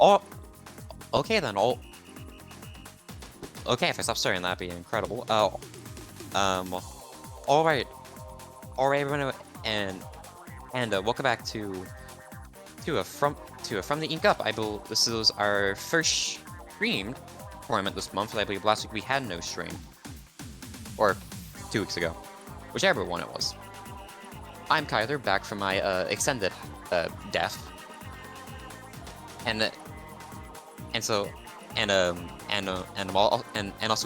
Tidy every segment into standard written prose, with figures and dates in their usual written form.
Oh, okay then. Oh, okay. If I stop staring, that'd be incredible. Um, all right, everyone, and welcome back from the Ink Up. I believe this is our first streamed tournament this month. I believe last week we had no stream, or 2 weeks ago, whichever one it was. I'm Kyler, back from my extended death, and also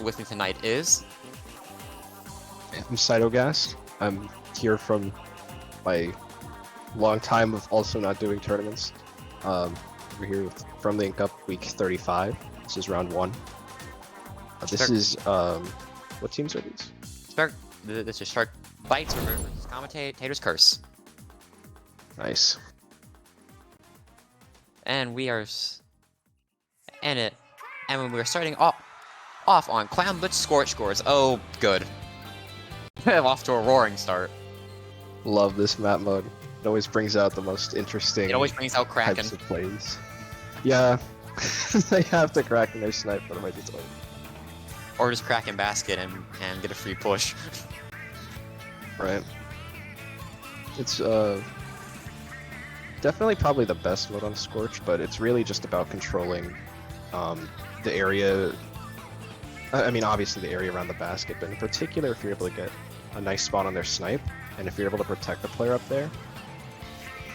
with me tonight is. I'm Cytogast. I'm here from my long time of also not doing tournaments. We're here from the Ink Up week 35. This is round 1. This is what teams are these? This is Shark Bites versus Commentator's Curse. Nice. And we are when we're starting off on Clown Blitz Scorch Scores. Oh, good. I'm off to a roaring start. Love this map mode. It always brings out the most interesting. It always brings out Kraken. Types of plays. Yeah, they have to Kraken their snipe, but it might be tough. Or just Kraken basket and get a free push. Right. It's definitely probably the best mode on Scorch, but it's really just about controlling the area. I mean, obviously the area around the basket, but in particular, if you're able to get a nice spot on their snipe, and if you're able to protect the player up there,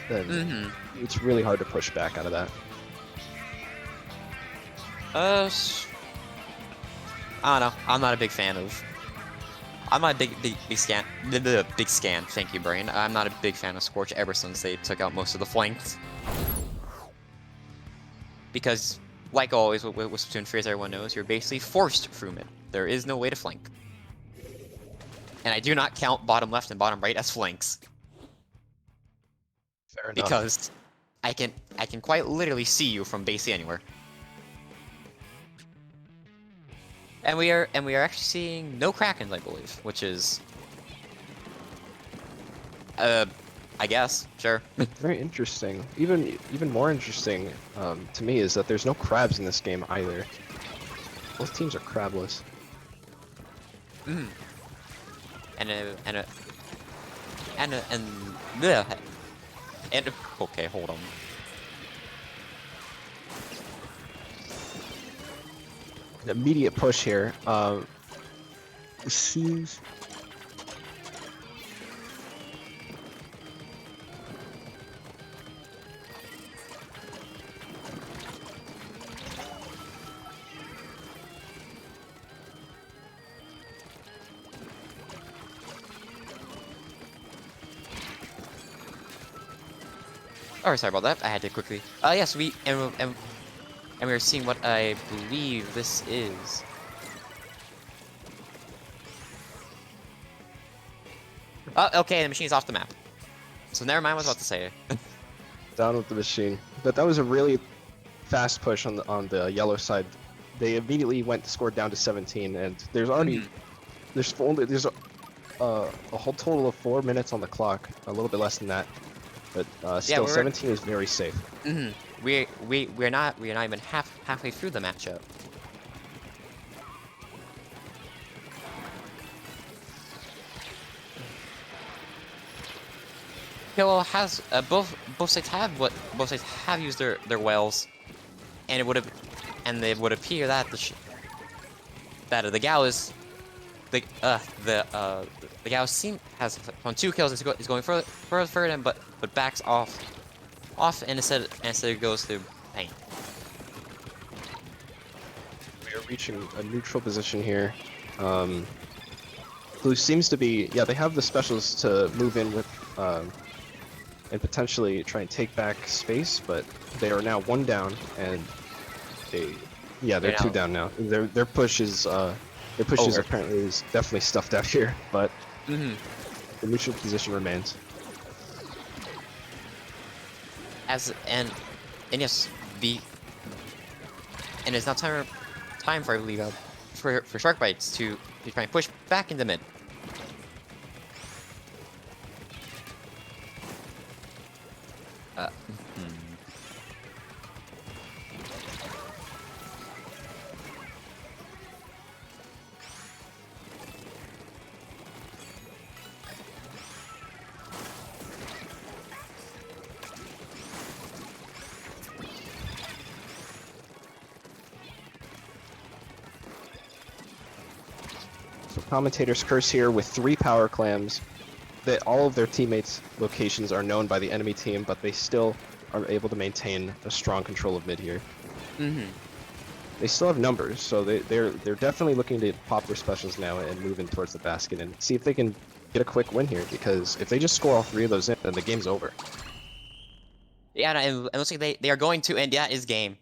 then it's really hard to push back out of that. I don't know. I'm not a big fan of. I'm not a big scan. Big scan. Thank you, brain. I'm not a big fan of Scorch ever since they took out most of the flanks. Because, like always, with Splatoon 3, as everyone knows, you're basically forced through mid. There is no way to flank. And I do not count bottom left and bottom right as flanks. Fair enough. Because I can quite literally see you from basically anywhere. And we are actually seeing no Krakens, I believe, which is I guess, sure. Very interesting. Even more interesting to me is that there's no crabs in this game either. Both teams are crabless. Okay, hold on. An immediate push here. Seems. Oh, sorry about that. I had to quickly. Yes, we are seeing what I believe this is. Oh, okay, the machine is off the map. So never mind what I was about to say. Down with the machine. But that was a really fast push on the yellow side. They immediately scored down to 17, and there's already there's a whole total of 4 minutes on the clock. A little bit less than that, but still 17 is very safe. We're not even halfway through the matchup. Okay, well, both sides have used their wells, and it would appear that the Gao is the Gao has on 2 kills. Is going further, but backs off, and instead goes to paint. We are reaching a neutral position here. Blue seems to be, they have the specials to move in with and potentially try and take back space, but they are now 1 down, and they're 2 down now. Their push is apparently is definitely stuffed out here, but the neutral position remains. And yes, and it's now time for I believe for Shark Bites to try and push back into mid. Commentator's Curse here with 3 power clams. That all of their teammates' locations are known by the enemy team, but they still are able to maintain a strong control of mid here. They still have numbers, so they're definitely looking to pop their specials now and move in towards the basket and see if they can get a quick win here. Because if they just score all 3 of those in, then the game's over. Yeah, and it looks like they are going to end his game.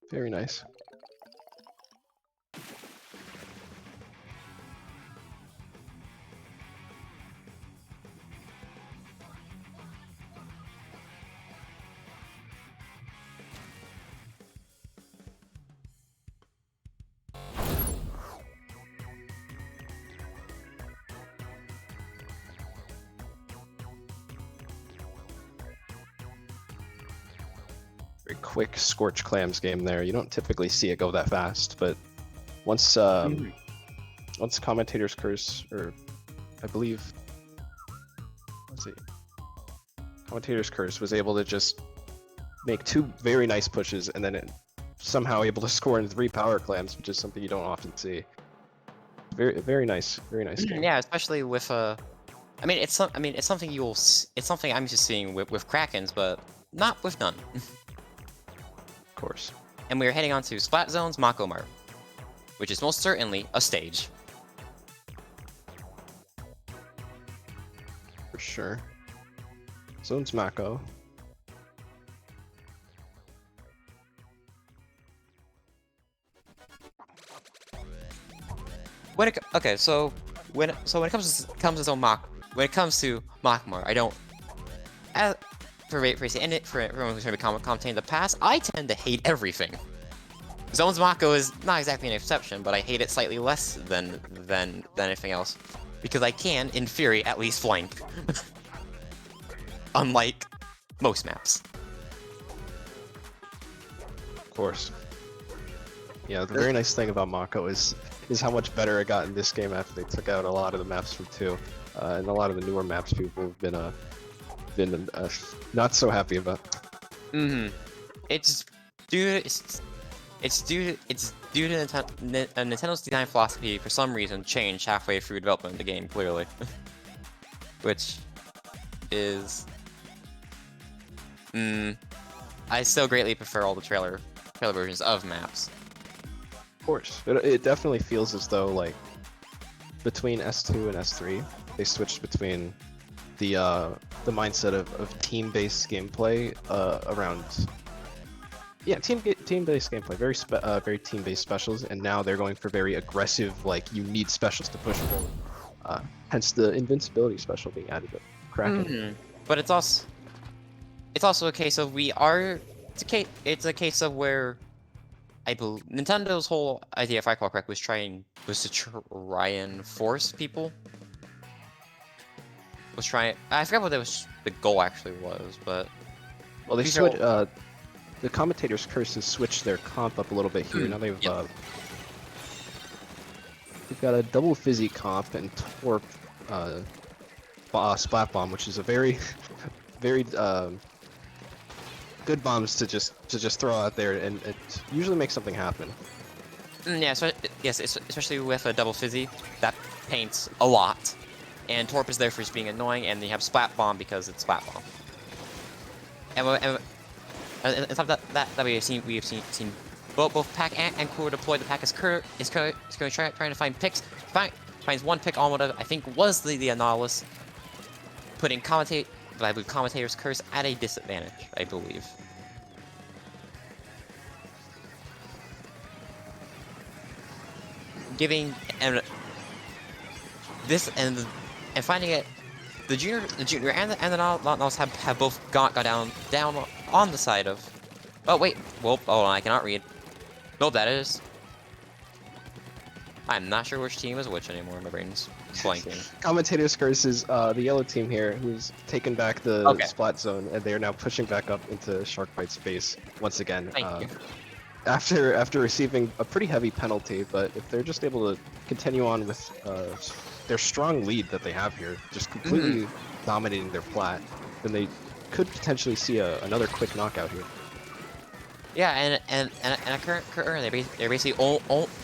Very nice. Very quick Scorch Clams game there. You don't typically see it go that fast, but once once Commentator's Curse, or I believe, let's see, Commentator's Curse was able to just make 2 very nice pushes and then it somehow able to score in 3 power clams, which is something you don't often see. Very nice game. Yeah, especially with I mean, it's something it's something I'm just seeing with Krakens, but not with none. Of course. And we are heading on to Splat Zone's Mako Mart, which is most certainly a stage. For sure. Zone's Mako. Okay, so when it comes to Zone Mako, when it comes to Mako Mart, I don't. For everyone who's going to be commentating in the past, I tend to hate everything. Zone's Mako is not exactly an exception, but I hate it slightly less than anything else. Because I can, in theory, at least flank. Unlike most maps. Of course. Yeah, the very nice thing about Mako is how much better it got in this game after they took out a lot of the maps from 2. And a lot of the newer maps people have been not so happy about. It's due to Nintendo's design philosophy for some reason changed halfway through development of the game, clearly. Which is I still greatly prefer all the trailer versions of maps. Of course. It definitely feels as though, like, between S2 and S3, they switched between the mindset of team-based gameplay around team-based gameplay, very team-based specials, and now they're going for very aggressive, like, you need specials to push forward. Hence the invincibility special being added to Kraken. But it's also a case of it's a case of where Nintendo's whole idea, if I recall correctly, was to try and force people. I forgot what the goal actually was, but well, they the Commentator's Curse has switched their comp up a little bit here. Now they've got a double fizzy comp and Torp Splat Bomb, which is a very good bombs to just throw out there, and it usually makes something happen. Yeah, so yes, especially with a double fizzy, that paints a lot. And Torp is there for just being annoying, and you have Splat Bomb because it's Splat Bomb. And on top of that we have seen both Pack and Core deploy. The Pack is trying to find picks. Finds one pick on what I think was the Nautilus, putting Commentator's Curse at a disadvantage, I believe. Giving and finding it, the junior and the Nautilus have both gone down on the side of. Oh wait, well, I cannot read. No, that is. I'm not sure which team is which anymore. My brain's blanking. Commentator's Curse is the yellow team here, who's taken back the Splat Zone, and they are now pushing back up into Sharkbite's base once again. Thank you. After receiving a pretty heavy penalty, but if they're just able to continue on with their strong lead that they have here, just completely dominating their plat, then they could potentially see another quick knockout here. Yeah, and currently they're basically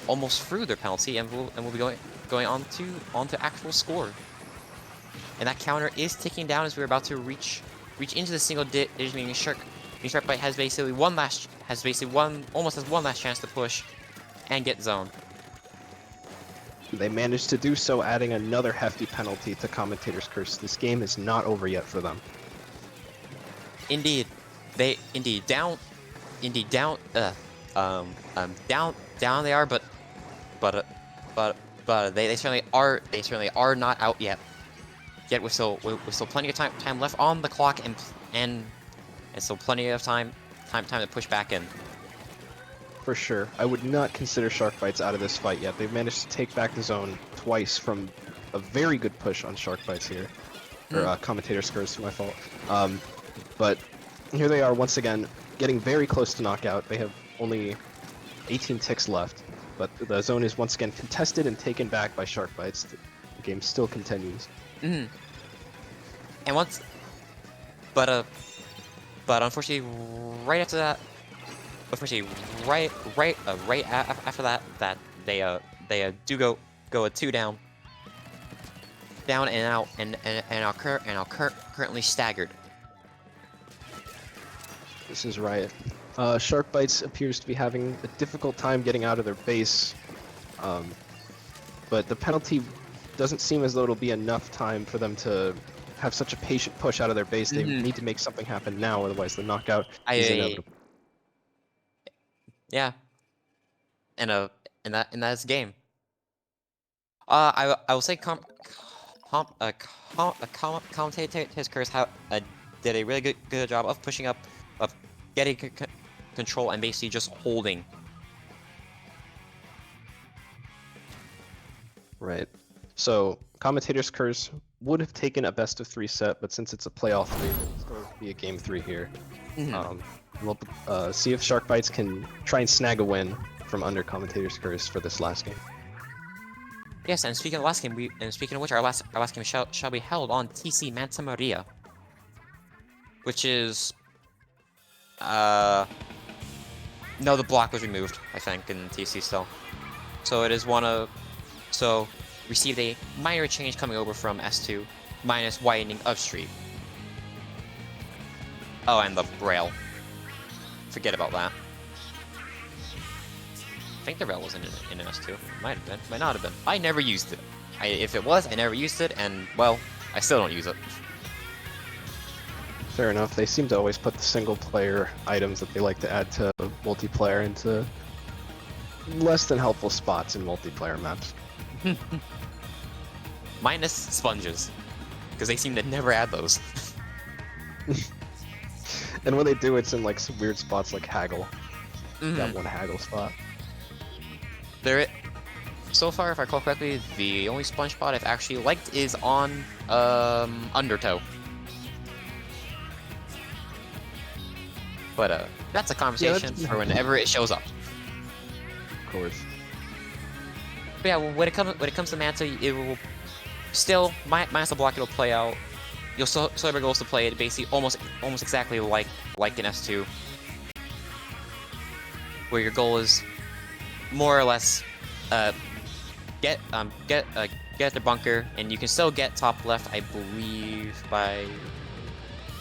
almost through their penalty, and we'll be going on to actual score. And that counter is ticking down as we're about to reach into the single digit, meaning Sharkbite has basically one last chance to push and get zone. They managed to do so, adding another hefty penalty to Commentator's Curse. This game is not over yet for them. Indeed, down they are, but they certainly are not out yet. Yet with still plenty of time left on the clock, and still plenty of time to push back in. For sure. I would not consider Sharkbites out of this fight yet. They've managed to take back the zone twice from a very good push on Sharkbites here. Or Commentator's Curse, my fault. But here they are once again, getting very close to knockout. They have only 18 ticks left, but the zone is once again contested and taken back by Sharkbites. The game still continues. And but unfortunately, right after that, right after that, they do go a 2 down and out, and are currently staggered. This is Riot. Sharkbites appears to be having a difficult time getting out of their base, but the penalty doesn't seem as though it'll be enough time for them to have such a patient push out of their base. They need to make something happen now, otherwise the knockout is inevitable. Yeah, and that's game. I will say Commentator's Curse did a really good job of pushing up, of getting control, and basically just holding. Right. So Commentator's Curse would have taken a best of 3 set, but since it's a playoff 3, it'll still be a game 3 here. We'll see if Sharkbites can try and snag a win from under Commentator's Curse for this last game. Yes, and speaking of last game, speaking of which, our last game shall be held on TC Manta Maria, which is no, the block was removed, I think, in TC still. So it is received a minor change coming over from S2, minus widening of street. Oh, and the rail. Forget about that. I think the rail was in an S2. Might have been. Might not have been. I never used it. If it was, I never used it, and, well, I still don't use it. Fair enough. They seem to always put the single-player items that they like to add to multiplayer into less than helpful spots in multiplayer maps. Minus sponges, because they seem to never add those. And when they do, it's in like some weird spots like Haggle. That one Haggle spot. So far, if I recall correctly, the only sponge spot I've actually liked is on Undertow. But that's a conversation for whenever it shows up. Of course. But yeah, when it comes to Manta, it will still minus the block. It'll play out. You'll still have your goals to play it basically almost exactly like in S2, where your goal is more or less get the bunker, and you can still get top left, I believe, by.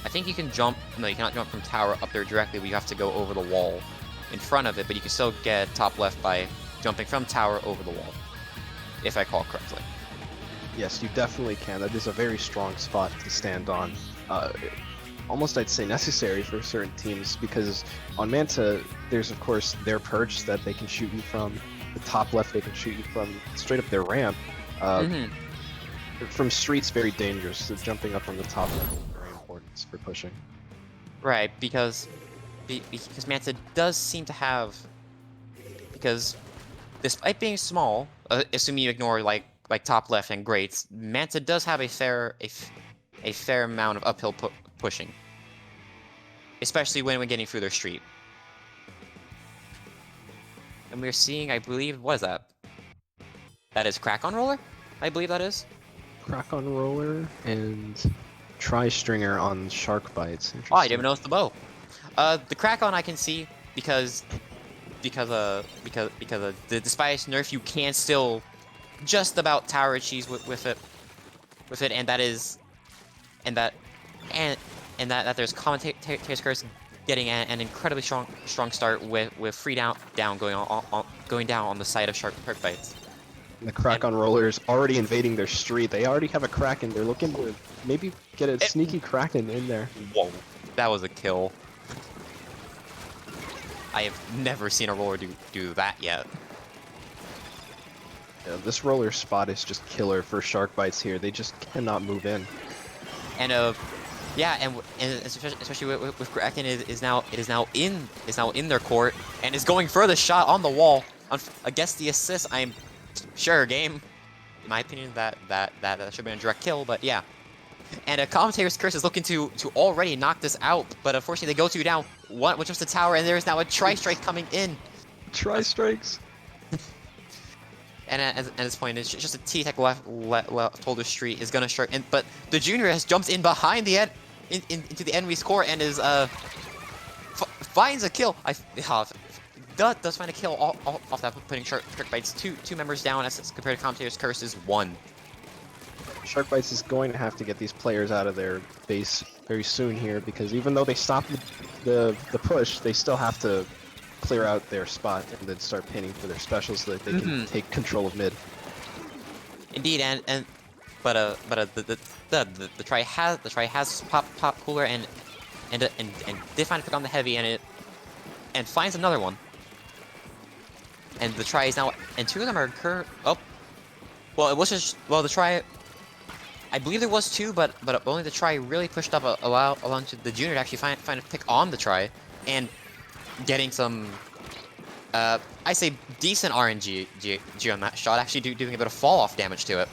I think you can jump. No, you cannot jump from tower up there directly. But you have to go over the wall in front of it. But you can still get top left by jumping from tower over the wall, if I recall correctly. Yes, you definitely can. That is a very strong spot to stand on. Almost, I'd say, necessary for certain teams, because on Manta, there's, of course, their perch that they can shoot you from. The top left, they can shoot you from straight up their ramp. From streets, very dangerous, so jumping up on the top left is very important for pushing. Right, because Manta does seem to have... Because despite being small, assuming you ignore, like top left and grates, Manta does have a fair amount of uphill pushing, especially when we're getting through their street. And we're seeing, I believe, what is that? That is Crack-On Roller? I believe that is. Crack-On Roller and Tri-Stringer on Sharkbites. Oh, I didn't even notice the bow. The Crack-On I can see despite its nerf, you can still just about tower cheese with it, and that is, and that there's commentator's curse getting an incredibly strong start with free down going down on the side of shark bites. And the Kraken rollers already invading their street. They already have a Kraken. They're looking to maybe get a sneaky Kraken in there. Whoa, that was a kill. I have never seen a roller do that yet. Yeah, this roller spot is just killer for shark bites here. They just cannot move in. And yeah, and especially with Kraken is now in their court and is going for the shot on the wall against the assist. I'm sure game. In my opinion, that should have been a direct kill, but yeah. And a commentator's curse is looking to already knock this out, but unfortunately they go 2 down. One jumps the tower, and there is now a tri-strike coming in. Tri-strikes. And at this point, it's just a T-Tech left Holder Street is gonna strike, but the junior has jumped in behind the into the enemy's core and is finds a kill. Does find a kill off that, putting Shark Bites two members down as compared to commentator's curse is 1. Shark Bites is going to have to get these players out of their base very soon here, because even though they stop the push, they still have to clear out their spot and then start pinning for their specials so that they can take control of mid. Indeed, but the try has pop cooler and did find a pick on the heavy and finds another one. And the try is now, and 2 of them are well, it was just, well, the try, I believe there was 2, but only the try really pushed up along to the junior to actually find a pick on the try, and getting some, I say decent RNG on that shot, actually doing a bit of fall-off damage to it.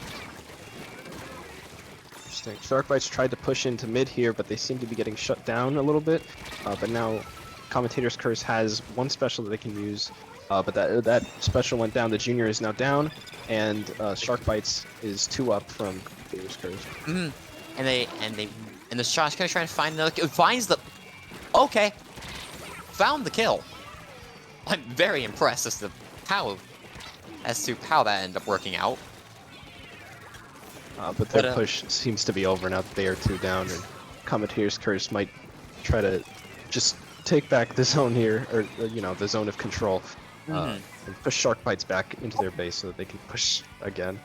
Interesting. Shark Bites tried to push into mid here, but they seem to be getting shut down a little bit, but now Commentator's Curse has one special that they can use. But that special went down. The junior is now down, and Shark Bites is 2 up from Commentator's Curse. And the Shark's gonna try and find another kill. Finds the found the kill. I'm very impressed as to how that ended up working out. But their push seems to be over now that they are 2 down, and Commentator's Curse might try to just take back the zone here, or you know, the zone of control. And push Shark Bites back into their base so that they can push again.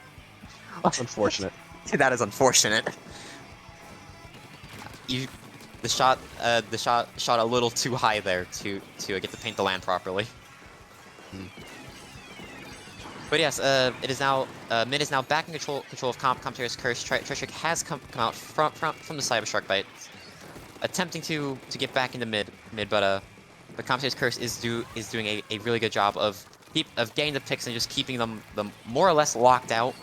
Unfortunate. That is unfortunate. The shot shot a little too high there to get to paint the land properly. But yes, it is now mid is now back in control of Commentator's Curse. Trick has come out from the side of Shark Bite, attempting to get back into mid, but Commentator's Curse is doing a really good job of getting the picks and just keeping them more or less locked out,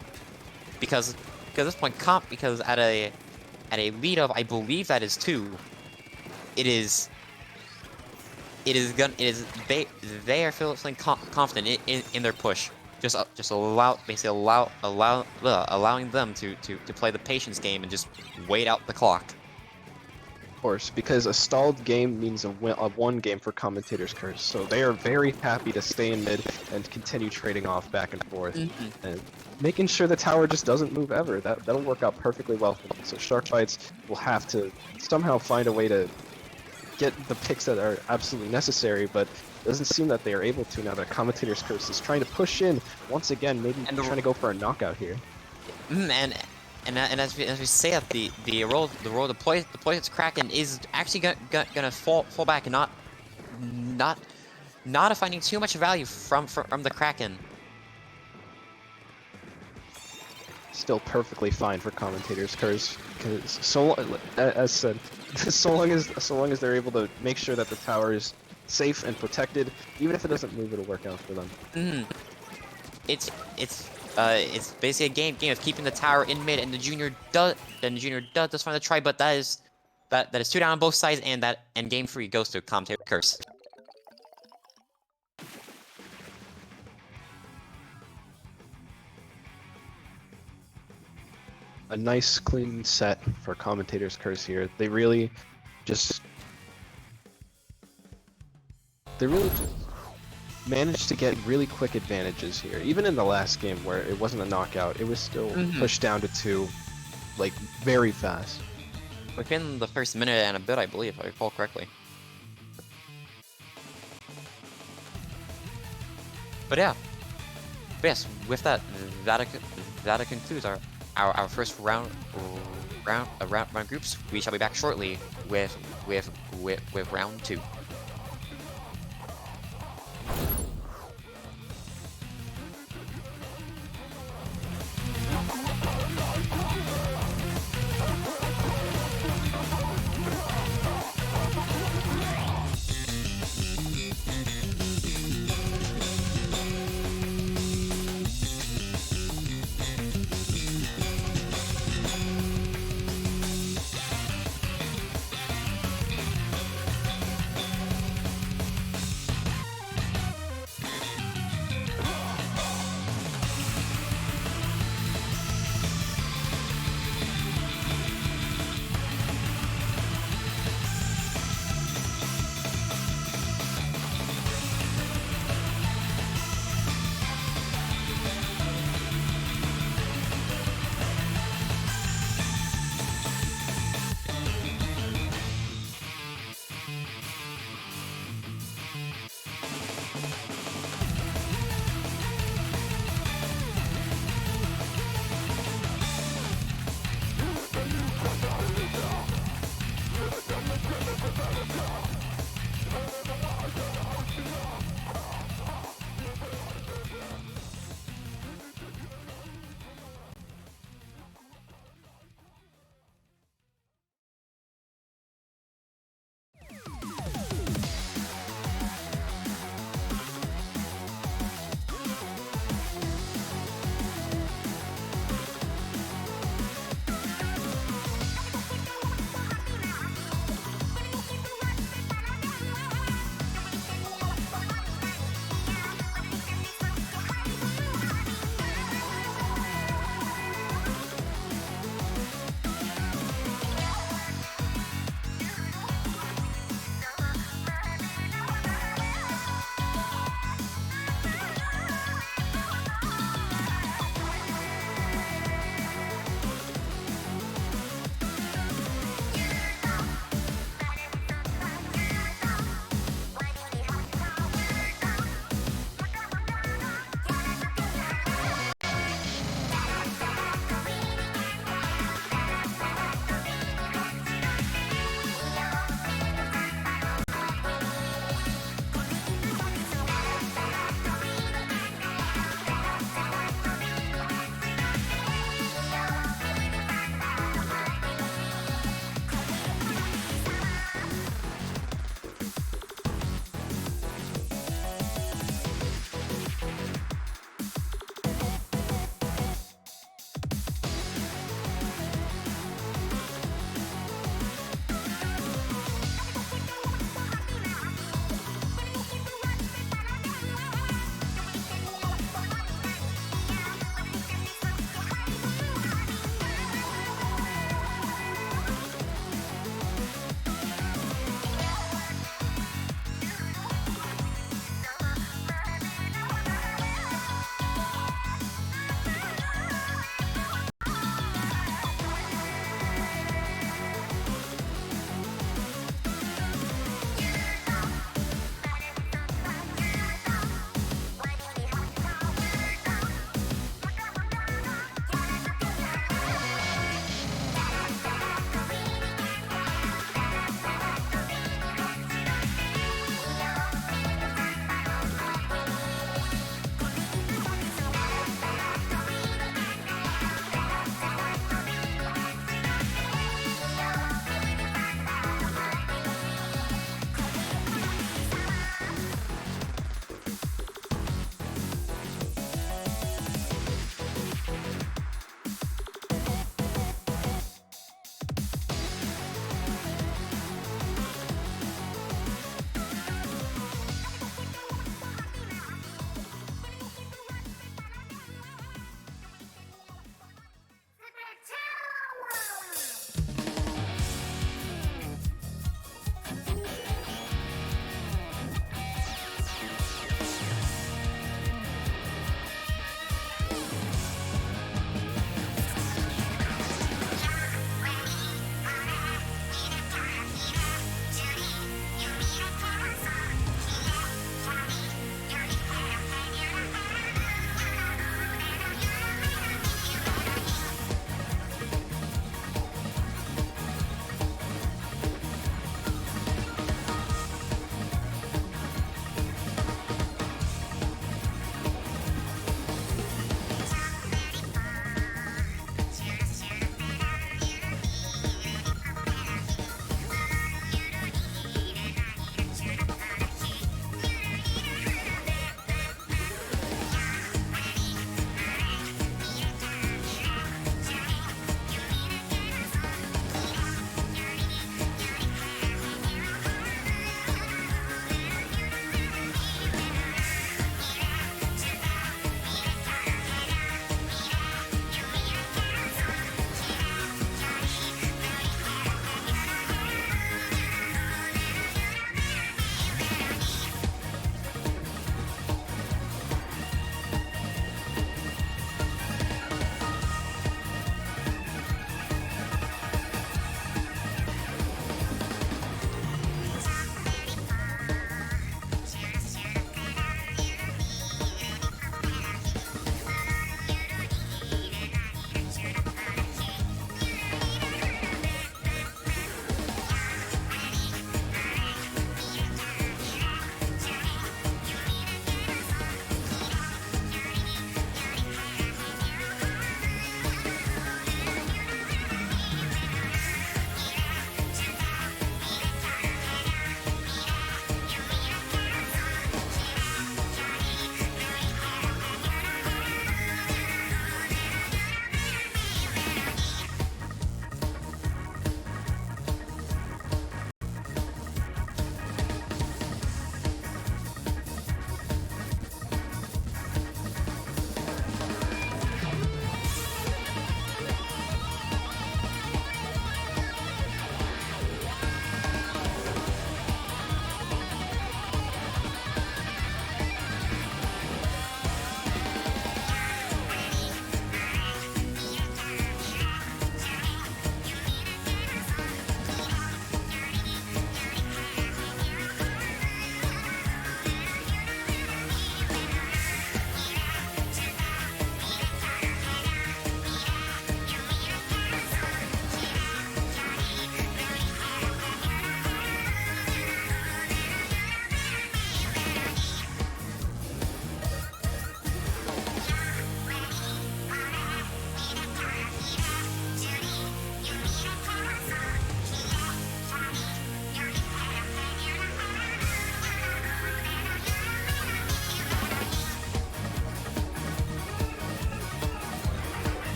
because at this point because at a lead of, I believe that is 2, they are feeling confident in their push. Just allowing them to play the patience game and just wait out the clock. Of course, because a stalled game means a 1 game for Commentator's Curse, so they are very happy to stay in mid and continue trading off back and forth, and making sure the tower just doesn't move ever. That'll work out perfectly well for them. So Shark Bites will have to somehow find a way to get the picks that are absolutely necessary, but it doesn't seem that they are able to now that Commentator's Curse is trying to push in once again, maybe trying to go for a knockout here. And as we say that the roll deploy its Kraken is actually gonna fall back and not finding too much value from the Kraken. Still perfectly fine for Commentator's Curse, because as said, so long as they're able to make sure that the tower is safe and protected, even if it doesn't move, it'll work out for them. It's basically a game of keeping the tower in mid, and the junior does find the try, but that is 2 down on both sides, and game 3 goes to Commentator's Curse. A nice clean set for Commentator's Curse here. They really just They really managed to get really quick advantages here. Even in the last game where it wasn't a knockout, it was still pushed down to 2, like, very fast. Within the first minute and a bit, I believe, if I recall correctly. But yeah. But yes, with that, that concludes our first round groups. We shall be back shortly with round 2.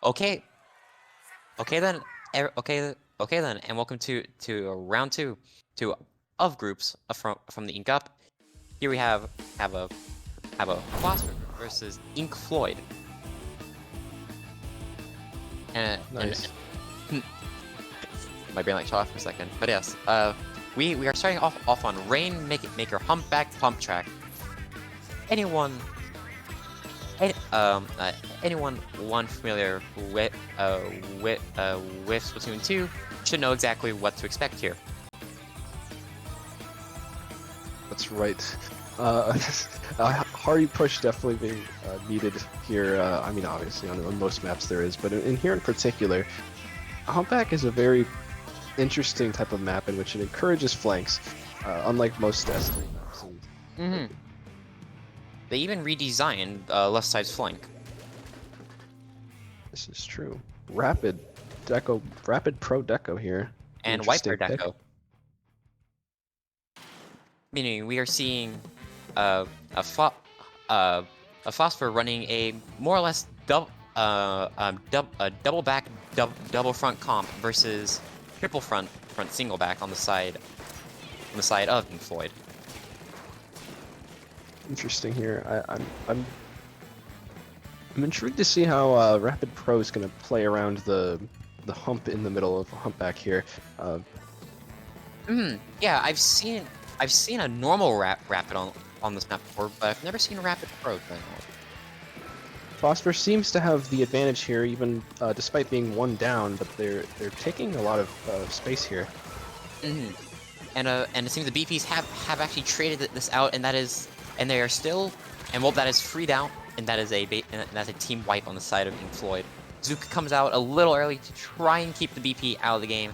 Okay. Okay then. Okay then, and welcome to round two of groups from the Ink Up. Here we have a Phosphor versus Ink Floyd. Nice. And my brain like shut off for a second. But yes, we are starting off on Rainmaker Humpback Pump Track. Anyone anyone familiar with Splatoon 2 should know exactly what to expect here. That's right. Hardy push definitely being needed here. I mean, obviously on most maps there is, but in here in particular, Humpback is a very interesting type of map in which it encourages flanks, unlike most Destiny maps. And They even redesigned left side's flank. this is true. Rapid Pro Deco here. And Interesting Wiper pick. Deco. Meaning we are seeing a Phosphor running a more or less double back double front comp versus triple front single back on the side of Pink Floyd. Interesting here. I'm intrigued to see how Rapid Pro is going to play around the hump in the middle of Humpback here. Yeah, I've seen a normal rapid on this map before, but I've never seen a Rapid Pro thing. Phosphor seems to have the advantage here, even despite being one down, but they're taking a lot of space here. And it seems the BPs have actually traded this out, and they are still, and well, that is freed out, and that's a team wipe on the side of Pink Floyd. Zook comes out a little early to try and keep the BP out of the game.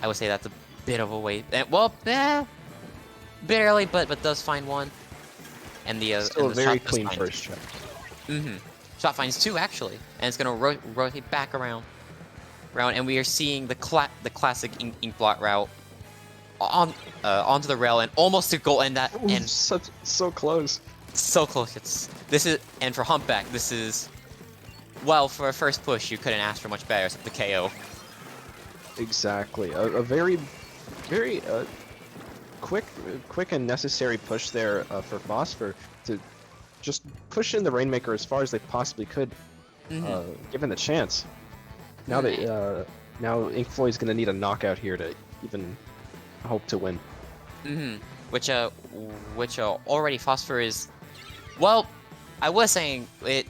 I would say that's a bit of a wait. Well, bit early, but does find one. And the Still and a the very shot clean finds. first check. Shot finds two actually, and it's gonna rotate back around, and we are seeing the classic ink blot route onto the rail and almost to goal, and that and so close. so close. And for Humpback, this is, well, for a first push, you couldn't ask for much better except the KO. Exactly, a very quick and necessary push there for Phosphor to just push in the Rainmaker as far as they possibly could, given the chance. Now that now Ink Floyd's gonna need a knockout here to even hope to win. Which already Phosphor is, well, I was saying it.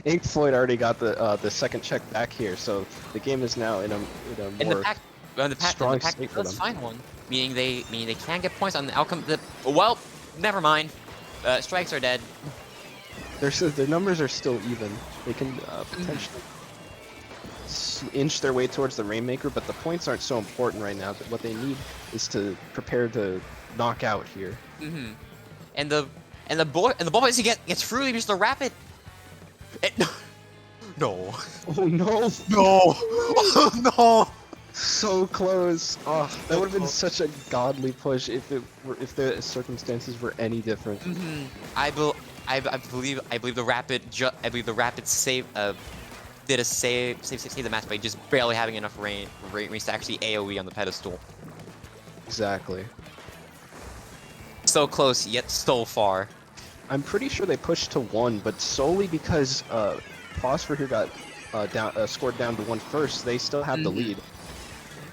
Ink Floyd already got the second check back here, so the game is now in a more strong state for them. Let's find one, meaning they can get points on the outcome. Well, never mind. Strikes are dead. Their numbers are still even. They can potentially inch their way towards the Rainmaker, but the points aren't so important right now. What they need is to prepare to knock out here. And the boys he gets through just the rapid. No. Oh no! No. Oh no. So close. Oh, that would have been such a godly push if the circumstances were any different. I believe the rapid save did a save the match by just barely having enough range to actually AoE on the pedestal. Exactly. So close yet so far. I'm pretty sure they pushed to 1, but solely because Phosphor here got scored down to 1 first. They still have the lead.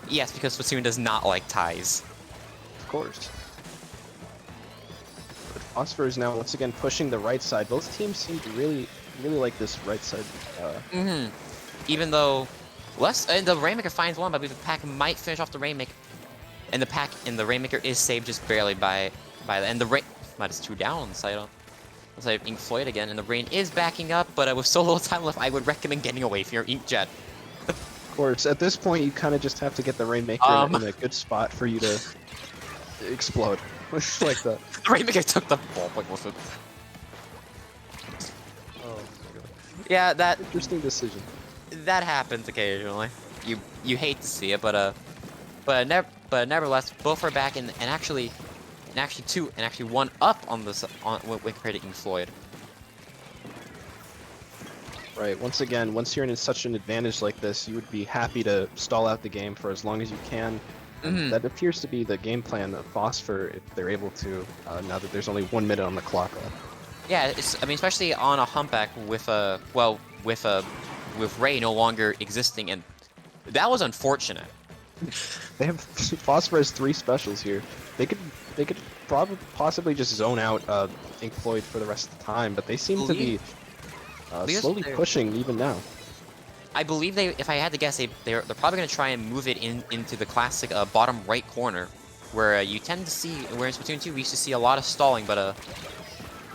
Yes, because Splatoon does not like ties. Of course. But Phosphor is now once again pushing the right side. Both teams seem to really like this right side. Even though the Rainmaker finds one, but I believe the pack might finish off the Rainmaker. And the Rainmaker is saved just barely by the is 2 down on the side of Ink Floyd again, and the rain is backing up, but with so little time left, I would recommend getting away from your Ink Jet. Of course, at this point, you kind of just have to get the Rainmaker in a good spot for you to explode. Like that. The Rainmaker took the ball point most of it. Oh my god. Yeah, that interesting decision. That happens occasionally. You hate to see it, but nevertheless, both are back and actually one up on this when compared to Ink Floyd. Right. Once again, once you're in such an advantage like this, you would be happy to stall out the game for as long as you can. And Mhm. that appears to be the game plan of Phosphor if they're able to, now that there's only 1 minute on the clock left. Yeah, I mean, especially on a humpback with well, with Ray no longer existing, and that was unfortunate. They have Phosphor has 3 specials here. They could probably possibly just zone out Ink Floyd for the rest of the time, but they seem to be slowly pushing even now. I believe if I had to guess, they're probably going to try and move it into the classic bottom right corner, where you tend to see, where in Splatoon 2 we used to see a lot of stalling, but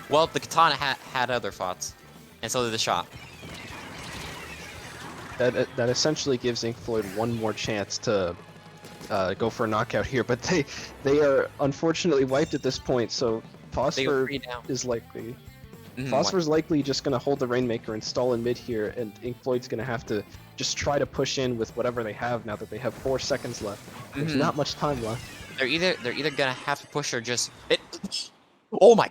well, the Katana had other thoughts, and so did the shot. That essentially gives Ink Floyd one more chance to go for a knockout here, but they are unfortunately wiped at this point. So Phosphor is likely. Phosphor's likely just going to hold the Rainmaker and stall in mid here, and Ink Floyd's going to have to just try to push in with whatever they have now that they have 4 seconds left. There's not much time left. They're either going to have to push or just Oh my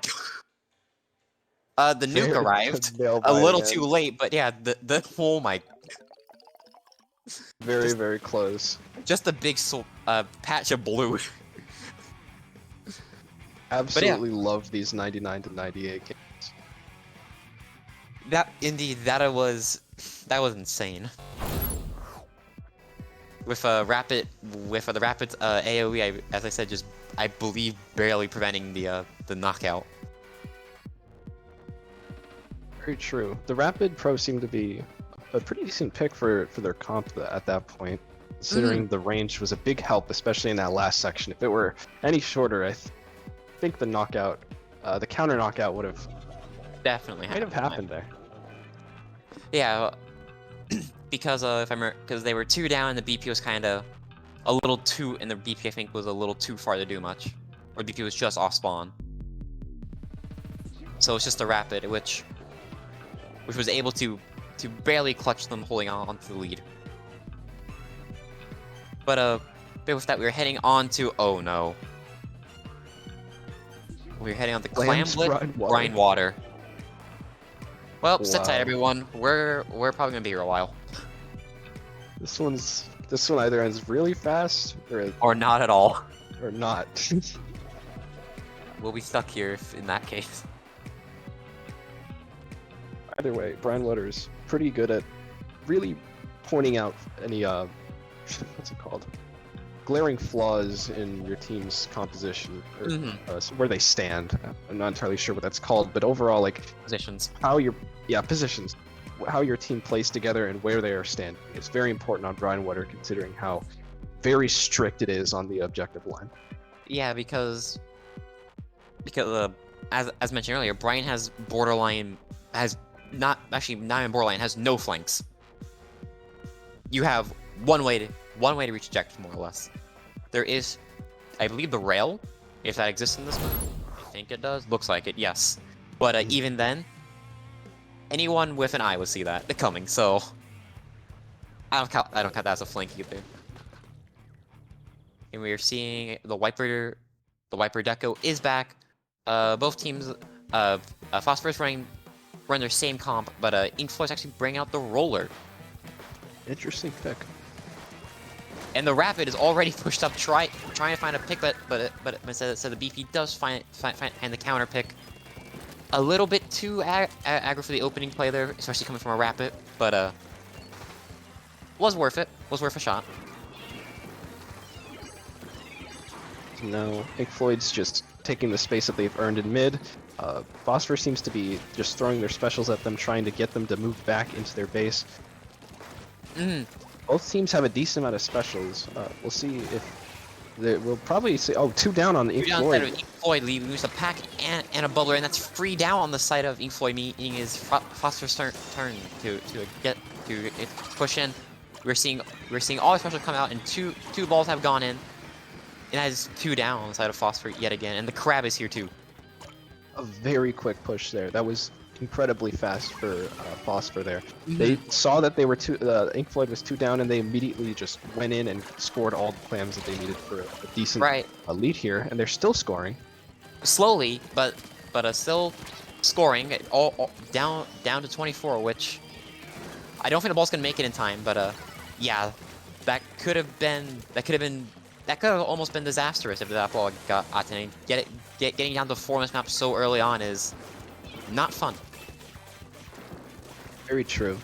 god. The nuke arrived a little too late, but yeah, the oh my. Very close. Just a big patch of blue. Absolutely love these 99 to 98 games. That was insane. With the rapid AOE, as I said, I believe barely preventing the knockout. Very true. The Rapid Pro seemed to be a pretty decent pick for their comp at that point, considering the range was a big help, especially in that last section. If it were any shorter, I think the knockout, the counter knockout would have definitely happened there. Yeah, because because they were 2 down, and the BP was kind of a little too, and the BP I think was a little too far to do much, or BP was just off spawn. So it's just a Rapid, which was able to barely clutch them, holding on to the lead. But with that, we were heading on to oh no, we were heading on to Clamlet Brine Water. Well, sit tight, everyone. We're probably gonna be here a while. This one either ends really fast or not at all, or not. We'll be stuck here in that case. Either way, Brine Water's pretty good at really pointing out any what's it called? Glaring flaws in your team's composition, or where they stand. I'm not entirely sure what that's called, but overall, like positions. Positions. How your team plays together and where they are standing. It's very important on Brine Water, considering how very strict it is on the objective line. Yeah, because as mentioned earlier, Brine has not even borderline, has no flanks. You have one way to reach objective, more or less. There is, I believe, the rail, if that exists in this one. I think it does. Looks like it, yes. But even then, anyone with an eye would see that coming. So I don't count that as a flank either. And we are seeing the Wiper Deco is back. Both teams, Phosphorus run their same comp, but Ink Floyd's actually bringing out the Roller. Interesting pick. And the Rapid is already pushed up, trying to find a pick, but so the BP does find the counter pick. A little bit too aggro for the opening play there, especially coming from a Rapid, but was worth it. Was worth a shot. No, Ink Floyd's just taking the space that they've earned in mid. Phosphor seems to be just throwing their specials at them, trying to get them to move back into their base. Both teams have a decent amount of specials. We'll see if we'll probably see. Oh, 2 down on the Ink Floyd. Ink Floyd leaves a pack and a bubbler, and that's 3 down on the side of Ink Floyd, meaning his Phosphor's turn to push in. We're seeing all the specials come out, and two balls have gone in. And that is 2 down on the side of Phosphor yet again, and the Crab is here too. A very quick push there. That was incredibly fast for Phosphor there. They saw that they were Ink Floyd was 2 down, and they immediately just went in and scored all the clams that they needed for a decent lead here, and they're still scoring. Slowly, but still scoring all down to 24, which I don't think the ball's gonna make it in time, but yeah, that could have almost been disastrous if that ball got and getting down to 4 on this map so early on is not fun. Very true.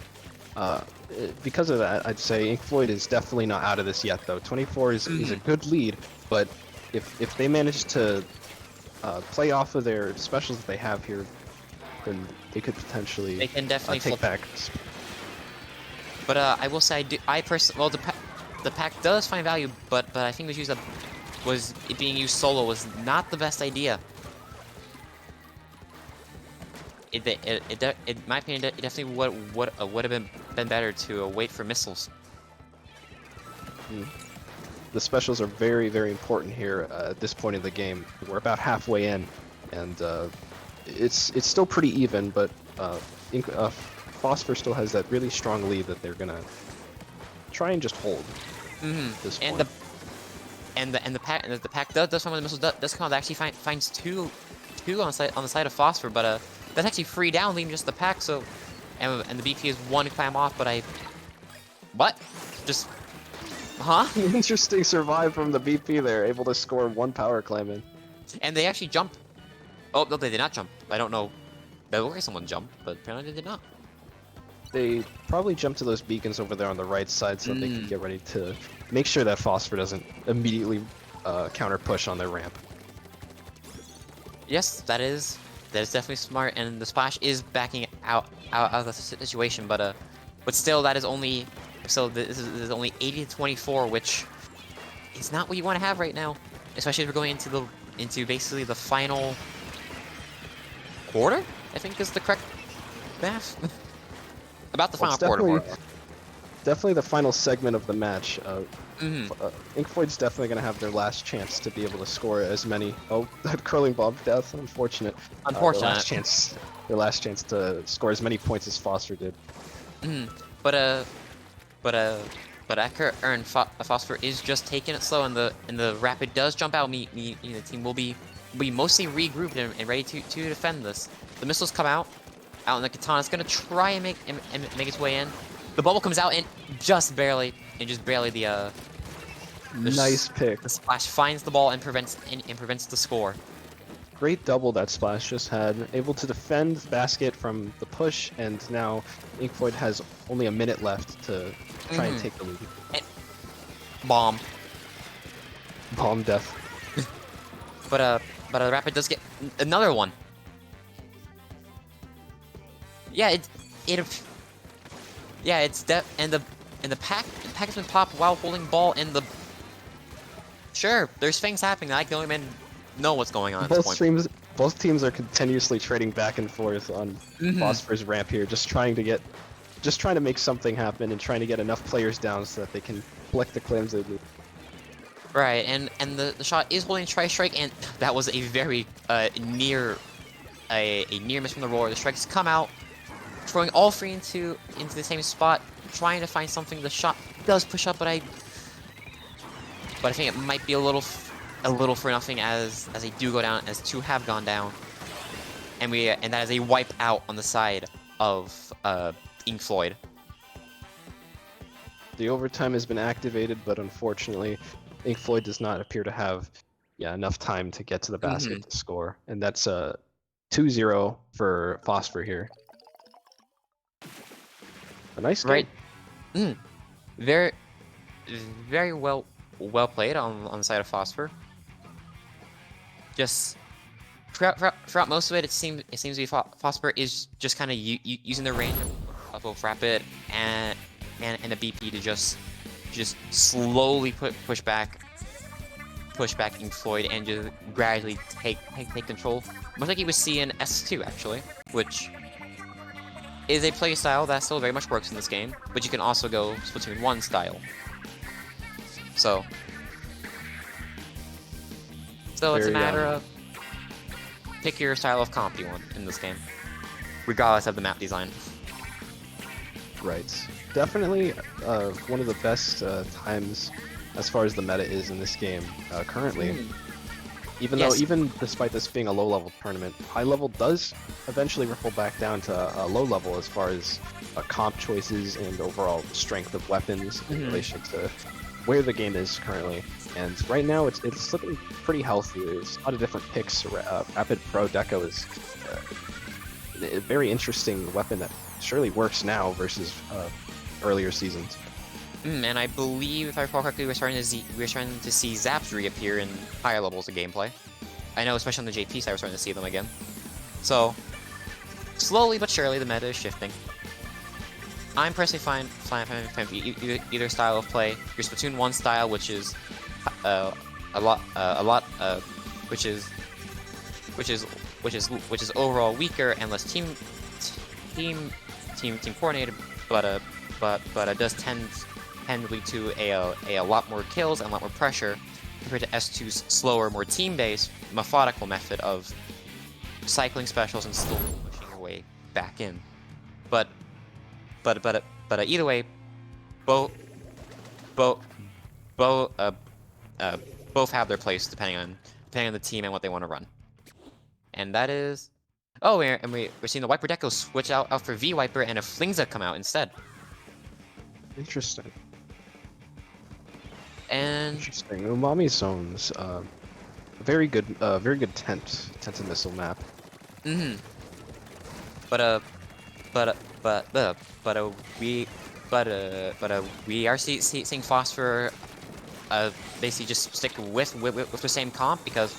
Because of that, I'd say Ink Floyd is definitely not out of this yet, though. 24 is a good lead, but if they manage to play off of their specials that they have here, then they could potentially They can definitely take back. But I will say well, the pack does find value, but I think it being used solo was not the best idea. In my opinion, it definitely would have been better to wait for missiles. The specials are very, very important here at this point in the game. We're about halfway in, and it's still pretty even, but Phosphor still has that really strong lead that they're gonna try and just hold. This And point. the pack does find the missiles does come out. It actually finds two on the side of Phosphor, but that's actually free down, leaving just the pack. So and the BP is one climb off, but just huh? Interesting survive from the BP there, able to score 1 power climb in. And they actually jump. Oh no, they did not jump. I don't know. They look like someone jumped, but apparently they did not. They probably jump to those beacons over there on the right side so they can get ready to make sure that Phosphor doesn't immediately counter push on their ramp. Yes, that is definitely smart, and the splash is backing out of the situation, but still that is only this is only 80 to 24, which is not what you want to have right now, especially if we're going into basically the final quarter. I think is the correct math. About the final quarter. More. Definitely the final segment of the match. Ink Floyd's definitely going to have their last chance to be able to score as many. Oh, that curling bomb death, unfortunate. Unfortunate. Their last chance to score as many points as Foster did. But Ecker and Phosphor is just taking it slow, and the Rapid does jump out. The team will be mostly regrouped and ready to defend this. The missiles come out, and the Katana's gonna try and make its way in. The bubble comes out and just barely the nice pick. The splash finds the ball and prevents the score. Great double that Splash just had. Able to defend the basket from the push, and now Ink Floyd has only a minute left to try and take the lead. Bomb death. but the Rapid does get another one. Yeah, and the pack has been popped while holding ball, and sure, there's things happening. I don't even know what's going on at this point. Both teams are continuously trading back and forth on Phosphor's ramp here, just trying to make something happen and trying to get enough players down so that they can collect the claims they need. Right, and the shot is holding tri-strike, and that was a very near miss from the roller. The strikes come out, throwing all three into the same spot, trying to find something. The shot does push up, but I think it might be a little for nothing as they do go down, as two have gone down, and that is a wipe out on the side of Ink Floyd. The overtime has been activated, but unfortunately, Ink Floyd does not appear to have enough time to get to the basket to score, and that's 2-0 for Phosphor here. A nice game. Right. Very, very well played on the side of Phosphor. Just throughout most of it, it seems to be Phosphor is just kind of using the range of both Rapid and a BP to just slowly push back Ink Floyd and just gradually take control, much like you would see in S2 actually, which is a play style that still very much works in this game, but you can also go Splatoon 1 style. So it's a matter of pick your style of comp you want in this game, regardless of the map design. Right. Definitely one of the best times as far as the meta is in this game currently. Even Yes. though, even despite this being a low-level tournament, high level does eventually ripple back down to a low level as far as comp choices and overall strength of weapons in Mhm. relation to where the game is currently. And right now, it's looking pretty healthy. There's a lot of different picks. Rapid Pro Deco is a very interesting weapon that surely works now versus earlier seasons. And I believe, if I recall correctly, we're starting to see Zaps reappear in higher levels of gameplay. I know, especially on the JP side, we're starting to see them again. So, slowly but surely, the meta is shifting. I'm personally fine with either style of play. Your Splatoon 1 style, which is which is overall weaker and less team coordinated, but it does tend to lead to a lot more kills and a lot more pressure compared to S2's slower, more team-based, methodical method of cycling specials and slowly pushing your way back in. But either way, both both both both have their place depending on the team and what they want to run. And that is, oh, we're seeing the Wiper Deco switch out for V Wiper and a Flingza come out instead. Interesting. And Interesting. Umami Zones, very good tent and missile map. mm-hmm. But we are seeing Phosphor basically just stick with the same comp because,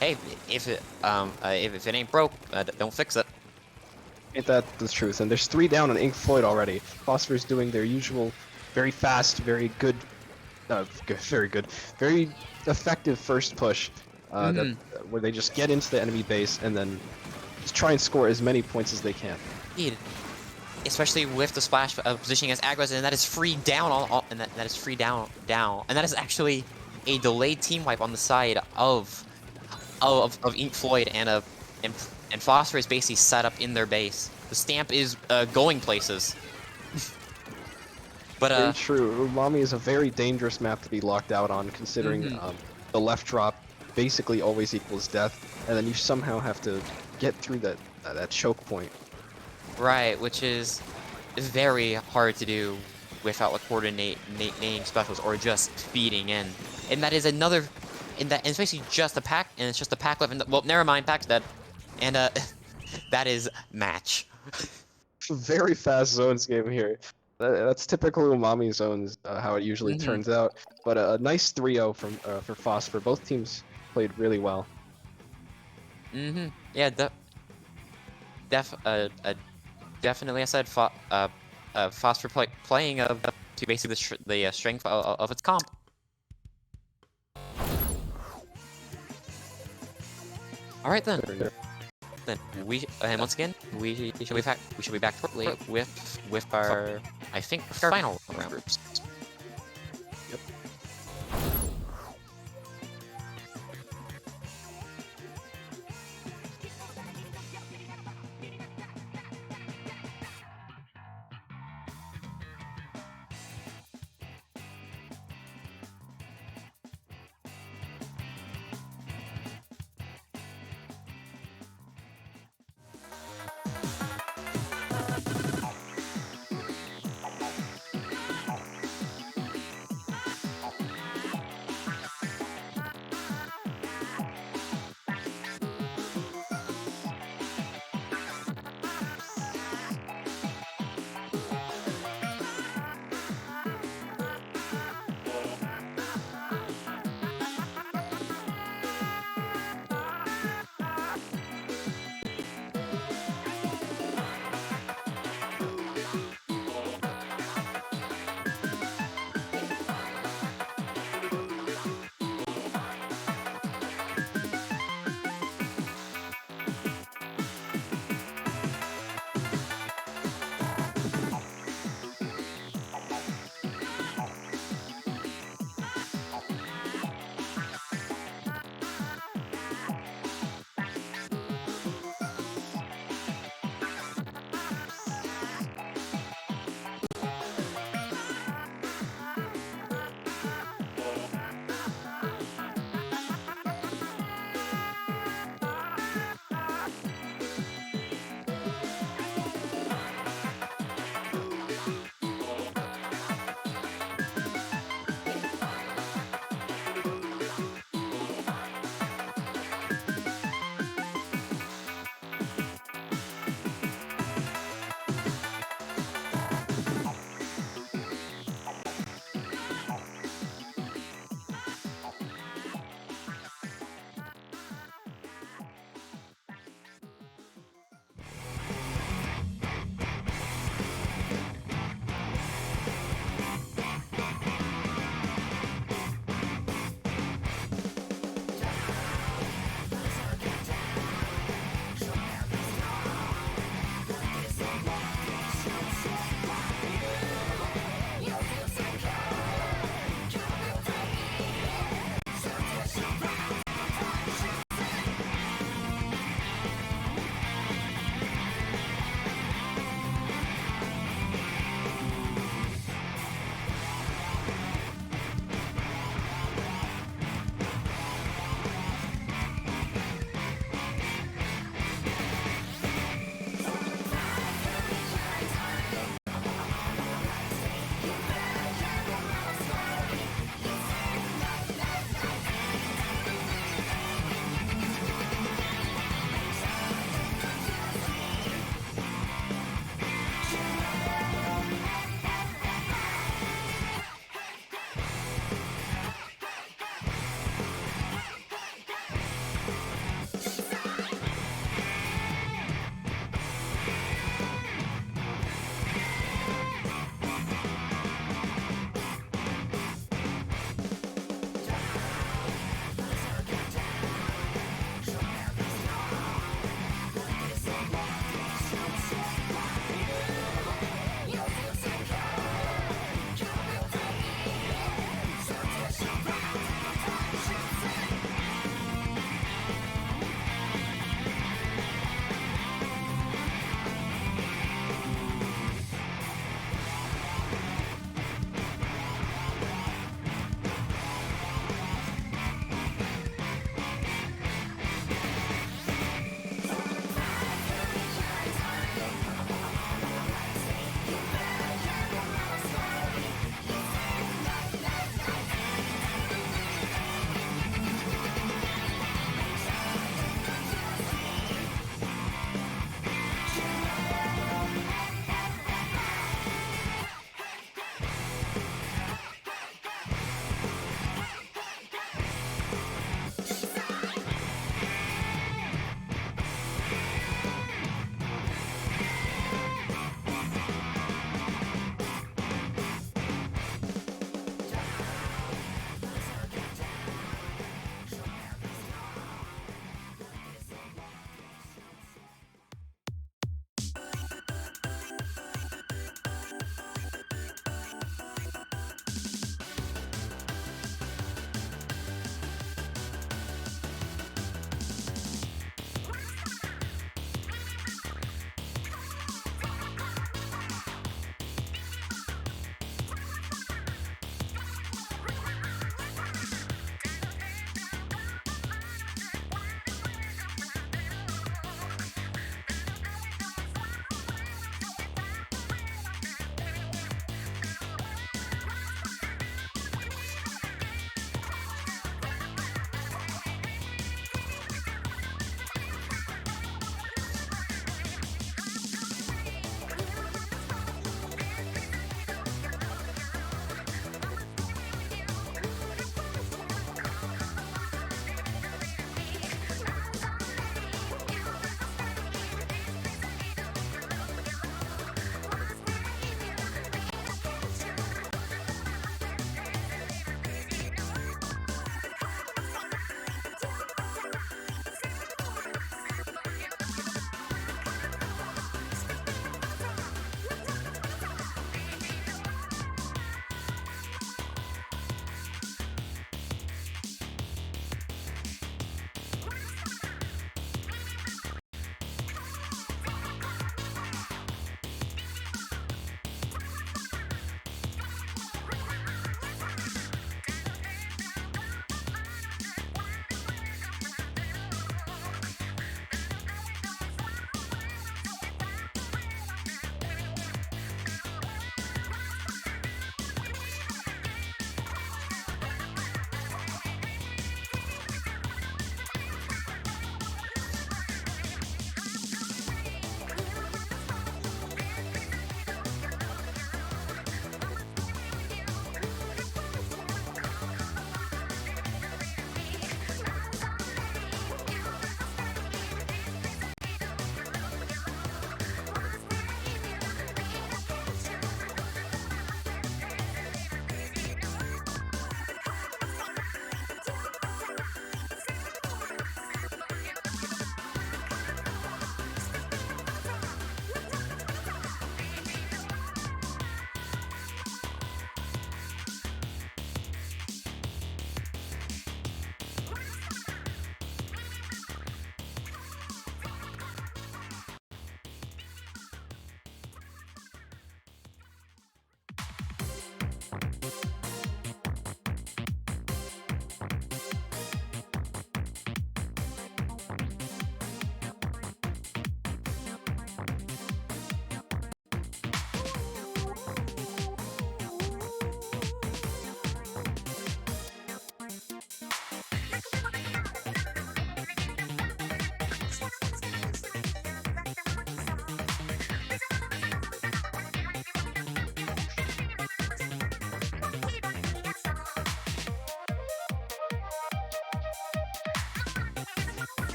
hey, if it ain't broke, don't fix it. Ain't that the truth? And there's 3 down on Ink Floyd already. Phosphor's doing their usual, very fast, very good, very effective first push. Where they just get into the enemy base and then just try and score as many points as they can. Indeed. Especially with the splash positioning as aggros, and that is free down, and that is free down, and that is actually a delayed team wipe on the side of Ink Floyd and Phosphor is basically set up in their base. The stamp is going places. But Very true. Umami is a very dangerous map to be locked out on, considering the left drop basically always equals death, and then you somehow have to get through that choke point. right, which is very hard to do without like coordinating specials or just feeding in, and that is another, and it's basically just a pack, and it's just a pack left. Well, never mind, pack's dead, and that is match. Very fast zones game here. That's typical Umami zones, how it usually turns out. But a nice 3-0 for Phosphor. Both teams played really well. Yeah, definitely. I said Phosphor playing to basically the strength of its comp. All right then. Then and once again we shall be back shortly with our, I think, final round groups. Yep.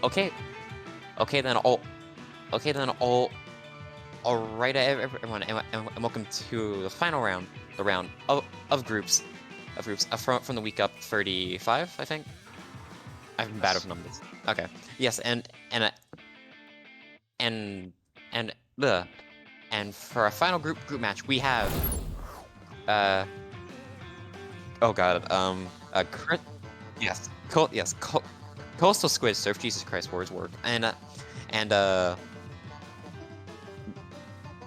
Okay. Okay then all. Okay then all. All right, everyone, and welcome to the final round, the round of groups, from the week up 35, I think. I'm bad with numbers. Okay. Yes, and the and for our final group match, we have oh god, yes, Coastal Squid Surf, Jesus Christ, words work, and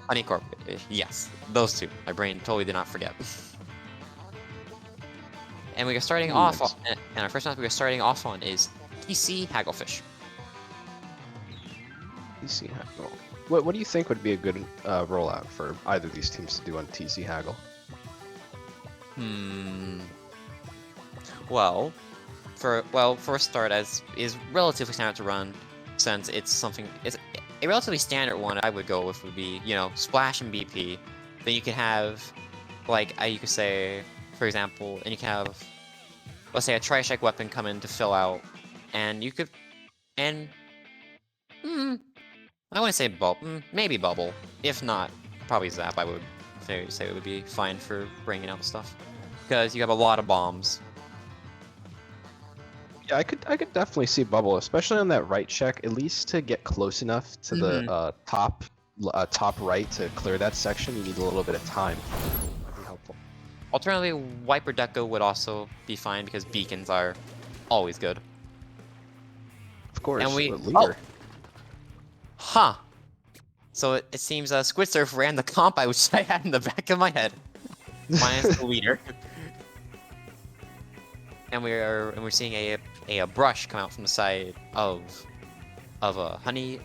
Honeycorp, yes, those two. My brain totally did not forget. And we are starting off, and our first map we are starting off on is TC Hagglefish. TC Haggle. What do you think would be a good rollout for either of these teams to do on TC Haggle? Well, for a start, as is relatively standard to run, since it's a relatively standard one. I would go with would be, you know, Splash and BP. Then you can have, like, you could say, for example, and you can have, let's say, a Tri-Strike weapon come in to fill out, and you could, and I wouldn't say maybe Bubble. If not, probably Zap. I would say it would be fine for bringing out stuff, because you have a lot of bombs. Yeah, I could definitely see Bubble, especially on that right check, at least to get close enough to the top right to clear that section. You need a little bit of time. That'd be helpful. Alternatively, Wiper Deco would also be fine because beacons are always good. Of course. And we Huh. So it seems Squid Surf ran the comp I wish I had in the back of my head. Minus the leader. And we're seeing a brush come out from the side of Honey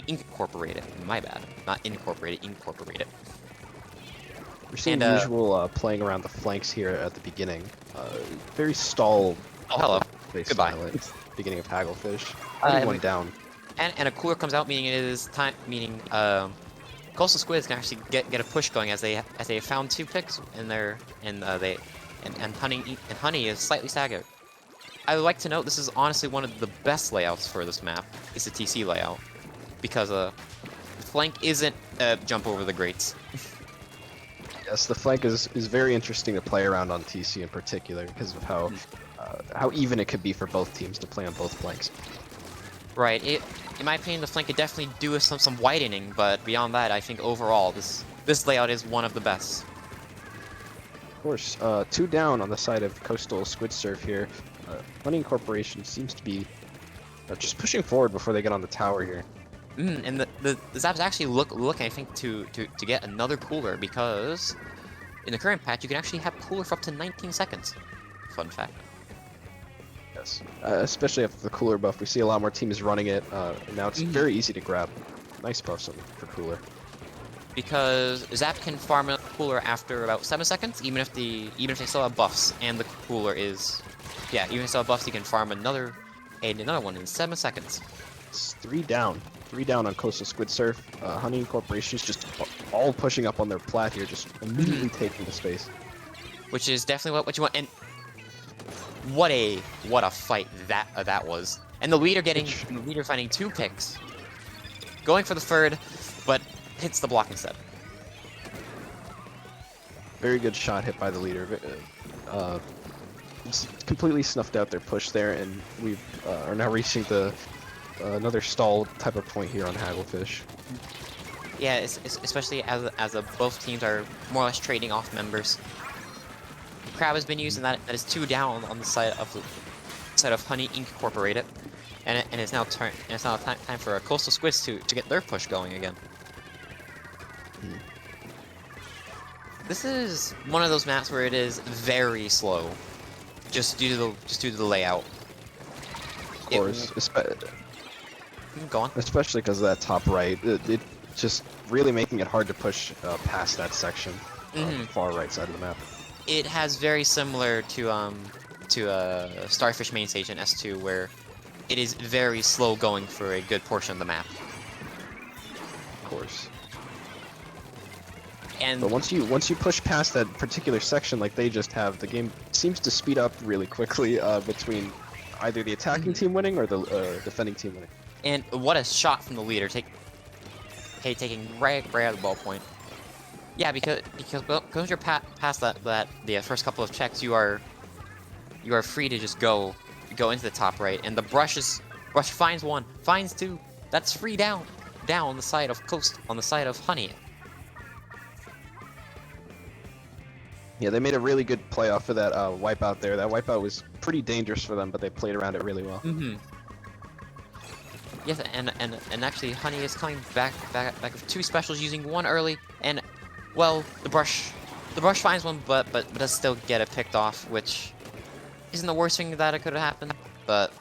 Incorporated. My bad, not Incorporated. Incorporated. We're seeing the usual playing around the flanks here at the beginning. Very stalled. Oh, hello. Goodbye. Beginning of Hagglefish. One down. And a cooler comes out, meaning it is time. Meaning Coastal Squids can actually get a push going as they found 2 picks in their and Honey is slightly staggered. I would like to note this is honestly one of the best layouts for this map. It's a TC layout because flank isn't jump over the grates. Yes, the flank is very interesting to play around on TC in particular because of how even it could be for both teams to play on both flanks. Right. In my opinion, the flank could definitely do with some widening, but beyond that, I think overall this layout is one of the best. Of course, 2 down on the side of Coastal Squid Surf here. Honey Corporation seems to be just pushing forward before they get on the tower here. And the Zaps actually looking, I think, to get another cooler, because in the current patch you can actually have cooler for up to 19 seconds. Fun fact. Yes, especially after the cooler buff, we see a lot more teams running it. And now it's very easy to grab. Nice buffs for cooler. Because Zap can farm a cooler after about 7 seconds, even if they still have buffs, and the cooler is, yeah, even if they still have buffs, he can farm another one in 7 seconds. It's 3 down on Coastal Squid Surf. Honey Corporation is just all pushing up on their plat here, just immediately taking the space. Which is definitely what you want. And what a fight that was. And the leader finding 2 picks, going for the third, but hits the block instead. Very good shot hit by the leader. Completely snuffed out their push there, and we are now reaching the another stall type of point here on Hagglefish. Yeah, especially as both teams are more or less trading off members. Crab has been used, and that is 2 down on the side of Honey Incorporated, and it's now time for Coastal Squids to get their push going again. This is one of those maps where it is very slow, just due to the layout. Of course, go on. Especially because of that top right, it just really making it hard to push past that section, far right side of the map. It has very similar to Starfish Main Stage in S2, where it is very slow going for a good portion of the map. Of course. But once you push past that particular section like they just have, the game seems to speed up really quickly between either the attacking team winning or the defending team winning. And what a shot from the leader, taking right at the ball point. Yeah, because once you're past the first couple of checks, you are free to just go into the top right, and the brush finds one, finds two. That's free down on the side of Honey. Yeah, they made a really good play off of that wipeout there. That wipeout was pretty dangerous for them, but they played around it really well. Mm-hmm. Yes, and actually, Honey is coming back with two specials, using one early, and well, the brush finds one, but does still get it picked off, which isn't the worst thing that it could have happened, but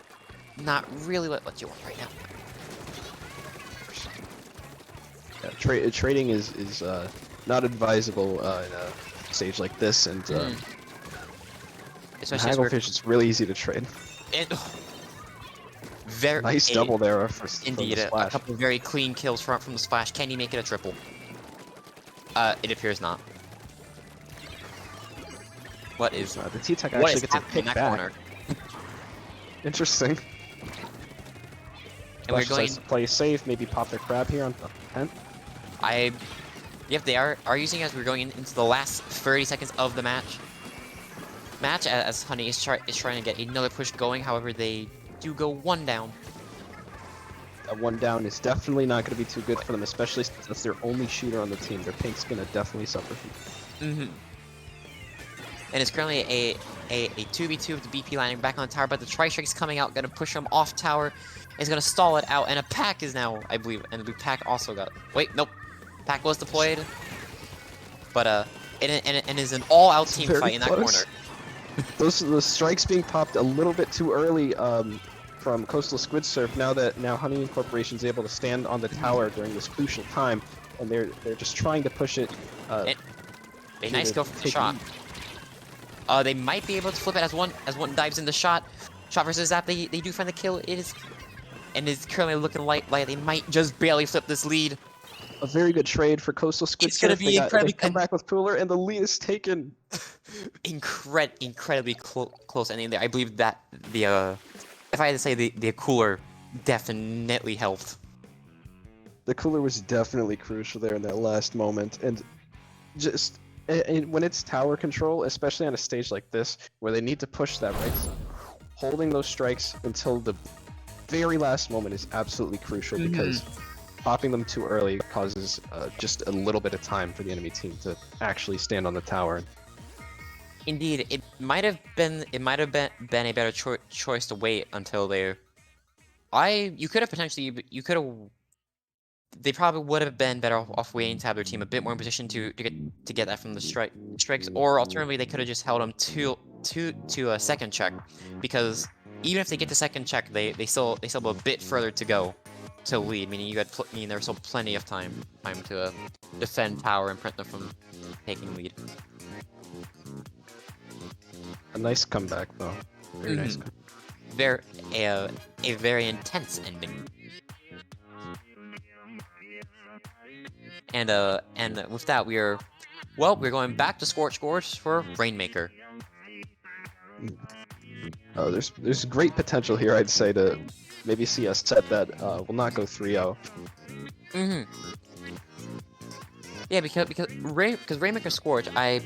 not really what you want right now. Yeah, trading is not advisable in a stage like this, and especially Hagglefish, it's really easy to trade. Very nice double there indeed, the splash. a couple of very clean kills from the splash. Can he make it a triple? It appears not. What is the T-Tech actually gets a pick back. Corner? Interesting. And we're going to play safe, maybe pop their crab here on the 10th. Yep, they are using as we're going into the last 30 seconds of the match. As Honey is trying to get another push going. However, they do go one down. That one down is definitely not going to be too good for them, especially since that's their only shooter on the team. Their pink's going to definitely suffer from. Mm-hmm. And it's currently a 2v2 with the BP landing back on the tower, but the Tri-Strike's coming out, going to push him off tower. Is going to stall it out, and a pack is now, I believe, and the pack also got. Wait, nope. Pack was deployed, but it is an all-out team fight in that corner. Those strikes being popped a little bit too early from Coastal Squid Surf. Now Honey Incorporation's able to stand on the tower during this crucial time, and they're just trying to push it. A nice go for the shot. They might be able to flip it as one dives in the shot. Shot versus Zap. They do find the kill. It's currently looking like they might just barely flip this lead. A very good trade for Coastal Squid Surf. It's gonna be incredibly. They come back with Cooler, and the lead is taken. Incredibly close ending there. I believe that if I had to say, the Cooler definitely helped. The Cooler was definitely crucial there in that last moment, and just when it's tower control, especially on a stage like this where they need to push that right side, holding those strikes until the very last moment is absolutely crucial, because popping them too early causes just a little bit of time for the enemy team to actually stand on the tower. Indeed, it might have been a better choice to wait until they. They probably would have been better off waiting to have their team a bit more in position to get that from the strikes, or alternatively they could have just held them to a second check, because even if they get the second check, they still have a bit further to go to lead, meaning there's still plenty of time to defend tower and prevent them from taking lead. A nice comeback though. Very nice. A very intense ending. And with that we're going back to Scorch Gorge for Rainmaker. Oh, there's great potential here, I'd say, to maybe see a set that will not go 3-0. Yeah, because Rainmaker Scorch, I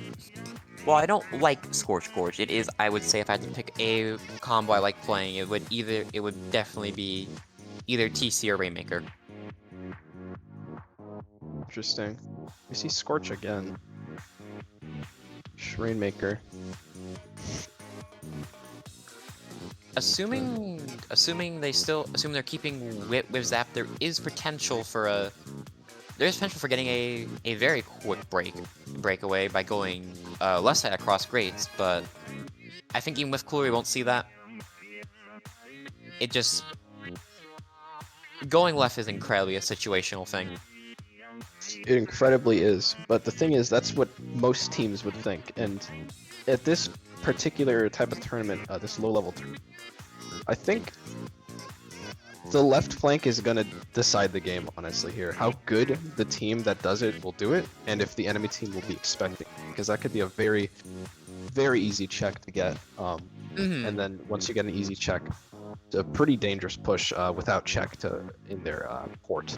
don't like Scorch Gorge. It is, I would say, if I had to pick a combo I like playing, it would definitely be either TC or Rainmaker. Interesting. We see Scorch again. Rainmaker. Assuming they're keeping with Zap, there is potential for getting a very quick breakaway by going left side across grades, but I think even with Cooler we won't see that. It just going left is incredibly a situational thing. It incredibly is, but the thing is, that's what most teams would think, and at this particular type of tournament, this low-level tournament, I think the left flank is going to decide the game, honestly, here. How good the team that does it will do it, and if the enemy team will be expecting, because that could be a very, very easy check to get. And then once you get an easy check, it's a pretty dangerous push without check to in their port.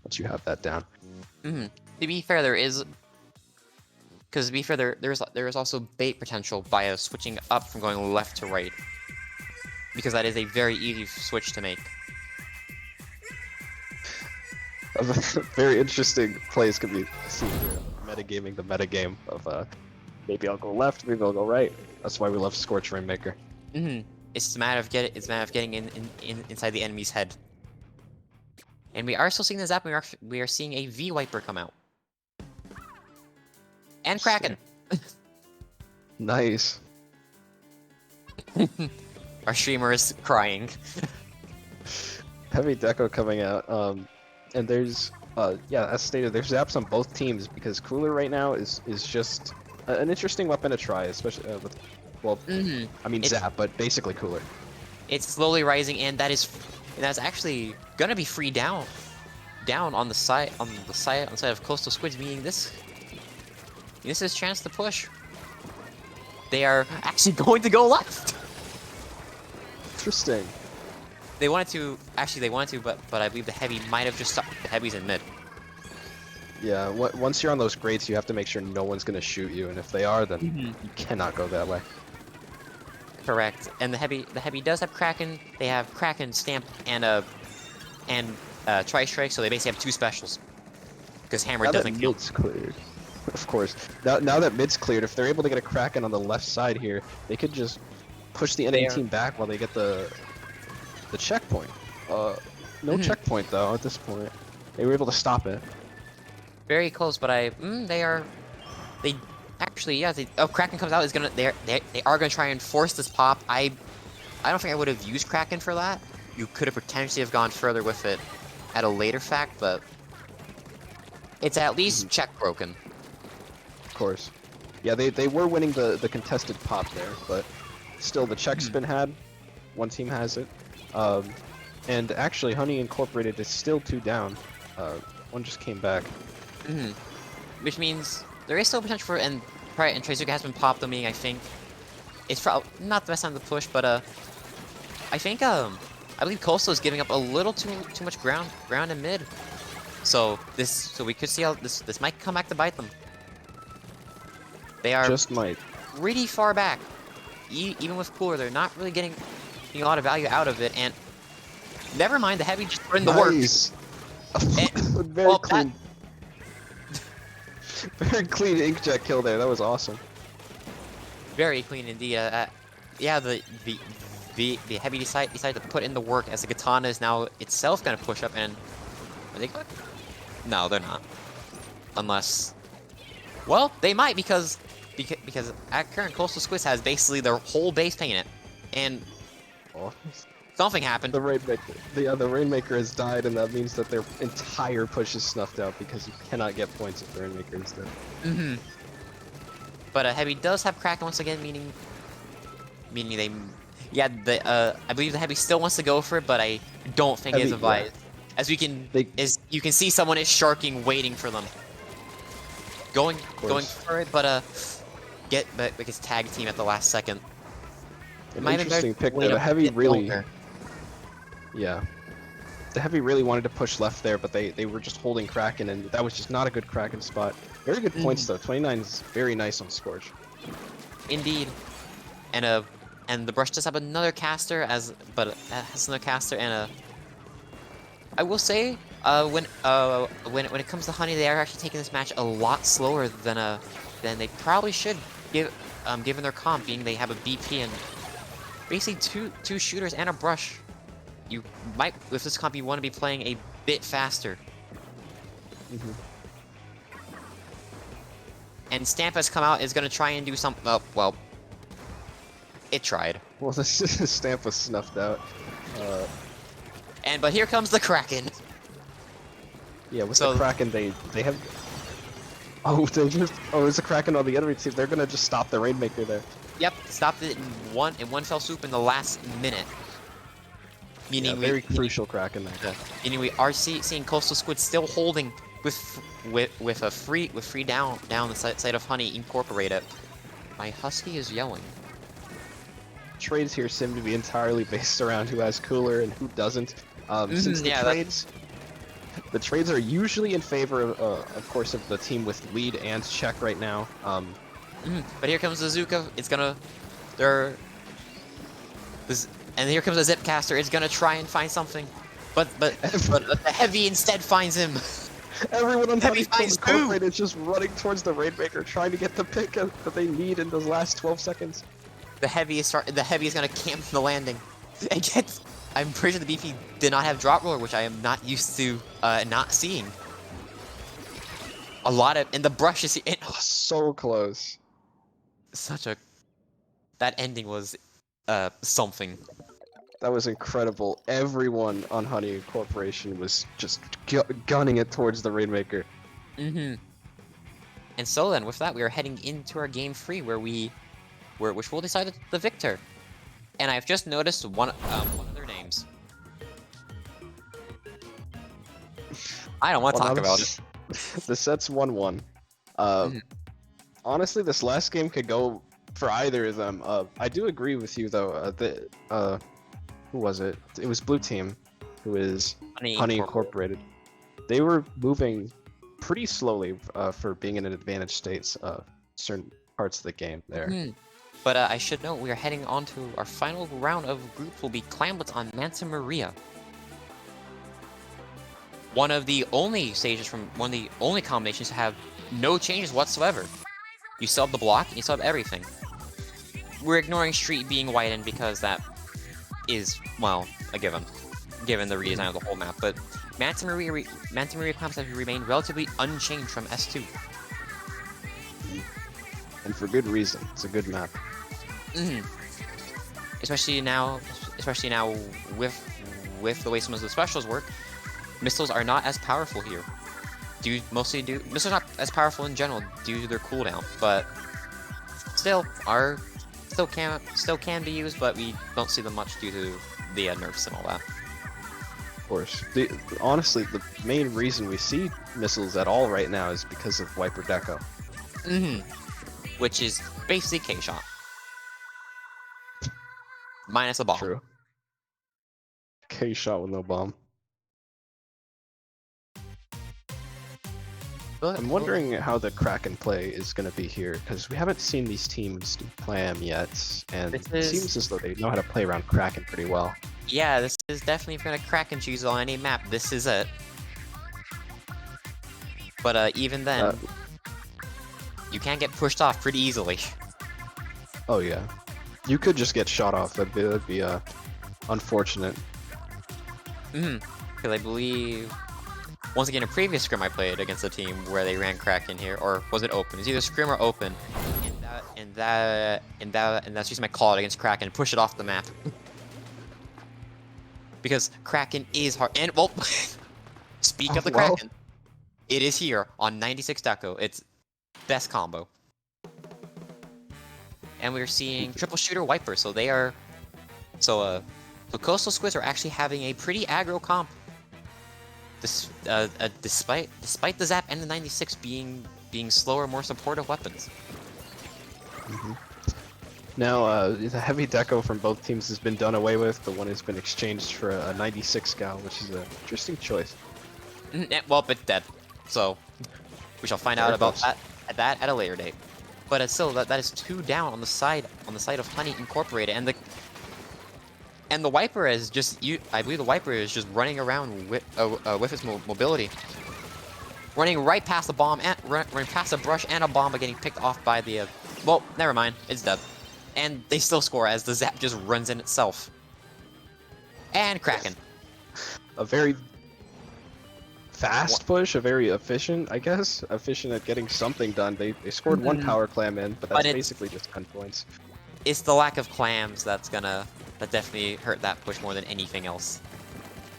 Once you have that down. To be fair, because to be fair, there is also bait potential by switching up from going left to right, because that is a very easy switch to make. Very interesting plays can be seen here. Metagaming the metagame of maybe I'll go left, maybe I'll go right. That's why we love Scorch Rainmaker. It's a matter of getting inside the enemy's head. And we are still seeing the zap. We are seeing a V Wiper come out. And Kraken. Nice. Our streamer is crying. Heavy Deco coming out. And there's yeah, as stated, there's zaps on both teams because Cooler right now is just an interesting weapon to try, especially with, well, I mean Zap, but basically Cooler. It's slowly rising, and that's actually gonna be free down on the side of Coastal Squids, meaning this is his chance to push. They are actually going to go left. Interesting. They wanted to, but I believe the heavy might have just stopped. The heavy's in mid. Yeah, once you're on those grates, you have to make sure no one's gonna shoot you, and if they are, then you cannot go that way. Correct. And the heavy does have Kraken. They have Kraken, Stamp, and Tri-Strike, so they basically have two specials. Because Hammer now doesn't that kill. mid's cleared. Of course. Now that mid's cleared, if they're able to get a Kraken on the left side here, they could just push the enemy team back while they get the checkpoint. No checkpoint though at this point. They were able to stop it. Very close, but they actually, yeah. Kraken comes out. They are gonna try and force this pop. I don't think I would have used Kraken for that. You could have potentially have gone further with it at a later fact, but it's at least check broken. Of course. Yeah, they were winning the contested pop there, but still the check's been had. One team has it. And actually, Honey Incorporated is still 2 down. One just came back. Which means there is still potential for, and Trazuka has been popped, meaning I think it's probably not the best time to push, but I think I believe Coastal is giving up a little too much ground in mid. So we could see how this might come back to bite them. They are just might really far back. Even with Cooler, they're not really getting a lot of value out of it, and never mind, the heavy just put in the work. Very clean. Very clean inkjet kill there. That was awesome. Very clean indeed. Yeah, the heavy decided to put in the work as the katana is now itself gonna push up, and are they good? No, they're not. Unless, well, they might because at current Coastal Squids has basically their whole base painted, and something happened. The Rainmaker has died, and that means that their entire push is snuffed out because you cannot get points if the Rainmaker is dead. But Heavy does have Kraken once again, meaning they, yeah, I believe the Heavy still wants to go for it, but I don't think it's advised. Yeah. As you can see, someone is sharking, waiting for them, going for it, but gets tag team at the last second. An interesting pick there. The Heavy really, yeah, the Heavy really wanted to push left there, but they were just holding Kraken, and that was just not a good Kraken spot. Very good points though. 29 is very nice on Scorch. Indeed, and the Brush does have another caster and I will say when it comes to Honey, they are actually taking this match a lot slower than they probably should, given their comp, being they have a BP and basically two shooters and a Brush. You might, with this comp, you want to be playing a bit faster. And Stamp has come out, is going to try and do something. Oh, well, it tried. Well, the Stamp was snuffed out. But here comes the Kraken. Yeah, with the Kraken, they have. There's a Kraken on the enemy team. They're gonna just stop the Rainmaker there. Yep, stopped it in one fell swoop in the last minute. Meaning very crucial Kraken there. Meaning we are seeing Coastal Squid still holding with a free down the side of Honey Incorporated. My husky is yelling. trades here seem to be entirely based around who has cooler and who doesn't. Since the yeah, the trades are usually in favor of course, of the team with lead and check right now. But here comes the Zuka. It's gonna, and here comes the Zipcaster. It's gonna try and find something, but the Heavy instead finds him. Everyone on Heavy Honeycomb finds Incorporated is just running towards the Rainmaker, trying to get the pick that they need in those last 12 seconds. The Heavy is gonna camp the landing. I'm pretty sure the BP did not have drop roller, which I am not used to not seeing. A lot of, and the brush is So close. That ending was something. That was incredible. Everyone on Honey Corporation was just gunning it towards the Rainmaker. And so then, with that, we are heading into our game 3, which will decide the victor. And I've just noticed one of their names. I don't want to talk about it. The set's 1-1. Honestly, this last game could go for either of them. I do agree with you though. Who was it? It was Blue Team, who is Honey Incorporated. They were moving pretty slowly for being in an advantage state. Certain parts of the game there. But I should note we are heading on to our final round of groups. Will be Clamblets on Manta Maria. One of the only combinations to have no changes whatsoever. You still have the block, and you still have everything. We're ignoring Street being widened because that is, well, a given the redesign of the whole map. But Manta Maria Clamblets have remained relatively unchanged from S2. And for good reason. It's a good map. Especially now with the way some of the specials work. Missiles are not as powerful here. Missiles are not as powerful in general due to their cooldown, but still can be used, but we don't see them much due to the nerfs and all that. Of course. Honestly, the main reason we see missiles at all right now is because of Wiper Deco. Which is basically K-Shot. Minus a bomb. True. K-Shot with no bomb. I'm wondering how the Kraken play is going to be here, because we haven't seen these teams play him yet, and it seems as though they know how to play around Kraken pretty well. Yeah, this is definitely, if you're going to Kraken choose on any map, this is it. But even then, you can get pushed off pretty easily. Oh yeah. You could just get shot off, that'd be unfortunate. Because I believe, once again, a previous scrim I played against a team where they ran Kraken here, or was it open? It's either scrim or open, and that's using my call out against Kraken and push it off the map. Because Kraken is hard, and well, speak of the Kraken, it is here on 96 Deco. It's best combo, and we're seeing triple shooter Wiper, so they are, so Coastal Squids are actually having a pretty aggro comp. Despite the Zap and the 96 being slower, more supportive weapons. Now, the heavy deco from both teams has been done away with. The one has been exchanged for a 96 gal, which is an interesting choice. Well, but dead. So we shall find out about that at a later date. But still, that is 2 down on the side of Honey Incorporated, and the Wiper is just I believe the Wiper is just running around with its mobility, running right past the bomb and running past a brush and a bomb, but getting picked off by the well, never mind, it's dead. And they still score as the Zap just runs in itself. And Kraken. A very fast push, a very efficient, I guess. Efficient at getting something done. They scored 1 power clam in, but that's basically just 10 points. It's the lack of clams that definitely hurt that push more than anything else.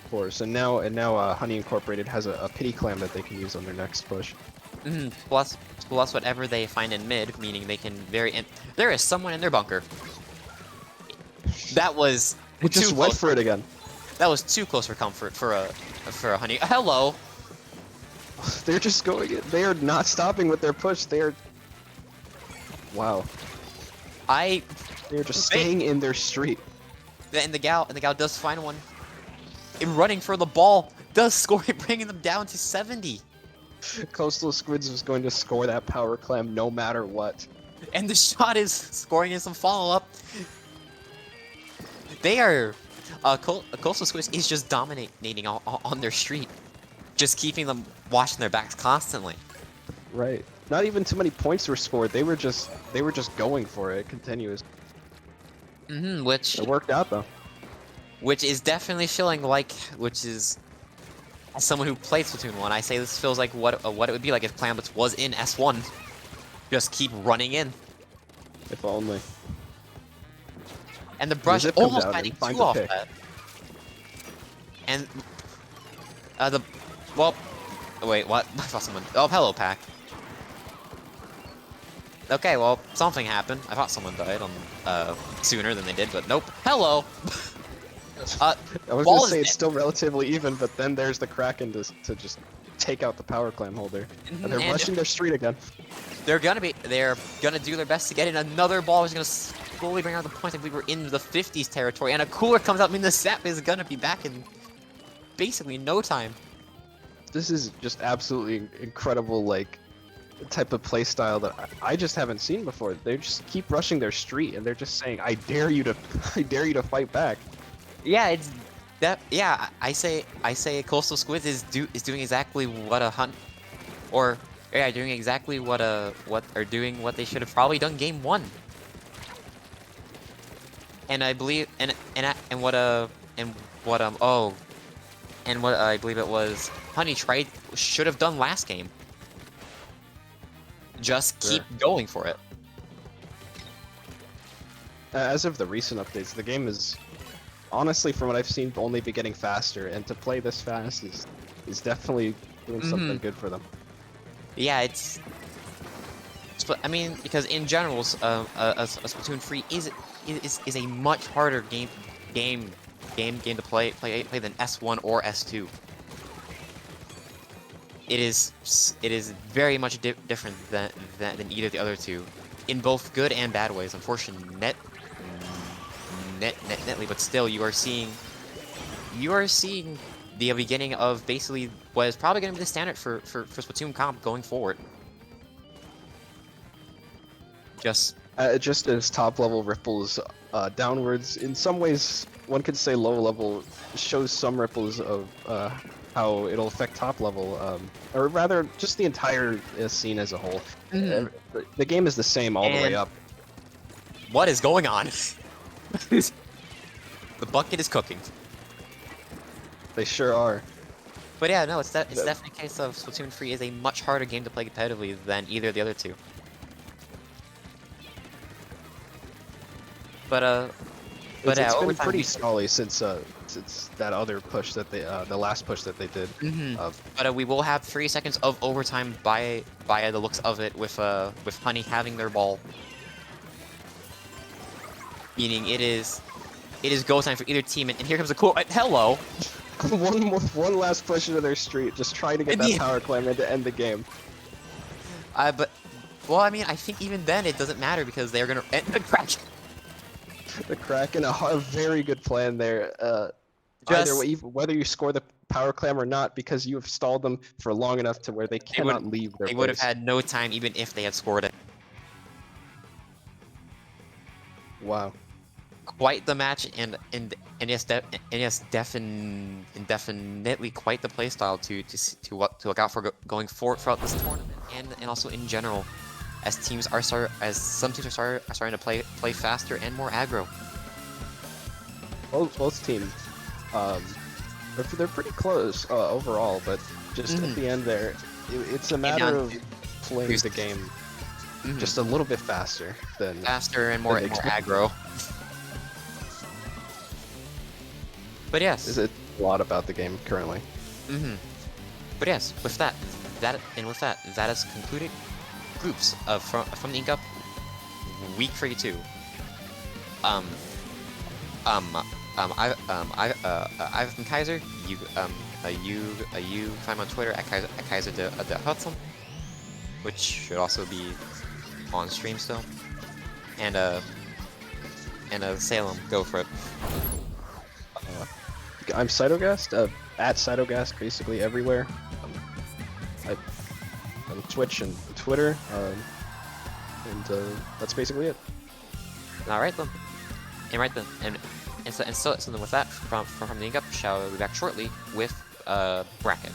Of course, and now Honey Incorporated has a pity clam that they can use on their next push. Plus whatever they find in mid, meaning they can there is someone in their bunker. That was It just went for it again. That was too close for comfort for a Honey. Hello. They're just going in. They are not stopping with their push. They are. Wow. They're just staying in their street. And the gal does find one. And running for the ball does score it, bringing them down to 70. Coastal Squids was going to score that power clam no matter what. And the shot is scoring in some follow-up. They are... Coastal Squids is just dominating on their street. Just keeping them watching their backs constantly. Right. Not even too many points were scored. They were just going for it continuous. Which... It worked out, though. Which is definitely feeling like... Which is... As someone who played Splatoon 1, I say this feels like what it would be like if Clamblitz was in S1. Just keep running in. If only. And the brush almost finding 2 off that. And... Well... Wait, what? I thought someone... Oh, hello, Pack. Okay, well, something happened. I thought someone died on, sooner than they did, but nope. Hello! I was gonna say it's still relatively even, but then there's the Kraken to just take out the power clam holder. And they're rushing their street again. They're gonna do their best to get in another ball, which is gonna slowly bring out the point. I believe we're in the 50s territory, and a cooler comes out, I mean the sap is gonna be back in basically no time. This is just absolutely incredible, like, type of play style that I just haven't seen before. They just keep rushing their street, and they're just saying, I dare you to fight back. Yeah, it's that. Yeah, I say Coastal Squids is doing exactly what a hunt, or yeah, doing exactly what they should have probably done game 1. And I believe and what I believe it was Honey should have done last game. Just keep going for it. As of the recent updates, the game is, honestly, from what I've seen, only be getting faster, and to play this fast is definitely doing something good for them. Yeah, I mean, because in general, a Splatoon 3 is a much harder game to play than S1 or S2. It is very much different than either of the other two, in both good and bad ways. Unfortunately, netly, but still, you are seeing the beginning of basically what is probably going to be the standard for Splatoon comp going forward. Just as top level ripples downwards, in some ways, one could say low level shows some ripples of how it'll affect top level, or rather, just the entire scene as a whole. The game is the same all the way up. What is going on? The bucket is cooking. They sure are. But yeah, no, it's definitely a case of Splatoon 3 is a much harder game to play competitively than either of the other two. But it's been pretty stally since that other push that they the last push that they did. But we will have 3 seconds of overtime by the looks of it, with Honey having their ball, meaning it is go time for either team. And here comes a cool hello. one last push into their street, just trying to get that power clam in to end the game. Well, I mean, I think even then it doesn't matter because they're gonna end the crash. The Kraken, a very good plan there. Either way, whether you score the power clam or not, because you have stalled them for long enough to where they cannot leave their They would have had no time even if they had scored it. Wow. Quite the match, and yes, definitely quite the playstyle to look out for going forward throughout this tournament, and also in general, as some teams are starting to play faster and more aggro. Both teams, they're pretty close overall, but just at the end there, it's a matter of playing the game just a little bit faster and more aggro. But yes, it's a lot about the game currently. But yes, with that has concluded groups from the Ink Up week 32. I've been Kaiser. You find me on Twitter at Kaiser de Hudson, which should also be on stream still. And and Salem, go for it. I'm Cytogast, at Cytogast basically everywhere. On Twitch and Twitter, and that's basically it. All right then. And right then, so then with that from the ink up, shall be back shortly with bracket.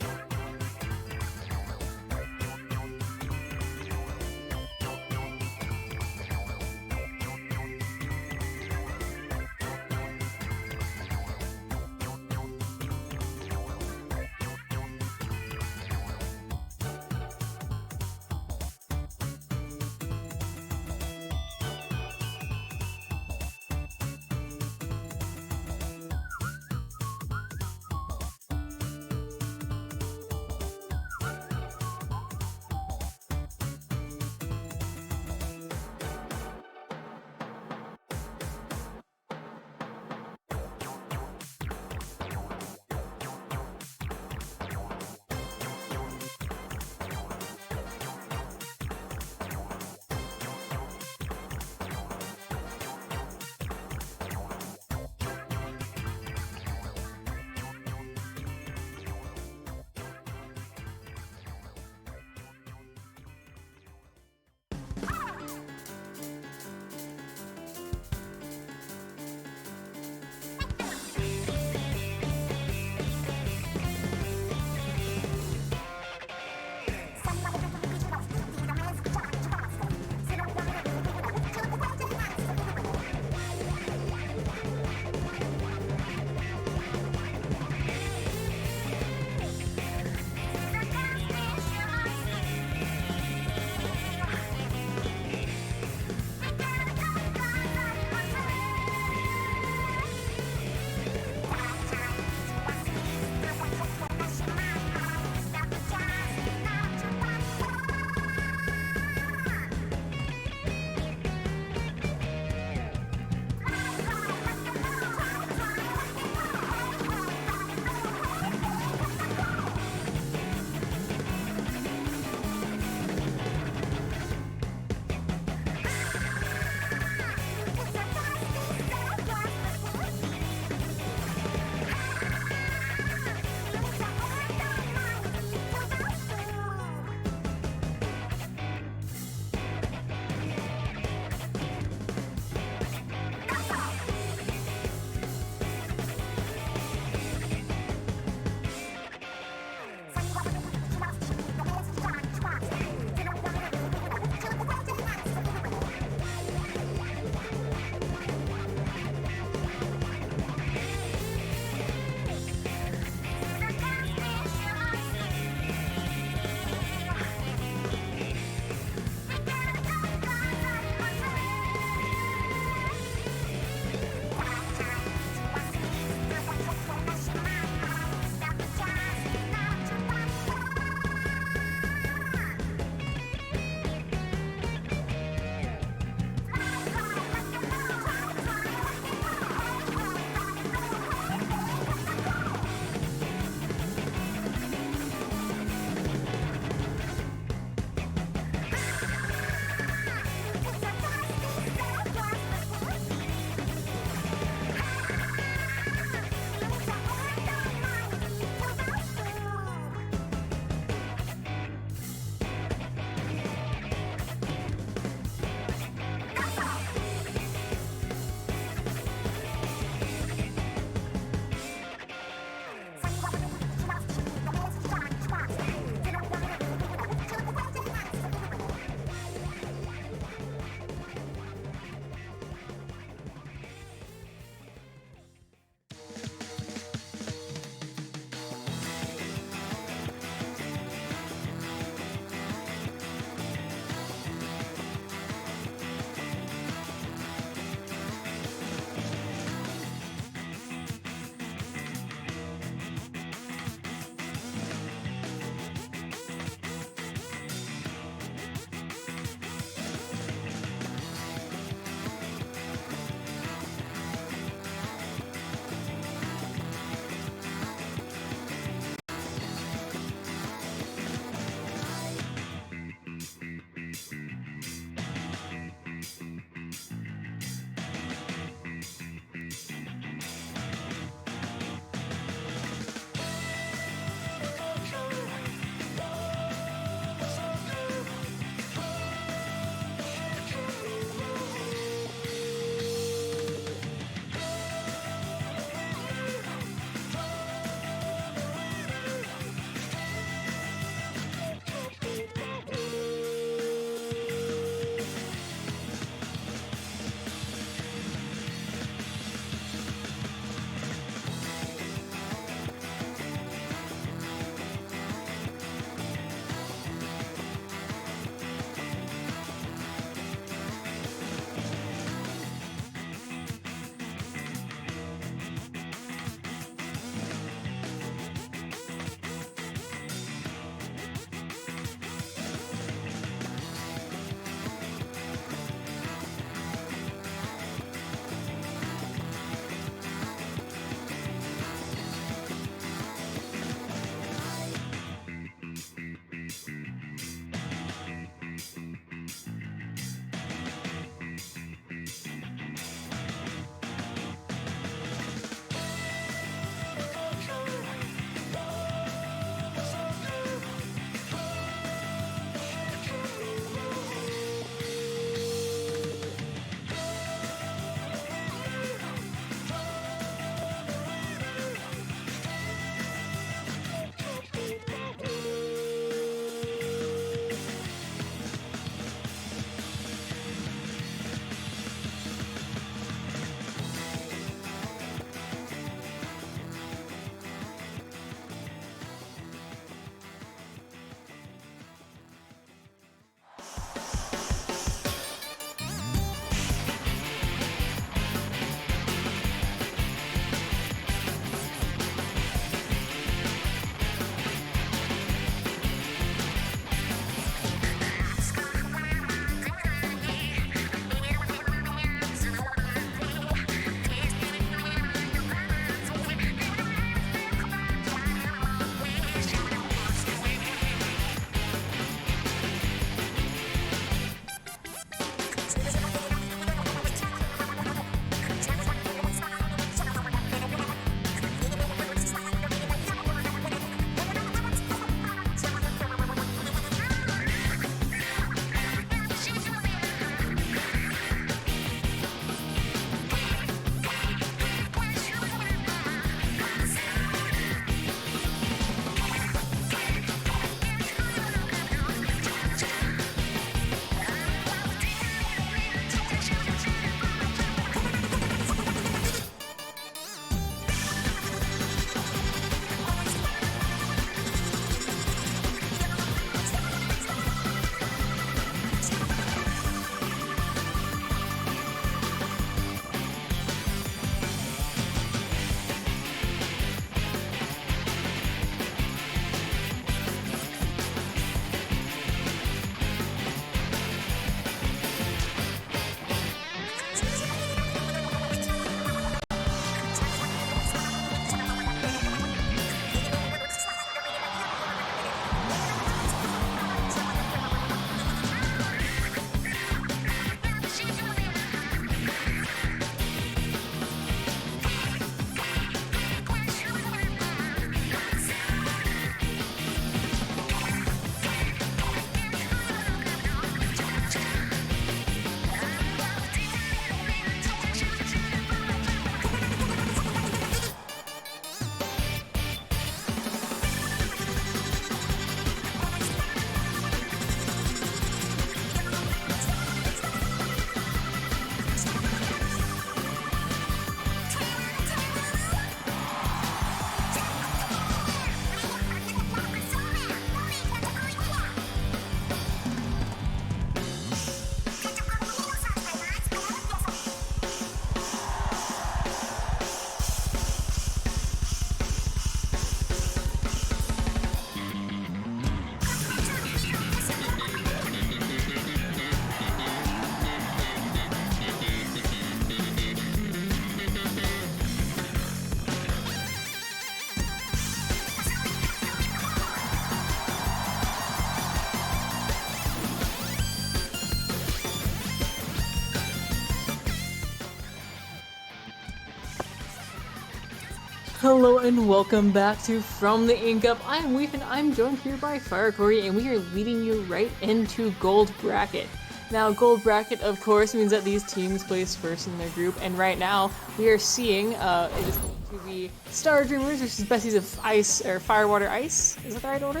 Hello and welcome back to From the Ink Up. I'm Weef and I'm joined here by Fire Corey, and we are leading you right into Gold Bracket. Now, Gold Bracket, of course, means that these teams place first in their group, and right now we are seeing it is going to be Star Dreamers versus Besties of Ice or Fire, Water, Ice. Is that the right order?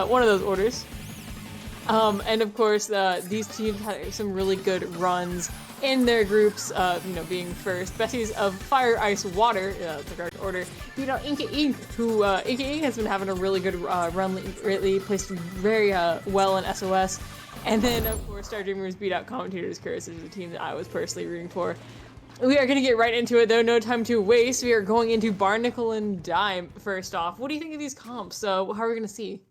One of those orders. And of course, these teams had some really good runs in their groups, being first. Besties of Fire, Ice, Water, the correct order, beat out Inca Ink, who Inca Ink has been having a really good run lately, placed very well in SOS. And then, of course, Star Dreamers beat out Commentator's Curse, which is a team that I was personally rooting for. We are going to get right into it, though. No time to waste. We are going into Barnacle and Dime first off. What do you think of these comps? How are we going to see?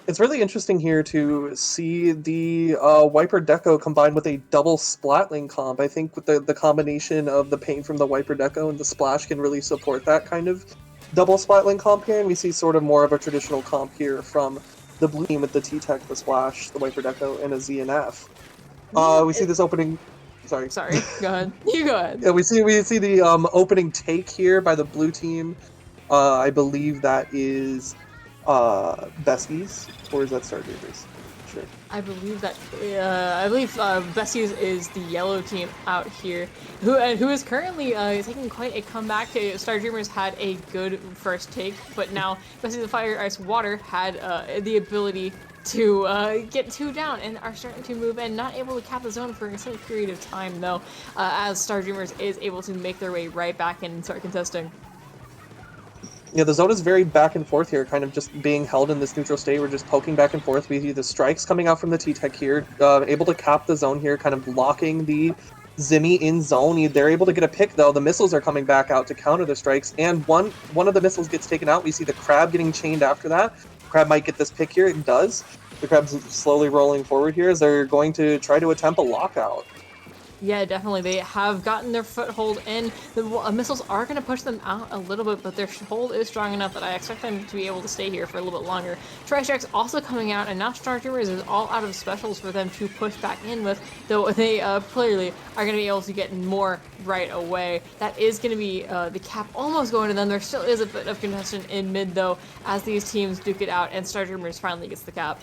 It's really interesting here to see the Wiper Deco combined with a double Splatling comp. I think with the combination of the paint from the Wiper Deco and the Splash can really support that kind of double Splatling comp here, and we see sort of more of a traditional comp here from the blue team with the T-Tech, the Splash, the Wiper Deco, and a ZNF. We see this opening... Sorry. Sorry, go ahead. You go ahead. Yeah, we see the opening take here by the blue team. I believe that is Besties, or is that Star Dreamers? Sure. I believe that Besties is the yellow team out here, who is currently taking quite a comeback. Star Dreamers had a good first take, but now Besties of Fire, Ice, Water had the ability to get two down and are starting to move and not able to cap the zone for a certain period of time though, as Star Dreamers is able to make their way right back in and start contesting. Yeah, the zone is very back and forth here, kind of just being held in this neutral state. We're just poking back and forth. We see the strikes coming out from the T-Tech here, able to cap the zone here, kind of locking the Zimmy in zone. They're able to get a pick, though. The missiles are coming back out to counter the strikes, and one of the missiles gets taken out. We see the Crab getting chained after that. Crab might get this pick here. It does. The Crab's slowly rolling forward here as they're going to try to attempt a lockout. Yeah, definitely. They have gotten their foothold in. The missiles are going to push them out a little bit, but their hold is strong enough that I expect them to be able to stay here for a little bit longer. Tri-Strike's also coming out, and now Star Dreamers is all out of specials for them to push back in with, though they clearly are going to be able to get more right away. That is going to be the cap almost going to them. There still is a bit of contention in mid, though, as these teams duke it out, and Star Dreamers finally gets the cap.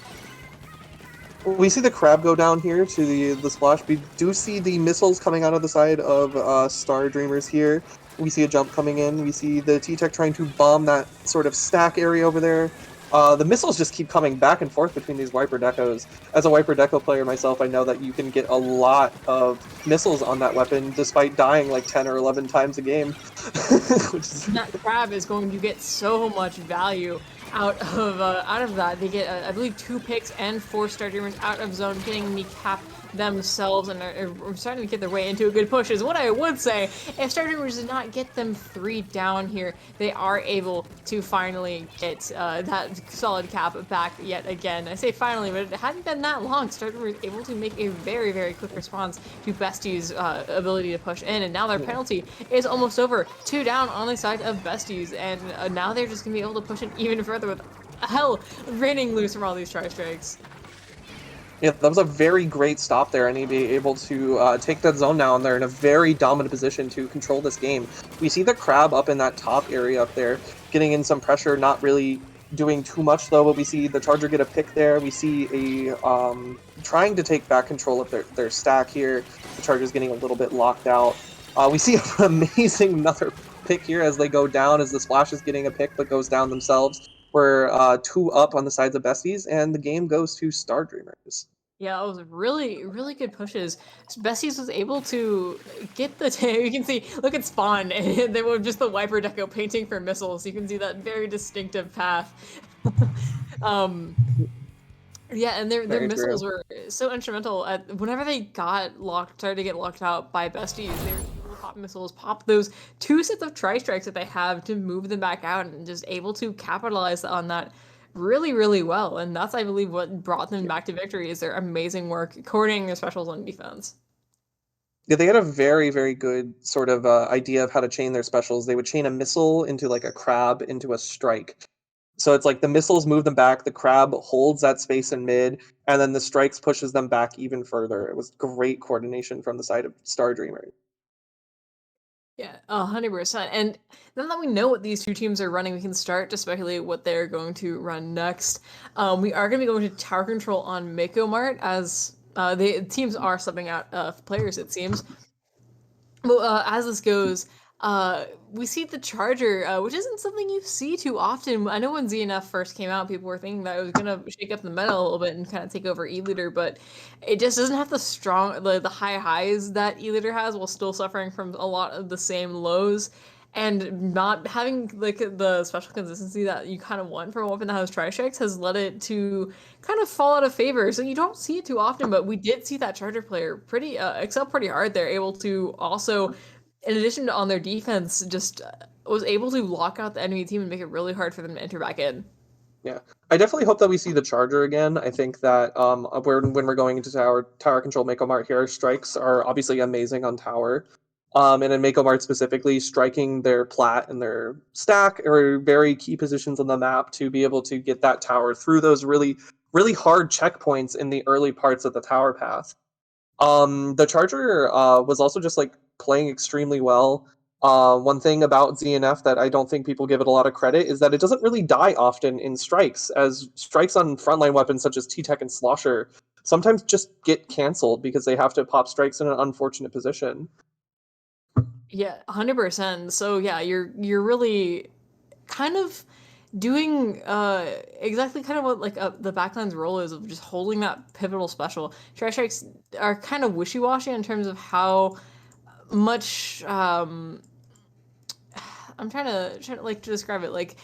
We see the Crab go down here to the Splash. We do see the missiles coming out of the side of Star Dreamers here. We see a jump coming in. We see the T-Tech trying to bomb that sort of stack area over there. The missiles just keep coming back and forth between these Wiper Decos. As a Wiper Deco player myself, I know that you can get a lot of missiles on that weapon despite dying like 10 or 11 times a game. That Crab is going to get so much value out of that. They get, I believe, 2 picks and 4 Star Dreamers out of zone, getting the cap themselves, and are starting to get their way into a good push. Is what I would say. If Star Dreamers does not get them 3 down here, they are able to finally get that solid cap back yet again. I say finally, but it hadn't been that long. Star Dreamers able to make a very, very quick response to Bestie's ability to push in, and now their penalty is almost over. 2 down on the side of Besties, and now they're just gonna be able to push it even further with hell raining loose from all these tri-strikes. Yeah, that was a very great stop there, and he'd be able to take that zone now, and they're in a very dominant position to control this game. We see the Crab up in that top area up there, getting in some pressure, not really doing too much though, but we see the Charger get a pick there. We see a trying to take back control of their stack here. The Charger's getting a little bit locked out. We see an amazing another pick here as they go down, as the Splash is getting a pick but goes down themselves. We're 2 up on the sides of Besties, and the game goes to Star Dreamers. Yeah, it was really, really good pushes. Besties was able to get the you can see, look at Spawn, and they were just the Wiper Deco painting for missiles. You can see that very distinctive path. Yeah, and their missiles were so instrumental at whenever they started to get locked out by Besties, they were able to pop missiles, pop those 2 sets of tri-strikes that they have to move them back out, and just able to capitalize on that really, really well. And that's, I believe, what brought them back to victory, is their amazing work coordinating their specials on defense. Yeah, they had a very, very good sort of idea of how to chain their specials. They would chain a missile into like a crab into a strike. So it's like the missiles move them back, the crab holds that space in mid, and then the strikes pushes them back even further. It was great coordination from the side of Star Dreamer. Yeah, 100%. And now that we know what these two teams are running, we can start to speculate what they're going to run next. We are going to be going to tower control on Mako Mart as the teams are subbing out players, it seems. Well, as this goes, we see the Charger, which isn't something you see too often. I know when ZNF first came out, people were thinking that it was gonna shake up the meta a little bit and kind of take over E-liter, but it just doesn't have the strong, the high highs that E-liter has, while still suffering from a lot of the same lows. And not having like the special consistency that you kind of want from a weapon that has tri-strikes has led it to kind of fall out of favor. So you don't see it too often, but we did see that Charger player pretty excel pretty hard. They're able to also, in addition to on their defense, just was able to lock out the enemy team and make it really hard for them to enter back in. Yeah, I definitely hope that we see the Charger again. I think that when we're going into tower control Mako Mart here, strikes are obviously amazing on tower. And in Mako Mart specifically, striking their plat and their stack are very key positions on the map to be able to get that tower through those really, really hard checkpoints in the early parts of the tower path. The Charger was also just like playing extremely well. One thing about ZNF that I don't think people give it a lot of credit is that it doesn't really die often in strikes, as strikes on frontline weapons such as T-Tech and Slosher sometimes just get canceled because they have to pop strikes in an unfortunate position. Yeah, 100%. So yeah, you're really kind of doing exactly kind of what like the backline's role is of just holding that pivotal special. Tri strikes are kind of wishy-washy in terms of how much I'm trying to like to describe it like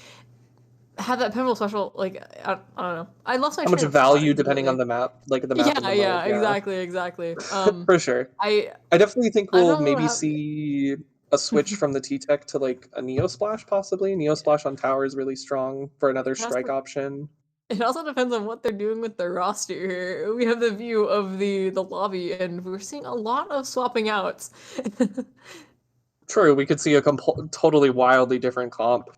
have that pivotal special like I don't know. I lost my How much train of thought value depending on completely. the map, like the map and Yeah, the mode, yeah, yeah. exactly. For sure. I I definitely think I we'll don't know maybe how. see a switch from the T-Tech to like a Neo Splash possibly. Neo Splash on tower is really strong for another It has strike to, option. it also depends on what they're doing with their roster here. We have the view of the lobby, and we're seeing a lot of swapping outs. True, we could see a totally wildly different comp.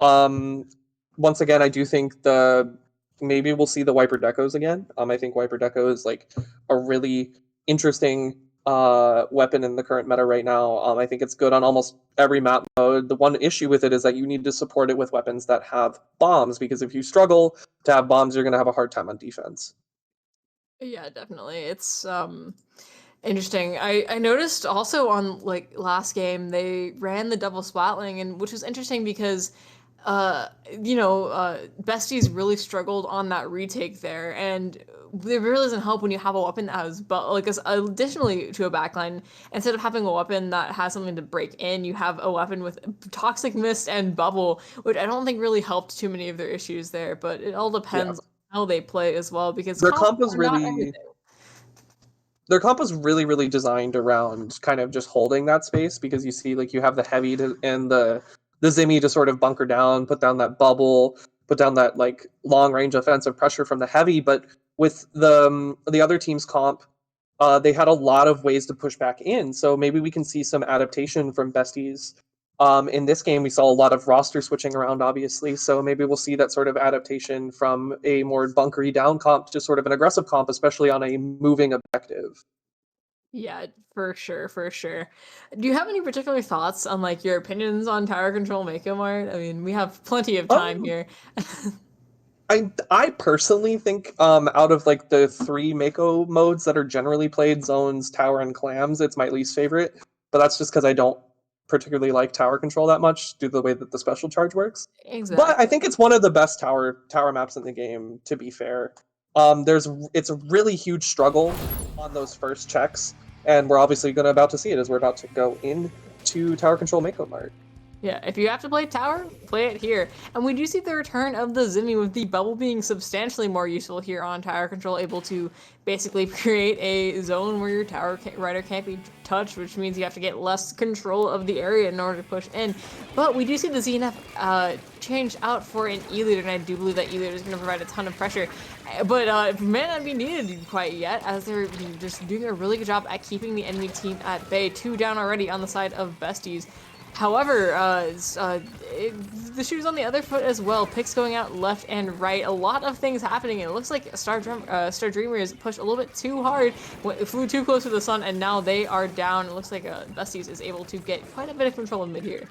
Um, Once again, I do think the maybe we'll see the Wiper Decos again. I think Wiper Deco is like a really interesting weapon in the current meta right now. I think it's good on almost every map mode. The one issue with it is that you need to support it with weapons that have bombs, because if you struggle to have bombs, you're going to have a hard time on defense. Yeah, definitely. It's interesting. I noticed also on like last game they ran the double splatling, and which was interesting because besties really struggled on that retake there, and it really doesn't help when you have a weapon that has but like additionally to a backline, instead of having a weapon that has something to break in, you have a weapon with toxic mist and bubble, which I don't think really helped too many of their issues there, but it all Yeah, depends on how they play as well because their comps comp was are not really everything. their comp was really really designed around kind of just holding that space, because you see like you have the heavy and the Zimmy to sort of bunker down, put down that bubble, put down that like long range offensive pressure from the heavy. But with the other team's comp, they had a lot of ways to push back in. So maybe we can see some adaptation from besties. In this game, we saw a lot of roster switching around, obviously. So maybe we'll see that sort of adaptation from a more bunkery down comp to sort of an aggressive comp, especially on a moving objective. Yeah, for sure, for sure. Do you have any particular thoughts on like your opinions on tower control Mako Mart? I mean, we have plenty of time Um, here. I personally think out of like the three Mako modes that are generally played, zones, tower, and clams, it's my least favorite. But that's just because I don't particularly like tower control that much due to the way that the special charge works. But I Exactly. think it's one of the best tower maps in the game, to be fair. It's a really huge struggle on those first checks, and we're obviously gonna about to see it as we're about to go into tower control Mako Mart. Yeah, if you have to play tower, play it here. And we do see the return of the Zimmy with the bubble being substantially more useful here on tower control, able to basically create a zone where your rider can't be touched, which means you have to get less control of the area in order to push in. But we do see the ZNF changed out for an E-leader, and I do believe that E-leader is going to provide a ton of pressure. But it may not be needed quite yet, as they're just doing a really good job at keeping the enemy team at bay. 2 down already on the side of besties. However, the shoe's on the other foot as well. Picks going out left and right. A lot of things happening. It looks like Star Dreamers pushed a little bit too hard, flew too close to the sun, and now they are down. It looks like Besties is able to get quite a bit of control in mid here.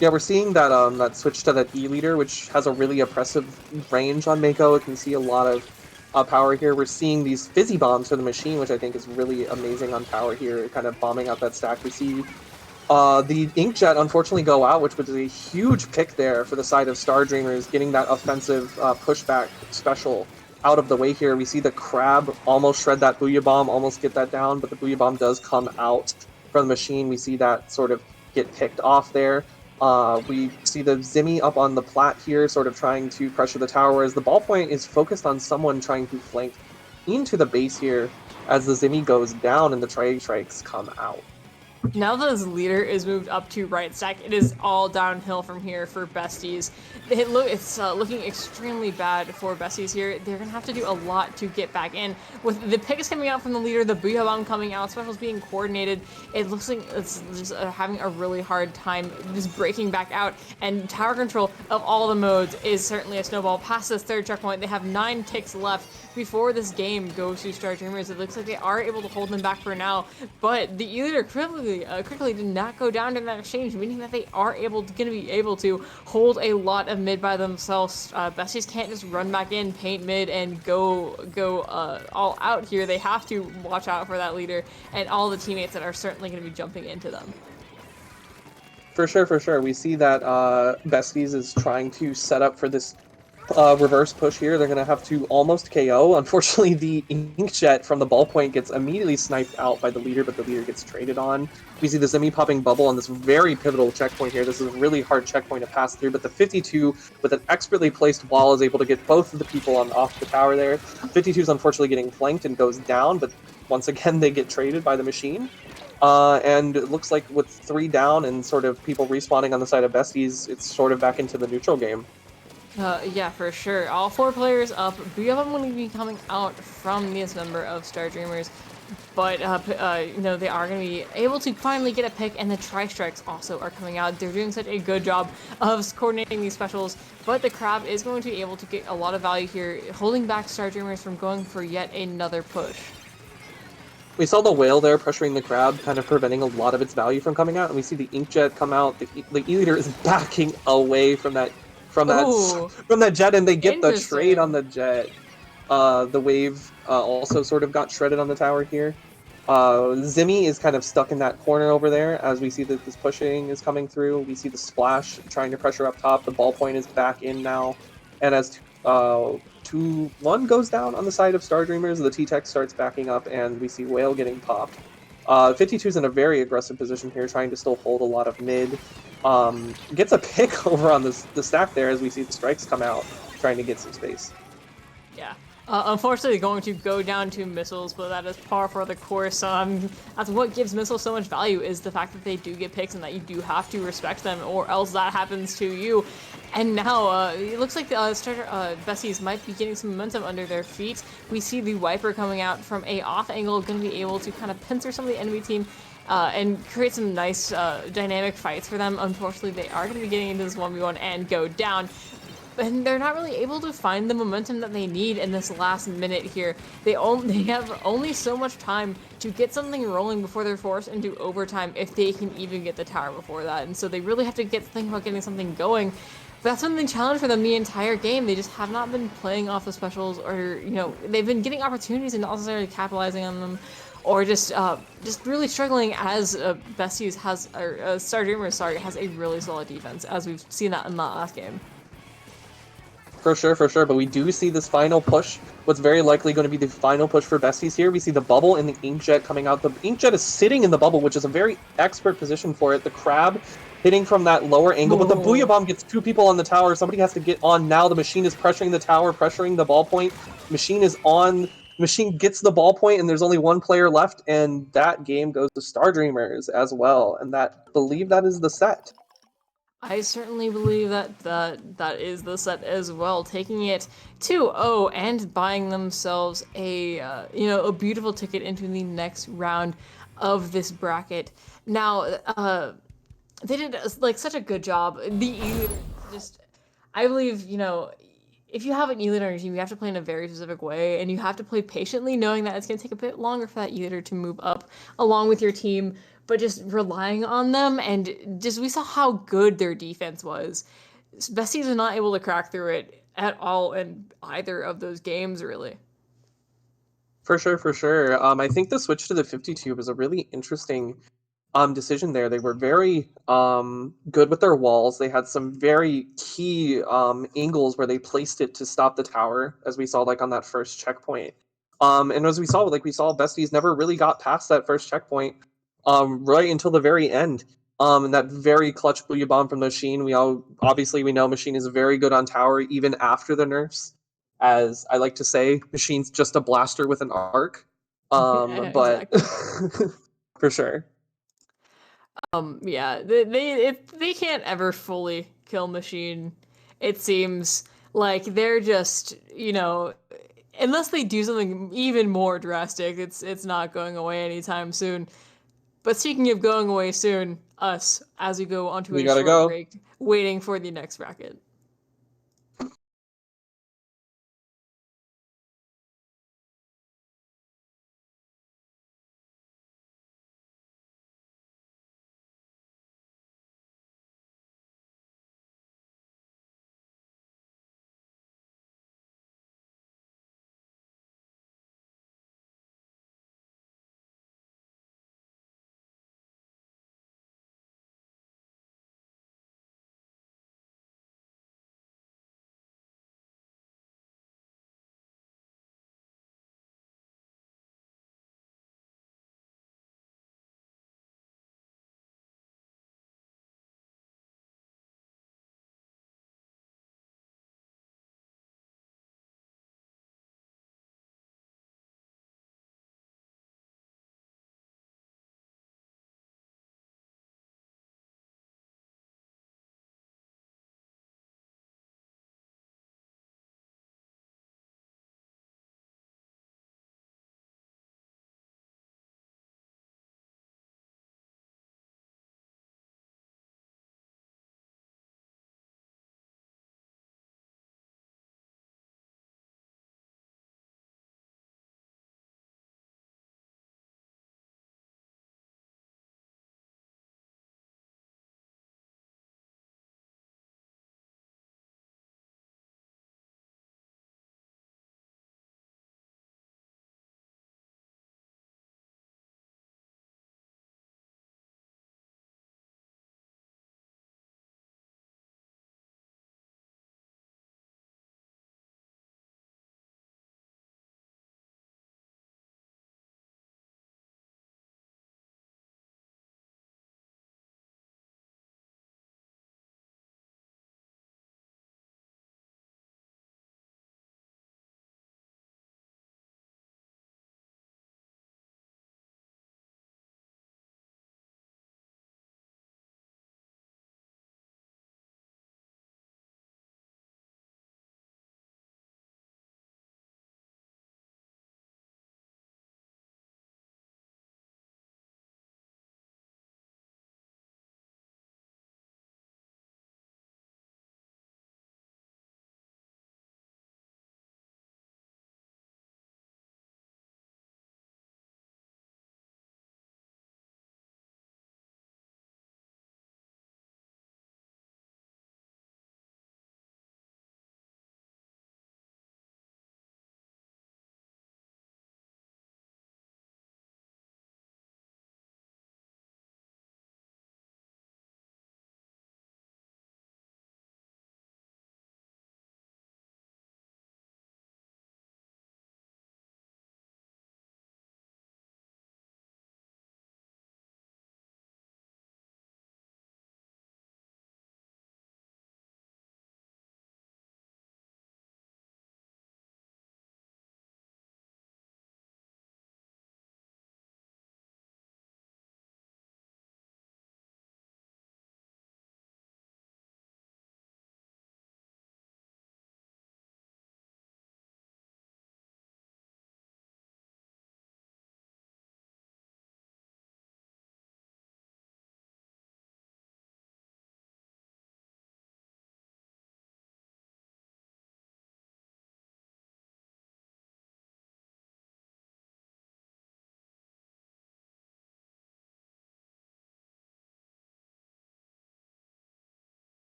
Yeah, we're seeing that that switch to that E leader, which has a really oppressive range on Mako. It can see a lot of power here. We're seeing these fizzy bombs for the machine, which I think is really amazing on power here, kind of bombing out that stack. We see the Inkjet unfortunately go out, which was a huge pick there for the side of Star Dreamers, getting that offensive pushback special out of the way here. We see the Crab almost shred that Booyah Bomb, almost get that down, but the Booyah Bomb does come out from the machine. We see that sort of get picked off there. We see the Zimmy up on the plat here, sort of trying to pressure the tower, whereas the ballpoint is focused on someone trying to flank into the base here as the Zimmy goes down and the Tri-Strikes come out. Now that his leader is moved up to right stack, it is all downhill from here for Besties. It's looking extremely bad for Besties here. They're going to have to do a lot to get back in. With the picks coming out from the leader, the Booyah Bomb coming out, specials being coordinated, it looks like it's just having a really hard time just breaking back out. And tower control of all the modes is certainly a snowball. Past this third checkpoint, they have 9 ticks left before this game goes to Star Dreamers. It looks like they are able to hold them back for now, but the E-leader quickly did not go down in that exchange, meaning that they are going to be able to hold a lot of mid by themselves. Besties can't just run back in, paint mid, and go all out here. They have to watch out for that leader and all the teammates that are certainly going to be jumping into them. For sure. We see that Besties is trying to set up for this reverse push here. They're going to have to almost KO. Unfortunately, the Inkjet from the ballpoint gets immediately sniped out by the leader, but the leader gets traded on. We see the Zimmy popping bubble on this very pivotal checkpoint here. This is a really hard checkpoint to pass through, but the 52 with an expertly placed wall is able to get both of the people off the tower there. 52 is unfortunately getting flanked and goes down, but once again they get traded by the machine. And it looks like with 3 down and sort of people respawning on the side of Besties, it's sort of back into the neutral game. Yeah, for sure. All 4 players up. Booyah Bomb will be coming out from this member of Star Dreamers, but they are going to be able to finally get a pick, and the Tri-Strikes also are coming out. They're doing such a good job of coordinating these specials, but the Crab is going to be able to get a lot of value here, holding back Star Dreamers from going for yet another push. We saw the whale there pressuring the Crab, kind of preventing a lot of its value from coming out, and we see the Inkjet come out. The E-leader is backing away from that jet, and they get the trade on the jet. The wave also sort of got shredded on the tower here. Zimmy is kind of stuck in that corner over there as we see that this pushing is coming through. We see the splash trying to pressure up top. The ballpoint is back in now, and as 2-1 goes down on the side of Star Dreamers, the T-Tech starts backing up, and we see Whale getting popped. 52's in a very aggressive position here, trying to still hold a lot of mid. Gets a pick over on the stack there as we see the strikes come out, trying to get some space. Yeah. Unfortunately, going to go down to missiles, but that is par for the course. That's what gives missiles so much value, is the fact that they do get picks and that you do have to respect them, or else that happens to you. And now, it looks like the Besties might be getting some momentum under their feet. We see the Wiper coming out from a off angle, going to be able to kind of pincer some of the enemy team and create some nice dynamic fights for them. Unfortunately, they are going to be getting into this 1v1 and go down. And they're not really able to find the momentum that they need in this last minute here. They have only so much time to get something rolling before they're forced into overtime, if they can even get the tower before that. And so they really have to think about getting something going. But that's been the challenge for them the entire game. They just have not been playing off the specials, or they've been getting opportunities and not necessarily capitalizing on them, or just really struggling as Besties Star Dreamers has a really solid defense, as we've seen that in the last game. For sure, but we do see this final push. What's very likely going to be the final push for Besties here. We see the bubble and the Inkjet coming out. The Inkjet is sitting in the bubble, which is a very expert position for it. The Crab hitting from that lower angle, but the Booyah Bomb gets 2 people on the tower. Somebody has to get on now. The machine is pressuring the tower, pressuring the ballpoint. Machine is on. Machine gets the ballpoint, and there's only 1 player left, and that game goes to Star Dreamers as well. And I believe that is the set. I certainly believe that is the set as well, taking it 2-0 and buying themselves a beautiful ticket into the next round of this bracket. Now, they did like such a good job. The E-leader just, I believe, if you have an E-leader on your team, you have to play in a very specific way, and you have to play patiently, knowing that it's going to take a bit longer for that E-leader to move up along with your team, but just relying on them, and just we saw how good their defense was. Best teams are not able to crack through it at all in either of those games, really. For sure, for sure. I think the switch to the 52 was a really interesting decision there. They were very good with their walls. They had some very key angles where they placed it to stop the tower, as we saw like on that first checkpoint. And as we saw, Besties never really got past that first checkpoint right until the very end. And that very clutch Booyah Bomb from Machine. We know Machine is very good on tower even after the nerfs. As I like to say, Machine's just a blaster with an arc. But Exactly. for sure. Yeah, they can't ever fully kill Machine. It seems like they're just, unless they do something even more drastic, it's not going away anytime soon. But speaking of going away soon, us as we go onto We a gotta short go. break, waiting for the next bracket.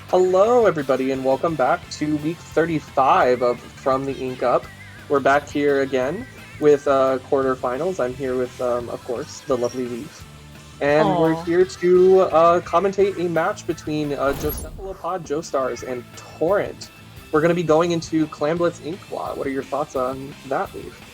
Hello, everybody, and welcome back to week 35 of From the Ink Up. We're back here again with quarterfinals. I'm here with, of course, the lovely Leaf. And we're Aw. here to commentate a match between Jocephalopod Joestars and Torrent. We're going to be going into Clamblitz Inkblot. What are your thoughts on that, Leaf?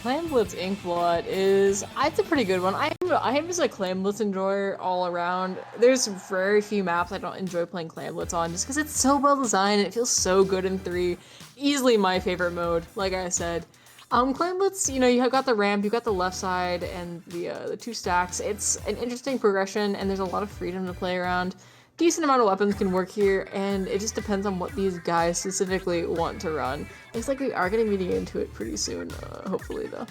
Clamblitz Inkblot is, it's a pretty good one. I'm just a Clamblitz enjoyer all around. There's very few maps I don't enjoy playing Clamblitz on just because it's so well designed and it feels so good in 3. Easily my favorite mode, like I said. Clamblitz, you have got the ramp, you've got the left side and the 2 stacks. It's an interesting progression and there's a lot of freedom to play around. Decent amount of weapons can work here, and it just depends on what these guys specifically want to run. Looks like we are going to be getting into it pretty soon, hopefully, though.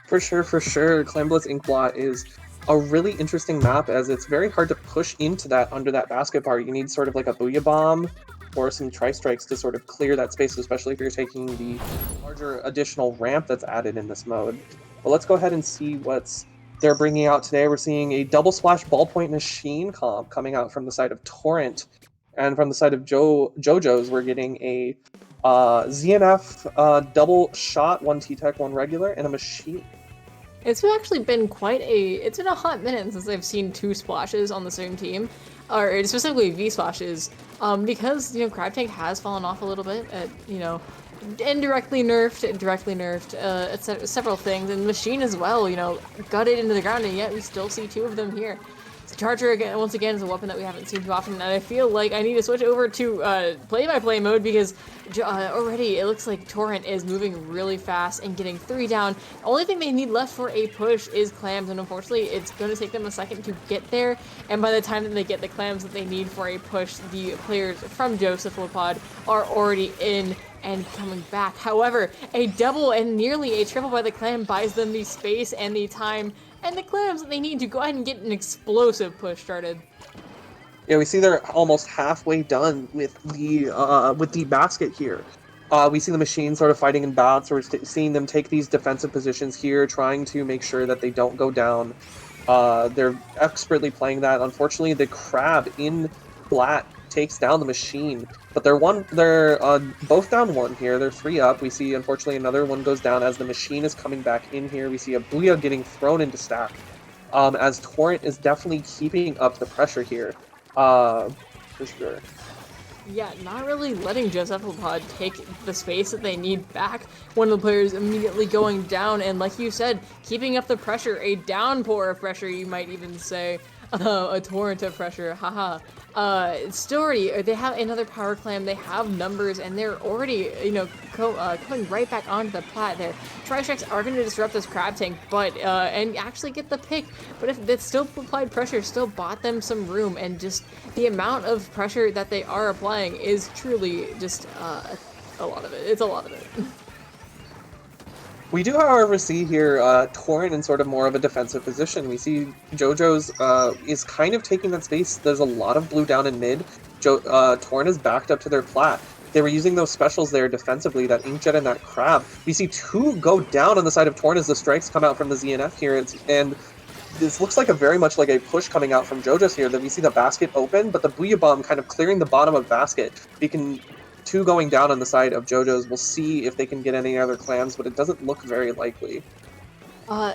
For sure. Clamblitz Inkblot is a really interesting map, as it's very hard to push into that under that basket bar. You need sort of like a Booyah Bomb or some Tri-Strikes to sort of clear that space, especially if you're taking the larger additional ramp that's added in this mode. But let's go ahead and see what's they're bringing out today. We're seeing a double splash ballpoint machine comp coming out from the side of Torrent, and from the side of JoJo's, we're getting a ZNF double shot, 1 T-Tech, 1 regular, and a machine. It's actually been it's been a hot minute since I've seen 2 splashes on the same team, or specifically V splashes, because, Crab Tank has fallen off a little bit at, indirectly nerfed, directly nerfed, several things, and Machine as well, gutted into the ground, and yet we still see 2 of them here. So Charger, once again, is a weapon that we haven't seen too often, and I feel like I need to switch over to play-by-play mode, because already it looks like Torrent is moving really fast and getting 3 down. The only thing they need left for a push is clams, and unfortunately it's going to take them a second to get there, and by the time that they get the clams that they need for a push, the players from Jocephalopod are already in and coming back. However, a double and nearly a triple by the clam buys them the space and the time and the clams that they need to go ahead and get an explosive push started. Yeah, we see they're almost halfway done with the basket here. We see the machine sort of fighting in bouts. We're seeing them take these defensive positions here, trying to make sure that they don't go down. They're expertly playing that. Unfortunately, the crab in flat takes down the machine, but they're both down 1 here. They're 3 up. We see, unfortunately, another one goes down as the machine is coming back in here. We see a Booyah getting thrown into stack, as Torrent is definitely keeping up the pressure here, for sure. Yeah, not really letting Jocephalopod take the space that they need back. One of the players immediately going down, and like you said, keeping up the pressure, a downpour of pressure, you might even say. A torrent of pressure, haha. They have another power clam, they have numbers, and they're already, coming right back onto the plat there. Tri-Strikes are going to disrupt this Crab Tank, but, and actually get the pick, but if that still applied pressure, still bought them some room, and just the amount of pressure that they are applying is truly just, a lot of it. It's a lot of it. We do, however, see here Torrent in sort of more of a defensive position. We see JoJo's is kind of taking that space. There's a lot of blue down in mid. Torrent is backed up to their plat. They were using those specials there defensively, that Inkjet and that Crab. We see 2 go down on the side of Torrent as the strikes come out from the ZNF here, and this looks like very much like a push coming out from JoJo's here, that we see the basket open, but the Booyah Bomb kind of clearing the bottom of basket. We can 2 going down on the side of JoJo's. We'll see if they can get any other clams, but it doesn't look very likely.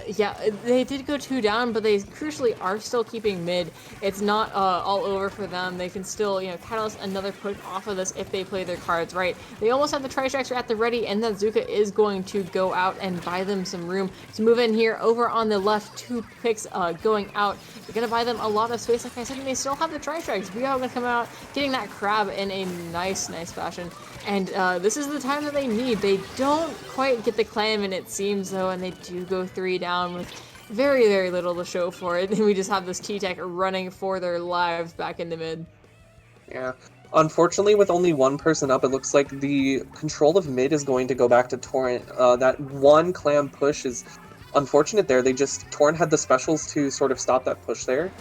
Yeah, they did go 2 down, but they crucially are still keeping mid. It's not all over for them. They can still, catalyst another push off of this if they play their cards right. They almost have the Tri-Strikes at the ready, and then Zuka is going to go out and buy them some room to move in here. Over on the left, 2 picks going out. They're going to buy them a lot of space, like I said, and they still have the Tri-Strikes. We are going to come out, getting that crab in a nice fashion. And this is the time that they need. They don't quite get the clam in, it seems, though, and they do go 3 down with very, very little to show for it. And we just have this T-Tech running for their lives back into mid. Yeah. Unfortunately, with only 1 person up, it looks like the control of mid is going to go back to Torrent. That 1 clam push is unfortunate there. Torrent had the specials to sort of stop that push there.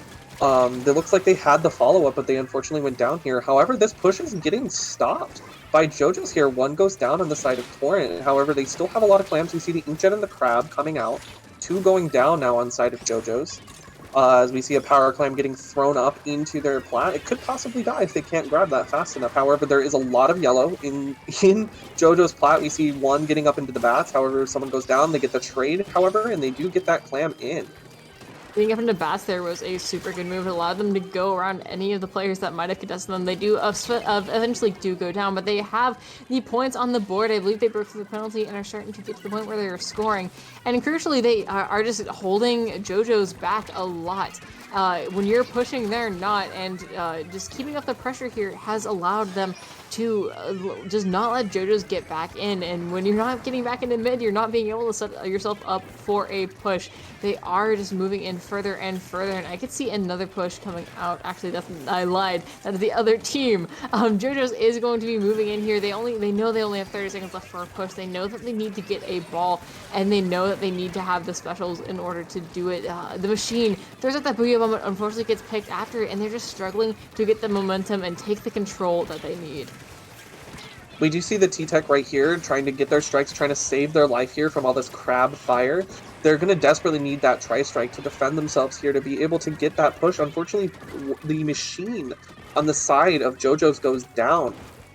It looks like they had the follow-up, but they unfortunately went down here. However, this push is getting stopped by JoJo's here. 1 goes down on the side of Torrent. However, they still have a lot of clams. We see the Inkjet and the Crab coming out. 2 going down now on the side of JoJo's. As we see a power climb getting thrown up into their plat. It could possibly die if they can't grab that fast enough. However, there is a lot of yellow in JoJo's plat. We see one getting up into the bats. However, if someone goes down, they get the trade, however, and they do get that clam in. Getting up into bats there was a super good move. It allowed them to go around any of the players that might have contested them. They do eventually do go down, but they have the points on the board. I believe they broke through the penalty and are starting to get to the point where they are scoring. And crucially, they are just holding JoJo's back a lot. When you're pushing, they're not, and just keeping up the pressure here has allowed them to just not let JoJo's get back in. And when you're not getting back into mid, you're not being able to set yourself up for a push. They are just moving in further and further, and I could see another push coming out. Actually, I lied. That is the other team. JoJo's is going to be moving in here. They know they only have 30 seconds left for a push. They know that they need to get a ball, and they know that they need to have the specials in order to do it. The machine throws out that booyah bomb, unfortunately gets picked after it, and they're just struggling to get the momentum and take the control that they need. We do see the T-Tech right here trying to get their strikes, trying to save their life here from all this crab fire. They're going to desperately need that tri-strike to defend themselves here to be able to get that push. Unfortunately, the machine on the side of JoJo's goes down.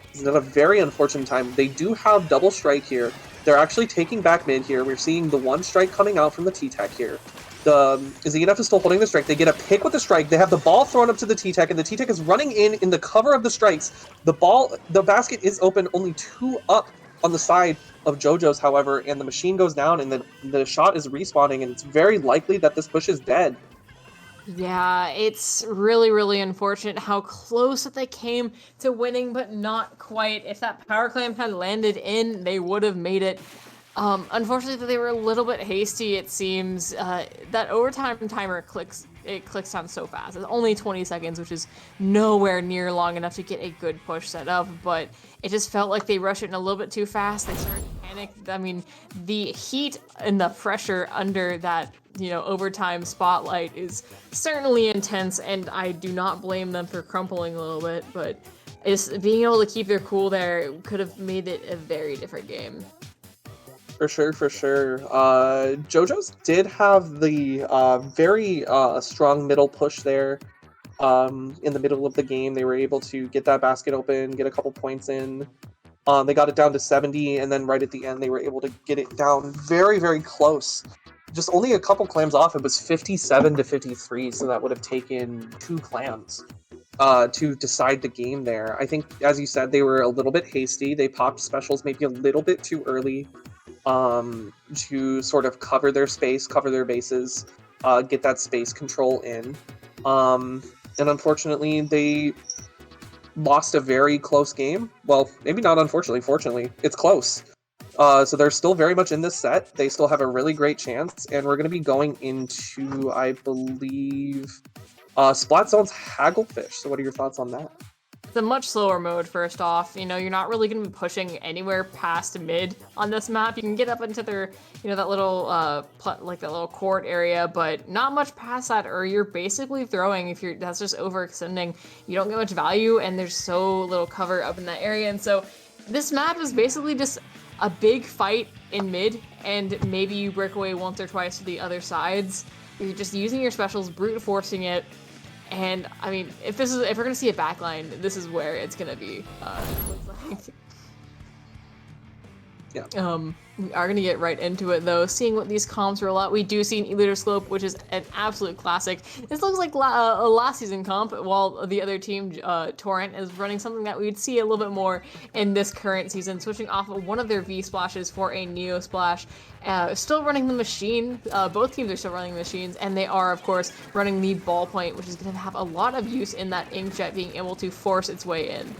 It's at a very unfortunate time. They do have double strike here. They're actually taking back mid here. We're seeing the one strike coming out from the T-Tech here. The ZNF is still holding the strike. They get a pick with the strike. They have the ball thrown up to the T-Tech, and the T-Tech is running in the cover of the strikes. The basket is open, only 2 up on the side of JoJo's, however, and the machine goes down, and the shot is respawning, and it's very likely that this push is dead. Yeah, it's really, really unfortunate how close that they came to winning, but not quite. If that power clam had landed in, they would have made it. Unfortunately, they were a little bit hasty, it seems. That overtime timer clicks down so fast. It's only 20 seconds, which is nowhere near long enough to get a good push set up, but it just felt like they rushed it in a little bit too fast. They started to panic. I mean, the heat and the pressure under that, overtime spotlight is certainly intense, and I do not blame them for crumpling a little bit, but just being able to keep their cool there could have made it a very different game. For sure. JoJo's did have the very strong middle push there in the middle of the game. They were able to get that basket open, get a couple points in. They got it down to 70, and then right at the end, they were able to get it down very, very close. Just only a couple clams off. It was 57 to 53, so that would have taken 2 clams to decide the game there. I think, as you said, they were a little bit hasty. They popped specials maybe a little bit too early to sort of cover their space, cover their bases, get that space control in. And unfortunately, they lost a very close game. Well, maybe not unfortunately, fortunately. It's close. So they're still very much in this set. They still have a really great chance, and we're going to be going into, I believe, Splat Zone's Hagglefish. So what are your thoughts on that? It's a much slower mode, first off. You're not really going to be pushing anywhere past mid on this map. You can get up into their, that little, that little court area, but not much past that, or you're basically throwing that's just overextending. You don't get much value, and there's so little cover up in that area, and so this map is basically just a big fight in mid, and maybe you break away once or twice to the other sides. You're just using your specials, brute forcing it. And I mean, if we're gonna see a backline, this is where it's gonna be. Looks like. Yeah. We are gonna get right into it though. Seeing what these comps are a lot, we do see an E-liter slope, which is an absolute classic. This looks like a last season comp, while the other team, Torrent, is running something that we'd see a little bit more in this current season, switching off of one of their V splashes for a Neo splash. Still running the machine. Both teams are still running the machines, and they are, of course, running the ballpoint, which is going to have a lot of use in that inkjet being able to force its way in.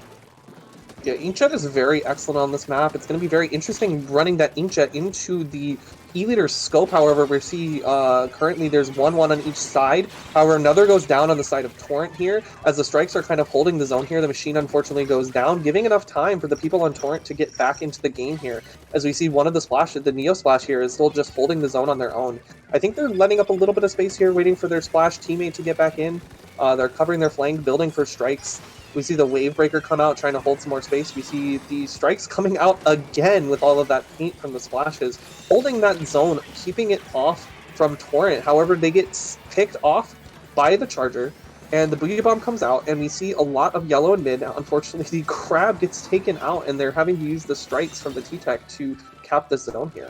Yeah, inkjet is very excellent on this map. It's going to be very interesting running that inkjet into the E-liter scope. However, we see currently there's one on each side. However, another goes down on the side of Torrent here. As the strikes are kind of holding the zone here, the machine unfortunately goes down, giving enough time for the people on Torrent to get back into the game here. As we see one of the splashes, the Neo splash here, is still just holding the zone on their own. I think they're letting up a little bit of space here, waiting for their splash teammate to get back in. They're covering their flank, building for strikes. We see the wave breaker come out, trying to hold some more space. We see the strikes coming out again with all of that paint from the splashes, holding that zone, keeping it off from Torrent. However, they get picked off by the charger, and the Booyah Bomb comes out, and we see a lot of yellow in mid. Unfortunately, the crab gets taken out, and they're having to use the strikes from the T-Tech to cap the zone here.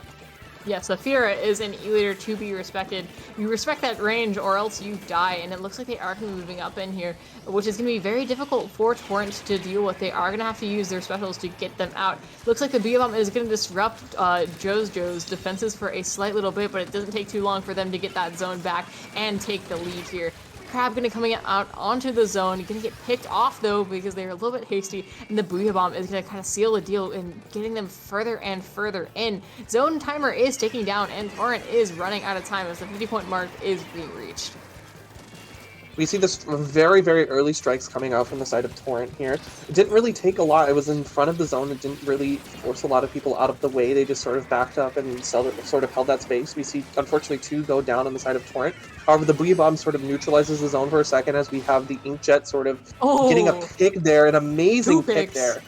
Yes, Saphira is an E-leader to be respected. You respect that range or else you die, and it looks like they are going to be moving up in here, which is going to be very difficult for Torrent to deal with. They are going to have to use their specials to get them out. Looks like the Booyah Bomb is going to disrupt Jojo's defenses for a slight little bit, but it doesn't take too long for them to get that zone back and take the lead here. Crab gonna coming out onto the zone, gonna get picked off though because they're a little bit hasty, and the Booyah Bomb is gonna kind of seal the deal in getting them further and further in. Zone timer is ticking down, and Torrent is running out of time as the 50-point mark is being reached. We see this very, very early strikes coming out from the side of Torrent here. It didn't really take a lot. It was in front of the zone. It didn't really force a lot of people out of the way. They just sort of backed up and sort of held that space. We see, unfortunately, 2 go down on the side of Torrent. However, the Booyah Bomb sort of neutralizes the zone for a second as we have the Inkjet sort of getting a pick there, an amazing pick there.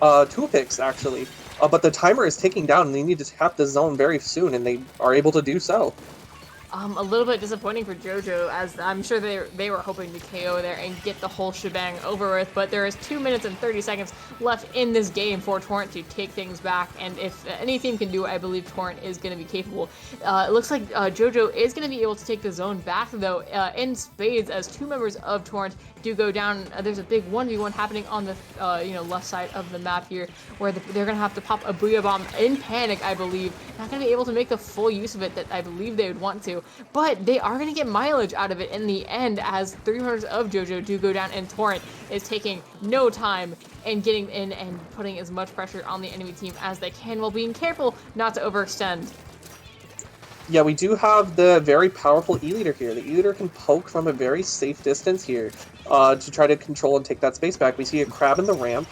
2 picks, actually. But the timer is ticking down, and they need to tap the zone very soon, and they are able to do so. A little bit disappointing for JoJo, as I'm sure they were hoping to KO there and get the whole shebang over with, but there is 2 minutes and 30 seconds left in this game for Torrent to take things back, and if any team can do it, I believe Torrent is going to be capable. It looks like JoJo is going to be able to take the zone back, though, in spades, as 2 members of Torrent do go down. There's a big 1v1 happening on the left side of the map here, where they're going to have to pop a Booyah Bomb in panic, I believe. Not going to be able to make the full use of it that I believe they would want to, but they are going to get mileage out of it in the end, as 3 members of JoJo do go down, and Torrent is taking no time in getting in and putting as much pressure on the enemy team as they can, while being careful not to overextend. Yeah, we do have the very powerful E-leader here. The E-leader can poke from a very safe distance here to try to control and take that space back. We see a crab in the ramp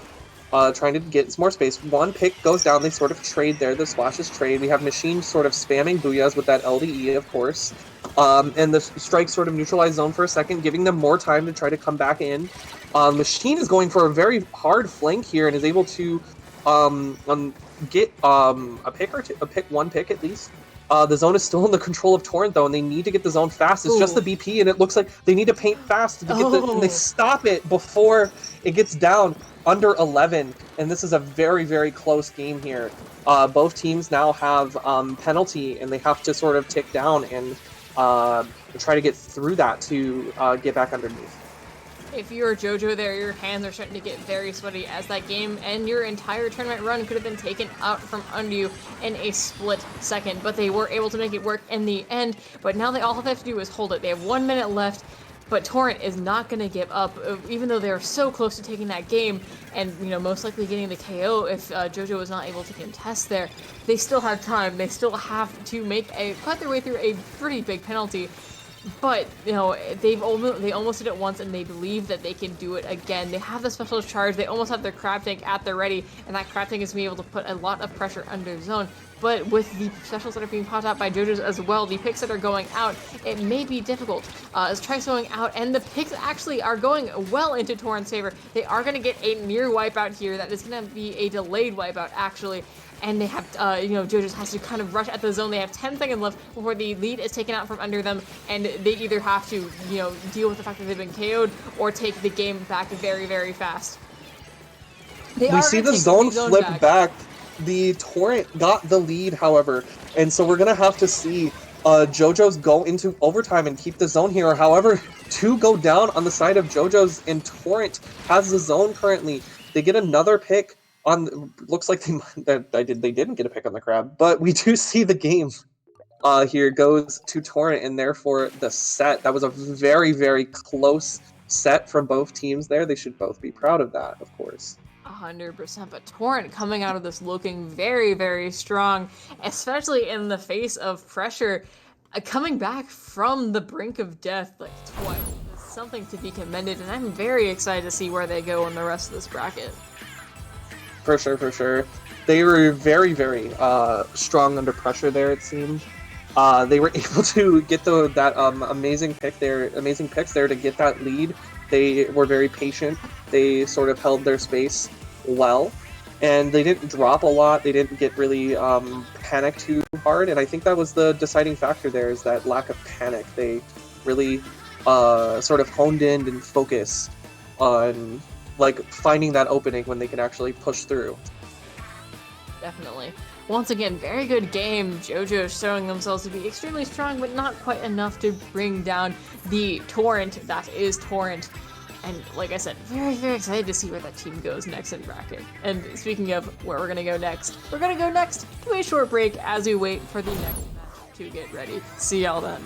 trying to get some more space. 1 pick goes down. They sort of trade there. The splashes trade. We have Machine sort of spamming Booyahs with that LDE, of course. And the strike sort of neutralized zone for a second, giving them more time to try to come back in. Machine is going for a very hard flank here and is able to get a pick or two, one pick at least. The zone is still in the control of Torrent, though, and they need to get the zone fast. It's just the BP, and it looks like they need to paint fast to get and they stop it before it gets down under 11, and this is a very, very close game here. Both teams now have penalty, and they have to sort of tick down and try to get through that to get back underneath. If you're JoJo there, your hands are starting to get very sweaty, as that game and your entire tournament run could have been taken out from under you in a split second, but they were able to make it work in the end. But now all they have to do is hold it. They have 1 minute left, but Torrent is not going to give up, even though they're so close to taking that game and, most likely getting the KO if JoJo was not able to contest there. They still have time. They still have to cut their way through a pretty big penalty. But, they almost did it once, and they believe that they can do it again. They have the special charge. They almost have their crab tank at their ready, and that crab tank is going to be able to put a lot of pressure under zone. But with the specials that are being popped out by JoJo's as well, the picks that are going out, it may be difficult. As Trice going out, and the picks actually are going well into Torrent's favor. They are going to get a near wipeout here. That is going to be a delayed wipeout, actually. And they have, JoJo's has to kind of rush at the zone. They have 10 seconds left before the lead is taken out from under them, and they either have to, deal with the fact that they've been KO'd or take the game back very, very fast. We see the zone flip back. The Torrent got the lead, however, and so we're going to have to see JoJo's go into overtime and keep the zone here. However, 2 go down on the side of JoJo's, and Torrent has the zone currently. They get another pick. Looks like they didn't get a pick on the crab, but we do see the game here goes to Torrent, and therefore the set. That was a very, very close set from both teams there. They should both be proud of that, of course. 100%, but Torrent coming out of this looking very, very strong, especially in the face of pressure, coming back from the brink of death like twice. It's something to be commended, and I'm very excited to see where they go in the rest of this bracket. For sure, for sure. They were very, very strong under pressure there, it seemed. They were able to get that amazing picks there to get that lead. They were very patient. They sort of held their space well, and they didn't drop a lot. They didn't get really panic too hard, and I think that was the deciding factor there, is that lack of panic. They really sort of honed in and focused on like finding that opening when they can actually push through. Definitely. Once again, very good game. JoJo showing themselves to be extremely strong, but not quite enough to bring down the torrent that is Torrent. And like I said, very, very excited to see where that team goes next in bracket. And speaking of where we're going to go next to a short break as we wait for the next match to get ready. See y'all then.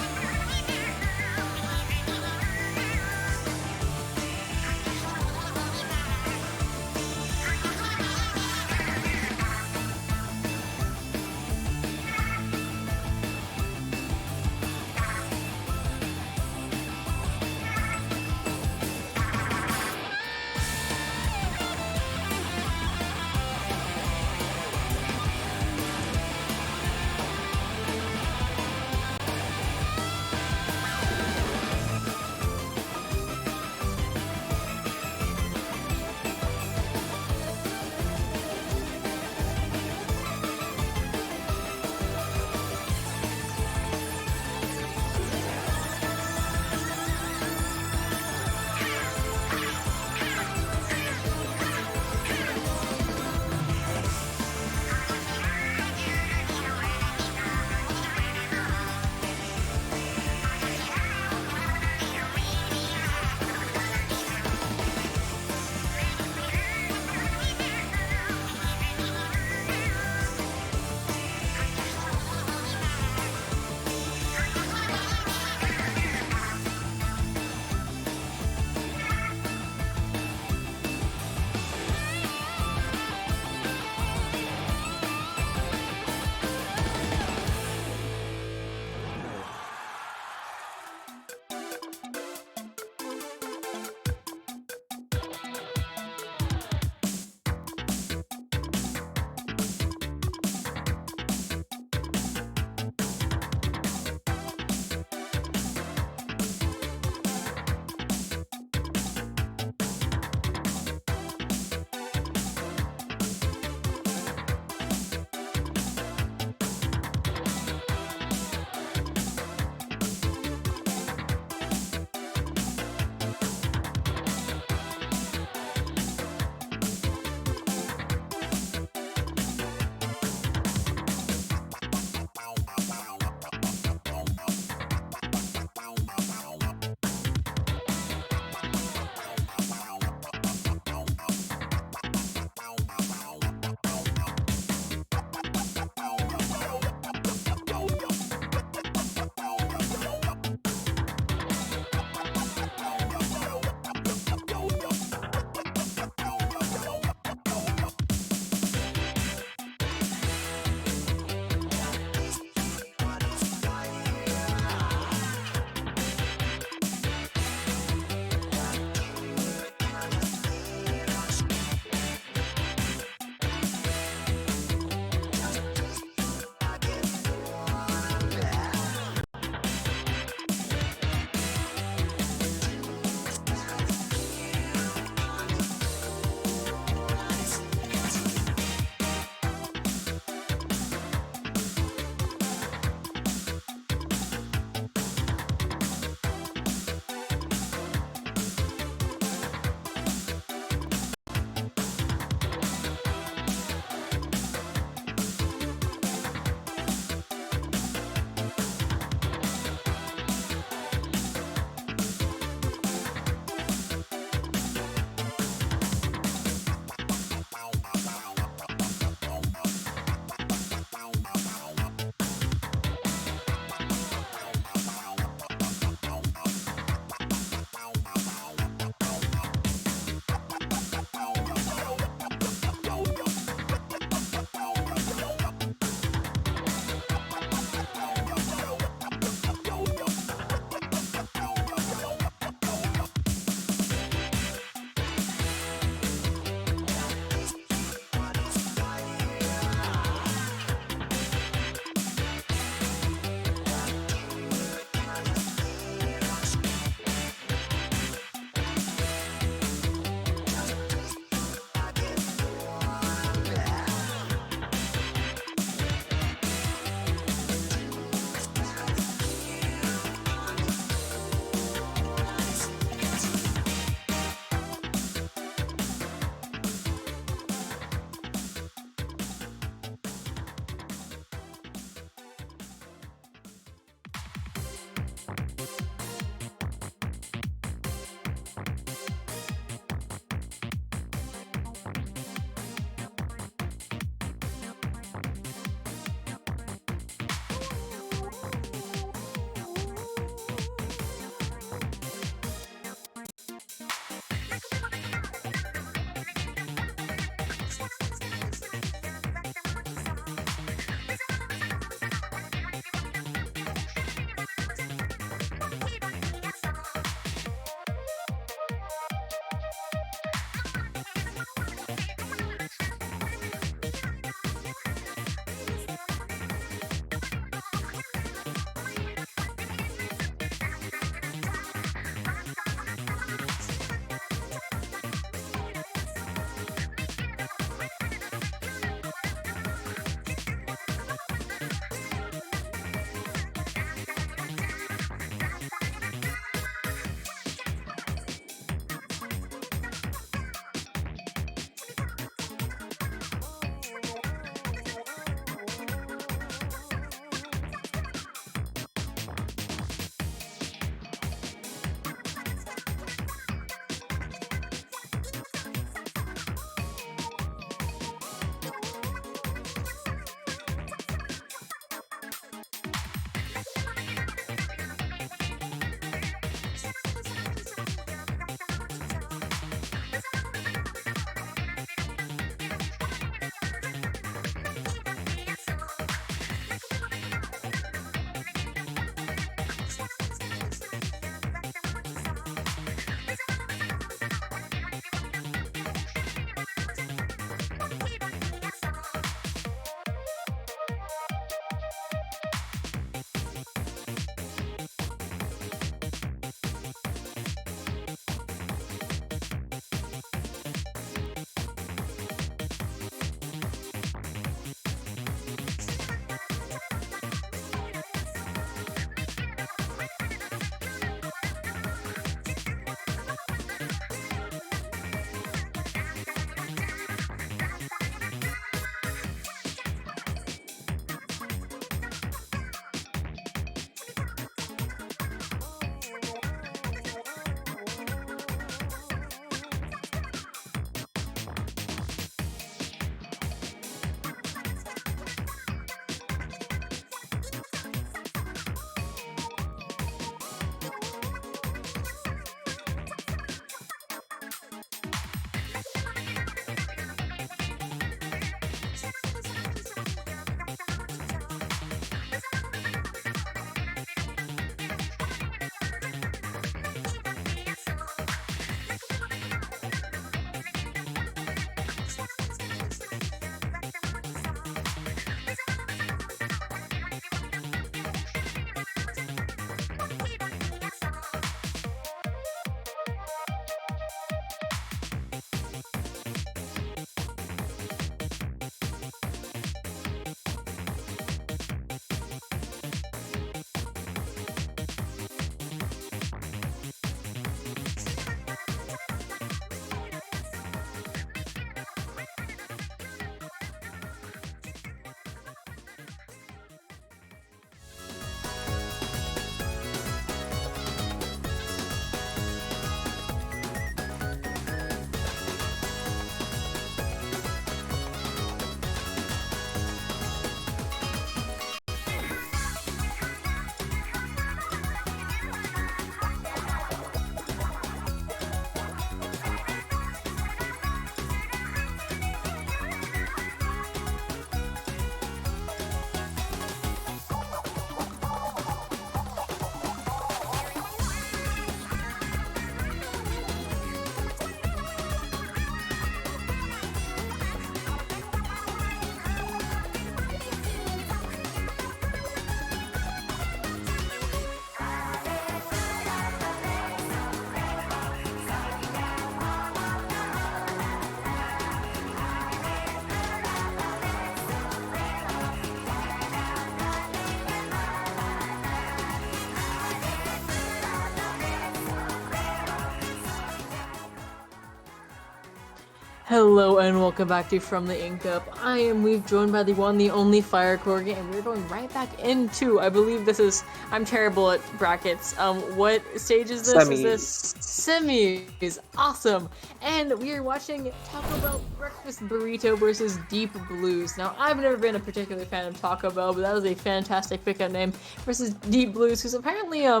Hello and welcome back to From the Ink Up. I am We've joined by the one, the only Fire Corgi, and we're going right back into, I believe this is, I'm terrible at brackets. What stage is this? Semis. Is this semis? Awesome. And we are watching Taco Bell Breakfast Burrito versus Deep Blues. Now, I've never been a particular fan of Taco Bell, but that was a fantastic pickup name versus Deep Blues, who's apparently a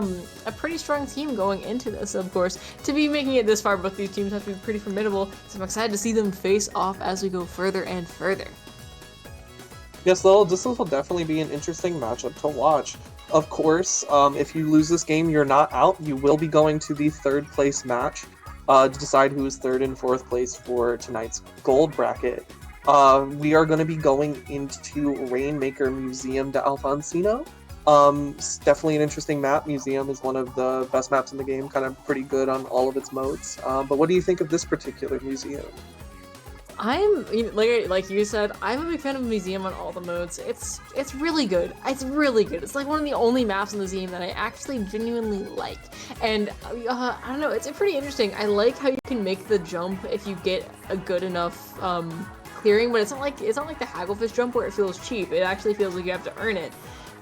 pretty strong team going into this, of course. To be making it this far, both these teams have to be pretty formidable, so I'm excited to see them face off as we go further and further. Yes, this will definitely be an interesting matchup to watch. Of course, if you lose this game, you're not out. You will be going to the third place match to decide who is third and fourth place for tonight's gold bracket. We are going to be going into Rainmaker Museum de Alfonsino. It's definitely an interesting map. Museum is one of the best maps in the game, kind of pretty good on all of its modes. But what do you think of this particular museum? I'm like you said, I'm a big fan of Museum on all the modes. It's really good. It's really good. It's like one of the only maps in the game that I actually genuinely like. And I don't know, it's pretty interesting. I like how you can make the jump if you get a good enough clearing, but it's not like the Hagglefish jump where it feels cheap. It actually feels like you have to earn it.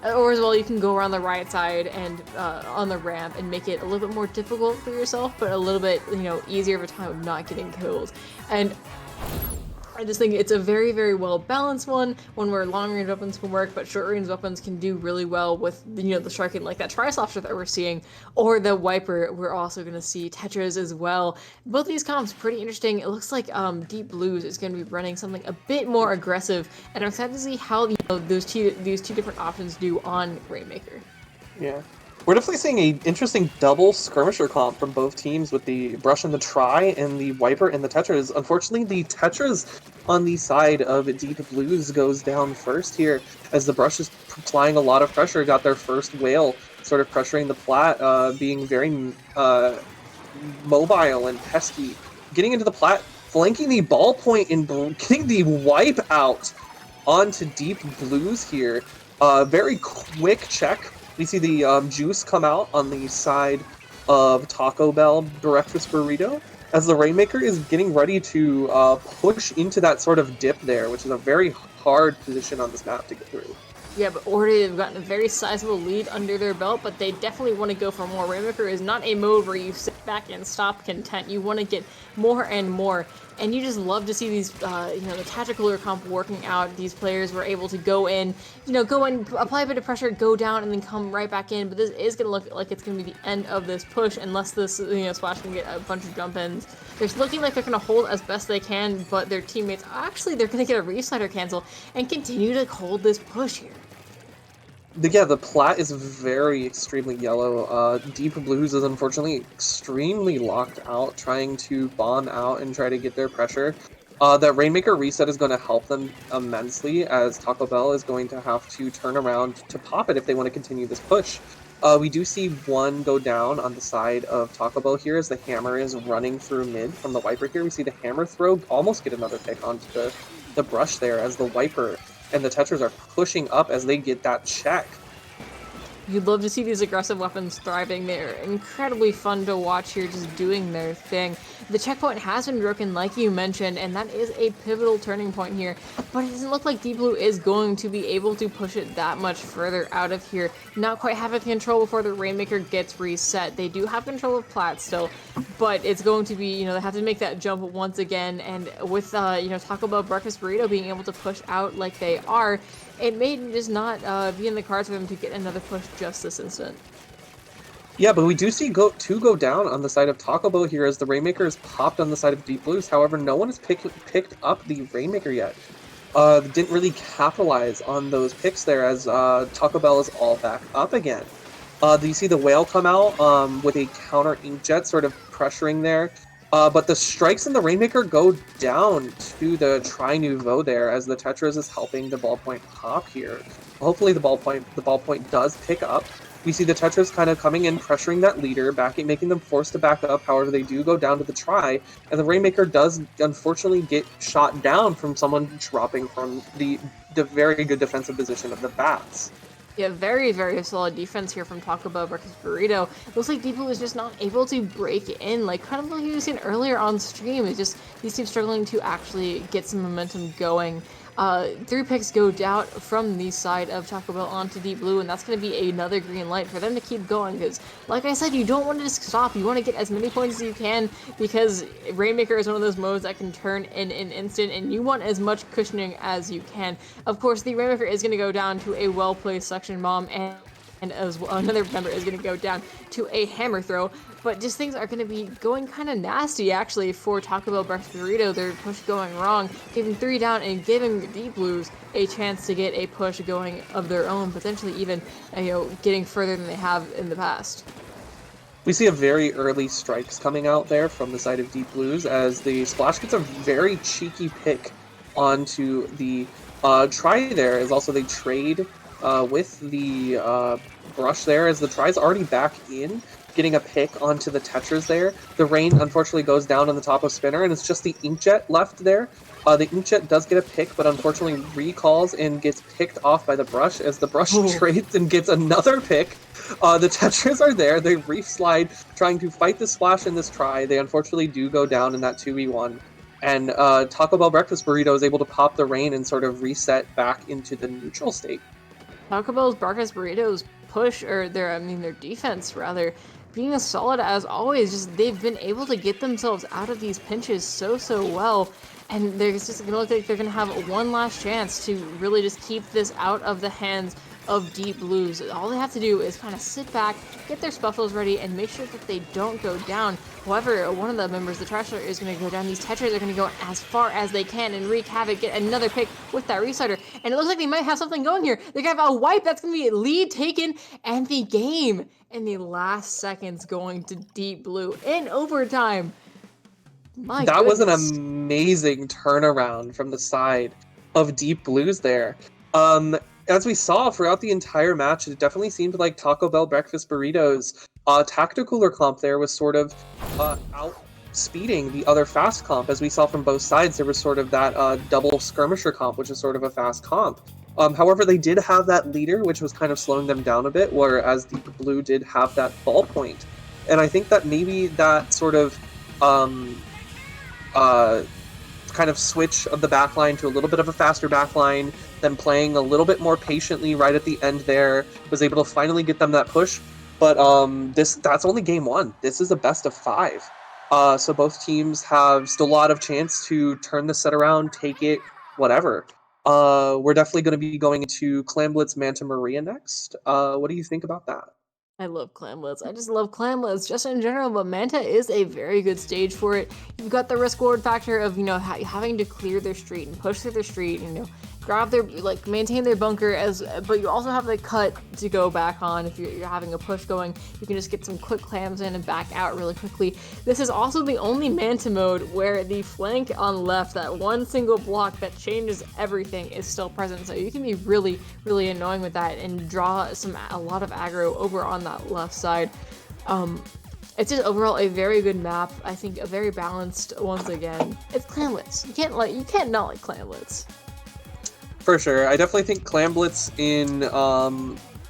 Or as well, you can go around the right side and on the ramp and make it a little bit more difficult for yourself, but a little bit, easier of a time of not getting killed. And I just think it's a very, very well balanced one where long range weapons can work, but short range weapons can do really well with the striking, like that Trislosher that we're seeing, or the Wiper. We're also going to see Tetras as well. Both these comps pretty interesting. It looks like Deep Blues is going to be running something a bit more aggressive, and I'm excited to see how these two different options do on Rainmaker. Yeah. We're definitely seeing an interesting double skirmisher comp from both teams with the Brush and the Try and the Wiper and the Tetras. Unfortunately, the Tetras on the side of Deep Blues goes down first here as the Brush is applying a lot of pressure, got their first whale, sort of pressuring the Plat, being very mobile and pesky. Getting into the Plat, flanking the ballpoint and getting the wipe out onto Deep Blues here. Very quick check. We see the juice come out on the side of Taco Bell Breakfast Burrito as the Rainmaker is getting ready to push into that sort of dip there, which is a very hard position on this map to get through. Yeah, but already they've gotten a very sizable lead under their belt, but they definitely want to go for more. Rainmaker is not a mode where you sit back and stop content. You want to get more and more, and you just love to see these, the tactical comp working out. These players were able to go in, apply a bit of pressure, go down, and then come right back in. But this is going to look like it's going to be the end of this push unless this, Splash can get a bunch of jump ins. They're looking like they're going to hold as best they can, but their teammates, actually, they're going to get a reslider cancel and continue to hold this push here. The Plat is extremely yellow. Deep Blues is unfortunately extremely locked out, trying to bomb out and try to get their pressure. That Rainmaker reset is going to help them immensely, as Taco Bell is going to have to turn around to pop it if they want to continue this push. We do see one go down on the side of Taco Bell here as the Hammer is running through mid from the Wiper here. We see the Hammer throw almost get another pick onto the Brush there as the Wiper and the Tetras are pushing up as they get that check. You'd love to see these aggressive weapons thriving. They're incredibly fun to watch here, just doing their thing. The checkpoint has been broken, like you mentioned, and that is a pivotal turning point here. But it doesn't look like Deep Blue is going to be able to push it that much further out of here. Not quite having control before the Rainmaker gets reset. They do have control of Plat still, but it's going to be, they have to make that jump once again. And with, Taco Bell Breakfast Burrito being able to push out like they are, it may just not be in the cards for them to get another push just this instant. Yeah, but we do see two go down on the side of Taco Bell here as the Rainmaker is popped on the side of Deep Blues. However, no one has picked up the Rainmaker yet. Didn't really capitalize on those picks there as Taco Bell is all back up again. Do you see the Whale come out with a counter Inkjet sort of pressuring there? But the strikes in the Rainmaker go down to the Tri Nouveau there as the Tetras is helping the ballpoint pop here. Hopefully the ballpoint does pick up. We see the Tetras kind of coming in, pressuring that leader, making them forced to back up. However, they do go down to the Tri, and the Rainmaker does unfortunately get shot down from someone dropping from the very good defensive position of the Bats. Yeah, very, very solid defense here from Taco Bell Breakfast Burrito. Looks like Deep Blue is just not able to break in, like kind of like you were seeing earlier on stream. It's just these teams struggling to actually get some momentum going. 3 picks go down from the side of Taco Bell onto Deep Blue, and that's going to be another green light for them to keep going, because, like I said, you don't want to just stop. You want to get as many points as you can, because Rainmaker is one of those modes that can turn in an instant, and you want as much cushioning as you can. Of course, the Rainmaker is going to go down to a well-placed suction bomb, and as well, another member is going to go down to a hammer throw. But just things are going to be going kind of nasty, actually, for Taco Bell Breakfast Burrito. Their push going wrong, giving 3 down and giving Deep Blues a chance to get a push going of their own, potentially even, getting further than they have in the past. We see a very early strikes coming out there from the side of Deep Blues, as the Splash gets a very cheeky pick onto the try there, as also they trade with the brush there, as the try's already back in, getting a pick onto the Tetras there. The rain unfortunately goes down on the top of Spinner, and it's just the Inkjet left there. The Inkjet does get a pick, but unfortunately recalls and gets picked off by the brush, as the brush trades and gets another pick. The Tetras are there, they reef slide, trying to fight the Splash in this try. They unfortunately do go down in that 2v1. And Taco Bell Breakfast Burrito is able to pop the rain and sort of reset back into the neutral state. Taco Bell's Breakfast Burritos push, or their defense rather, being as solid as always. Just they've been able to get themselves out of these pinches so well, and they're just gonna look like they're gonna have one last chance to really just keep this out of the hands of Deep Blues. All they have to do is kind of sit back, get their Spuffles ready, and make sure that they don't go down. However, one of the members, the Trashler, is going to go down. These Tetras are going to go as far as they can and wreak havoc, get another pick with that restarter. And it looks like they might have something going here. They're going to have a wipe. That's going to be a lead taken, and the game in the last seconds going to Deep Blue in overtime. That was an amazing turnaround from the side of Deep Blues there. As we saw throughout the entire match, it definitely seemed like Taco Bell Breakfast Burritos tacticaler comp there was sort of outspeeding the other fast comp. As we saw from both sides, there was sort of that double skirmisher comp, which is sort of a fast comp. However, they did have that leader, which was kind of slowing them down a bit, whereas Deep Blue did have that ballpoint. And I think that maybe that sort of kind of switch of the backline to a little bit of a faster backline, then playing a little bit more patiently right at the end there, was able to finally get them that push. But that's only game 1. This is a best of 5. So both teams have still a lot of chance to turn the set around, take it, whatever. We're definitely going to be going into Clamblitz Manta Maria next. What do you think about that? I love Clamblitz. I just love Clamblitz just in general, but Manta is a very good stage for it. You've got the risk reward factor of, having to clear their street and push through their street, grab their, maintain their bunker, but you also have the cut to go back on. If you're having a push going, you can just get some quick clams in and back out really quickly. This is also the only Manta mode where the flank on left, that one single block that changes everything, is still present. So you can be really, really annoying with that and draw a lot of aggro over on that left side. It's just overall a very good map. I think a very balanced. Once again, it's Clamblitz. You can't not like Clamblitz. For sure, I definitely think Clamblitz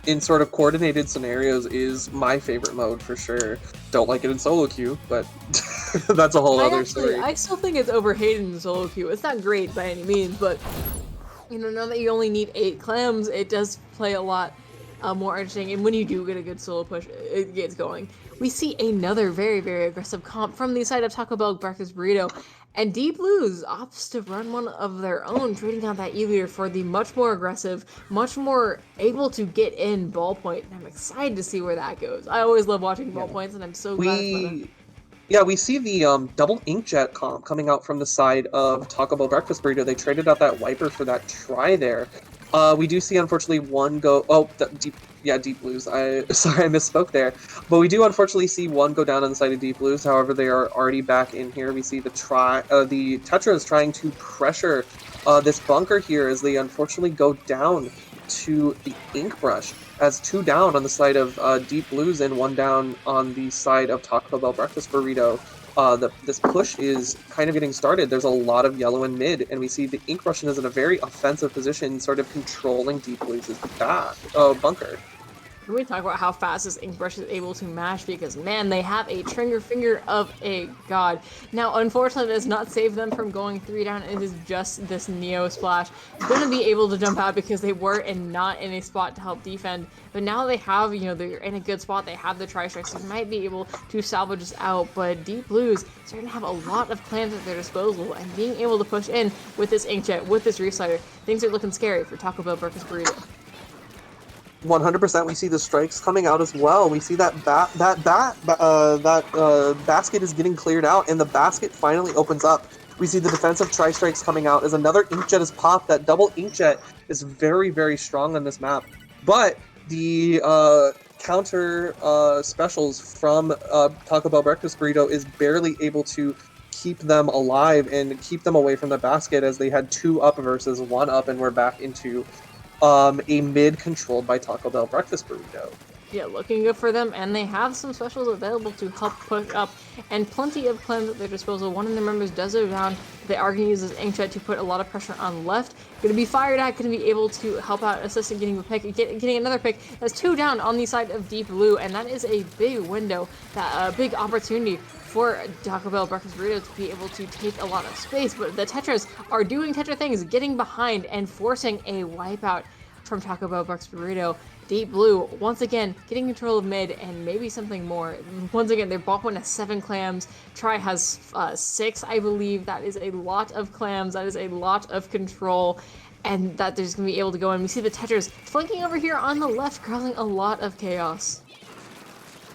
in sort of coordinated scenarios is my favorite mode for sure. Don't like it in solo queue, but that's a whole other story. I still think it's overhated in solo queue. It's not great by any means, but now that you only need 8 clams, it does play a lot more interesting. And when you do get a good solo push, it gets going. We see another very, very aggressive comp from the side of Taco Bell Breakfast Burrito. And Deep Blues opts to run one of their own, trading down that E-leader for the much more aggressive, much more able to get in ballpoint. And I'm excited to see where that goes. I always love watching ballpoints, and I'm so glad for them. Yeah, we see the double inkjet comp coming out from the side of Taco Bell Breakfast Burrito. They traded out that wiper for that try there. We do see, unfortunately, one go... Oh, Deep Blues. Sorry, I misspoke there. But we do, unfortunately, see one go down on the side of Deep Blues. However, they are already back in here. We see the Tetra is trying to pressure this bunker here as they, unfortunately, go down to the Ink Brush. As 2 down on the side of Deep Blues and 1 down on the side of Taco Bell Breakfast Burrito. this push is kind of getting started. There's a lot of yellow in mid, and we see the Ink Russian is in a very offensive position, sort of controlling Deep Blue's bunker. Can we talk about how fast this Ink Brush is able to mash? Because, man, they have a trigger finger of a god. Now, unfortunately, it does not save them from going 3 down. It is just this Neo Splash. Going to be able to jump out because they were not in a spot to help defend. But now they have, they're in a good spot. They have the Tri-Strikes. They might be able to salvage this out. But Deep Blues, they're going to have a lot of clans at their disposal. And being able to push in with this Inkjet, with this Reslider, things are looking scary for Taco Bell Breakfast Burrito. 100%, we see the strikes coming out as well. We see that basket is getting cleared out, and the basket finally opens up. We see the defensive tri-strikes coming out as another Inkjet is popped. That double Inkjet is very, very strong on this map. But the counter specials from Taco Bell Breakfast Burrito is barely able to keep them alive and keep them away from the basket, as they had 2 up versus 1 up, and we're back into a mid controlled by Taco Bell Breakfast Burrito. Yeah, looking good for them, and they have some specials available to help push up, and plenty of clans at their disposal. One of their members does go down. They are going to use this Inkjet to put a lot of pressure on left. Going to be fired at, going to be able to help out, assist in getting a pick, getting another pick. That's 2 down on the side of Deep Blue, and that is a big window, that big opportunity for Taco Bell Breakfast Burrito to be able to take a lot of space. But the Tetras are doing Tetra things, getting behind and forcing a wipeout from Taco Bell Breakfast Burrito. Deep Blue, once again, getting control of mid and maybe something more. Once again, their bot point has 7 clams. Tri has 6, I believe. That is a lot of clams. That is a lot of control. And that they're just going to be able to go in. We see the Tetras flanking over here on the left, causing a lot of chaos.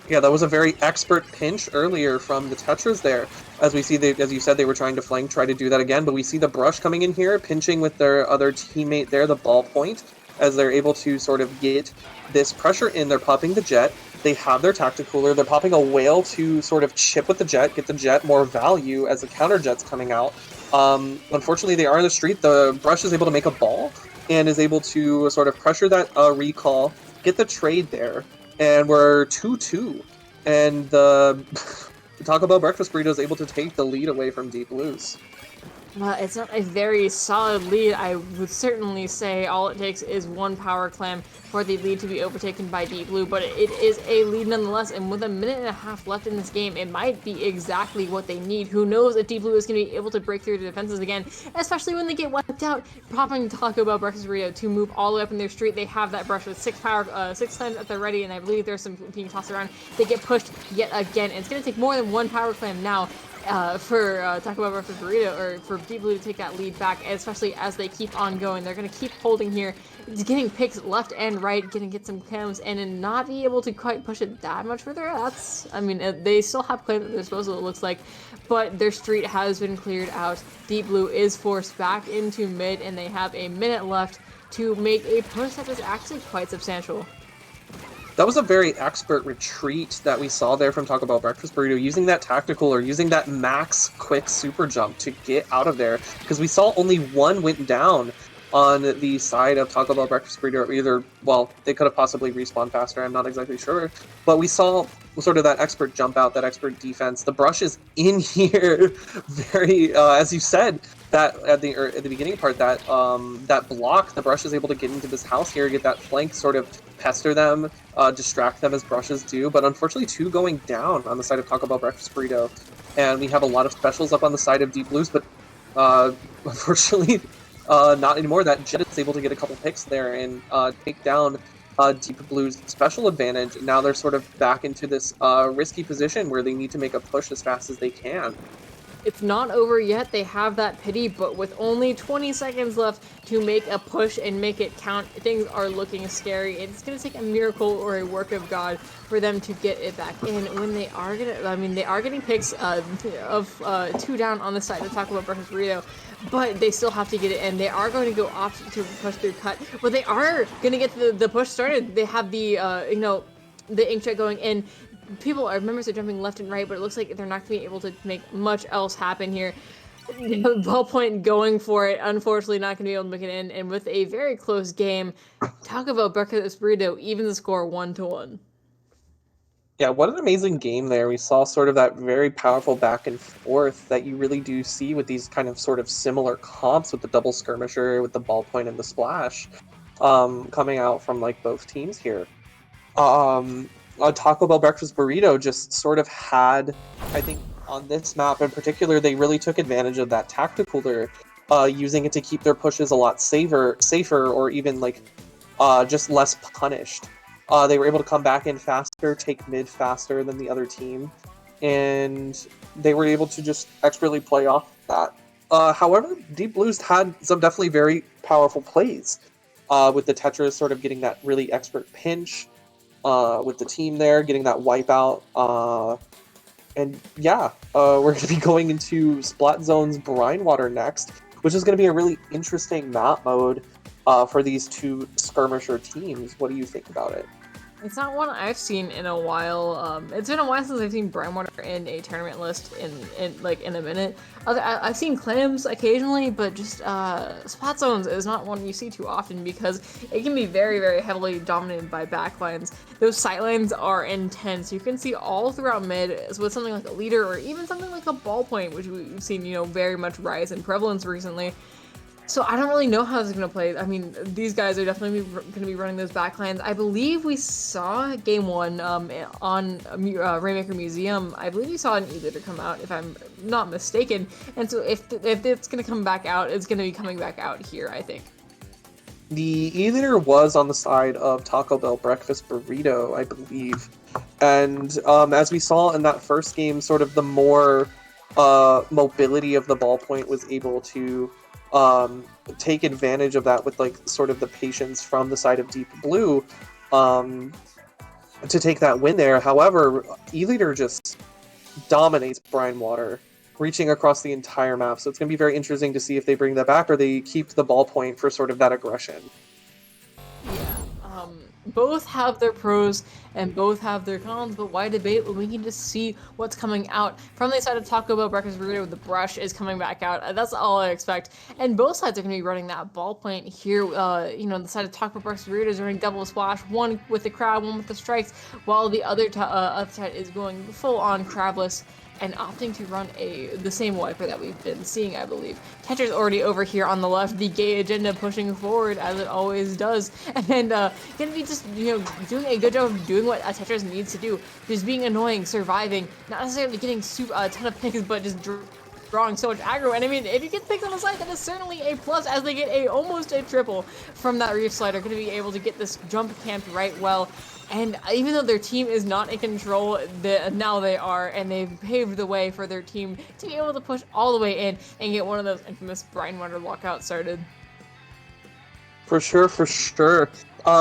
Yeah, that was a very expert pinch earlier from the Tetras there. As we see, as you said, they were trying to flank, try to do that again. But we see the Brush coming in here, pinching with their other teammate there, the ballpoint, as they're able to sort of get this pressure in. They're popping the Jet. They have their Tacticooler. They're popping a Whale to sort of chip with the Jet, get the Jet more value as the counter Jet's coming out. Unfortunately, they are in the street. The Brush is able to make a ball and is able to sort of pressure that recall, get the trade there. And we're 2-2. And the Taco Bell Breakfast Burrito is able to take the lead away from Deep Blues. It's not a very solid lead. I would certainly say all it takes is 1 power clam for the lead to be overtaken by Deep Blue, but it is a lead nonetheless, and with 1.5 minutes left in this game, it might be exactly what they need. Who knows if Deep Blue is going to be able to break through the defenses again, especially when they get wiped out. Popping Taco Bell Breakfast Burrito to move all the way up in their street. They have that brush with 6 times at the ready, and I believe there's some being tossed around. They get pushed yet again, and it's going to take more than 1 power clam now for Taco Bell Breakfast Burrito, or for Deep Blue to take that lead back, especially as they keep on going. They're going to keep holding here, getting picks left and right, going to get some clams, and not be able to quite push it that much further. They still have clams at their disposal, it looks like, but their street has been cleared out. Deep Blue is forced back into mid, and they have 1 minute left to make a push that is actually quite substantial. That was a very expert retreat that we saw there from Taco Bell Breakfast Burrito, using that tactical or using that max quick super jump to get out of there, because we saw only 1 went down on the side of Taco Bell Breakfast Burrito. Either, well, they could have possibly respawned faster, I'm not exactly sure, but we saw sort of that expert jump out, that expert defense. The Brush is in here very, as you said, that at the beginning part, that that block, the Brush is able to get into this house here, get that flank, sort of pester them, distract them as Brushes do, but unfortunately 2 going down on the side of Taco Bell Breakfast Burrito, and we have a lot of specials up on the side of Deep Blues, but unfortunately not anymore. That Jet is able to get a couple picks there and take down Deep Blues' special advantage. Now they're sort of back into this risky position where they need to make a push as fast as they can. It's not over yet. They have that pity, but with only 20 seconds left to make a push and make it count, things are looking scary. It's going to take a miracle or a work of God for them to get it back in. When they are they are getting picks of 2 down on the side of Taco Bell Breakfast Burrito, but they still have to get it in. They are going to go off to push through cut, but they are going to get the push started. They have the the Inkjet going in. Members are jumping left and right, but it looks like they're not going to be able to make much else happen here. Ballpoint going for it, unfortunately not going to be able to make it in, and with a very close game, Taco Bell Breakfast Burrito evens the score 1-1. Yeah, what an amazing game there. We saw sort of that very powerful back and forth that you really do see with these kind of sort of similar comps with the double skirmisher, with the ballpoint and the splash, coming out from like both teams here. A Taco Bell breakfast burrito just sort of had, I think, on this map in particular, they really took advantage of that tacticooler, using it to keep their pushes a lot safer, or even like just less punished. They were able to come back in faster, take mid faster than the other team, and they were able to just expertly play off that. However, Deep Blues had some definitely very powerful plays, with the Tetris sort of getting that really expert pinch, with the team there, getting that wipeout. And yeah, we're going to be going into Splat Zone's Brine Water next, which is going to be a really interesting map mode for these two skirmisher teams. What do you think about it? It's not one I've seen in a while. It's been a while since I've seen Brinewater in a tournament list in a minute. I've seen clams occasionally, but just spot zones is not one you see too often because it can be very, very heavily dominated by backlines. Those sightlines are intense. You can see all throughout mid with something like a leader or even something like a ballpoint, which we've seen, very much rise in prevalence recently. So I don't really know how this is going to play. I mean, these guys are definitely going to be running those backlines. I believe we saw game one on Rainmaker Museum. I believe we saw an E-Leader come out, if I'm not mistaken. And so if it's going to come back out, it's going to be coming back out here, I think. The E-Leader was on the side of Taco Bell Breakfast Burrito, I believe. And as we saw in that first game, sort of the more mobility of the ballpoint was able to take advantage of that with like sort of the patience from the side of Deep Blue to take that win there. However, E-Leader just dominates Brine Water, reaching across the entire map. So it's going to be very interesting to see if they bring that back or they keep the ballpoint for sort of that aggression. Yeah, both have their pros and both have their cons, but why debate when we can just see what's coming out? From the side of Taco Bell Breakfast Burrito, the brush is coming back out. That's all I expect. And both sides are going to be running that ballpoint here. The side of Taco Bell Breakfast Burrito is running double splash, one with the crab, one with the strikes, while the other side is going full on crabless and opting to run the same wiper that we've been seeing, I believe. Tetra's already over here on the left, the gay agenda pushing forward as it always does, and gonna be just doing a good job of doing what Tetris needs to do, just being annoying, surviving, not necessarily getting a ton of picks, but just drawing so much aggro. And I mean, if you get picks on the side, that is certainly a plus, as they get almost a triple from that reef slider. Going to be able to get this jump camped right well. And even though their team is not in control, now they are, and they've paved the way for their team to be able to push all the way in and get one of those infamous Brine Water lockouts started. For sure, for sure.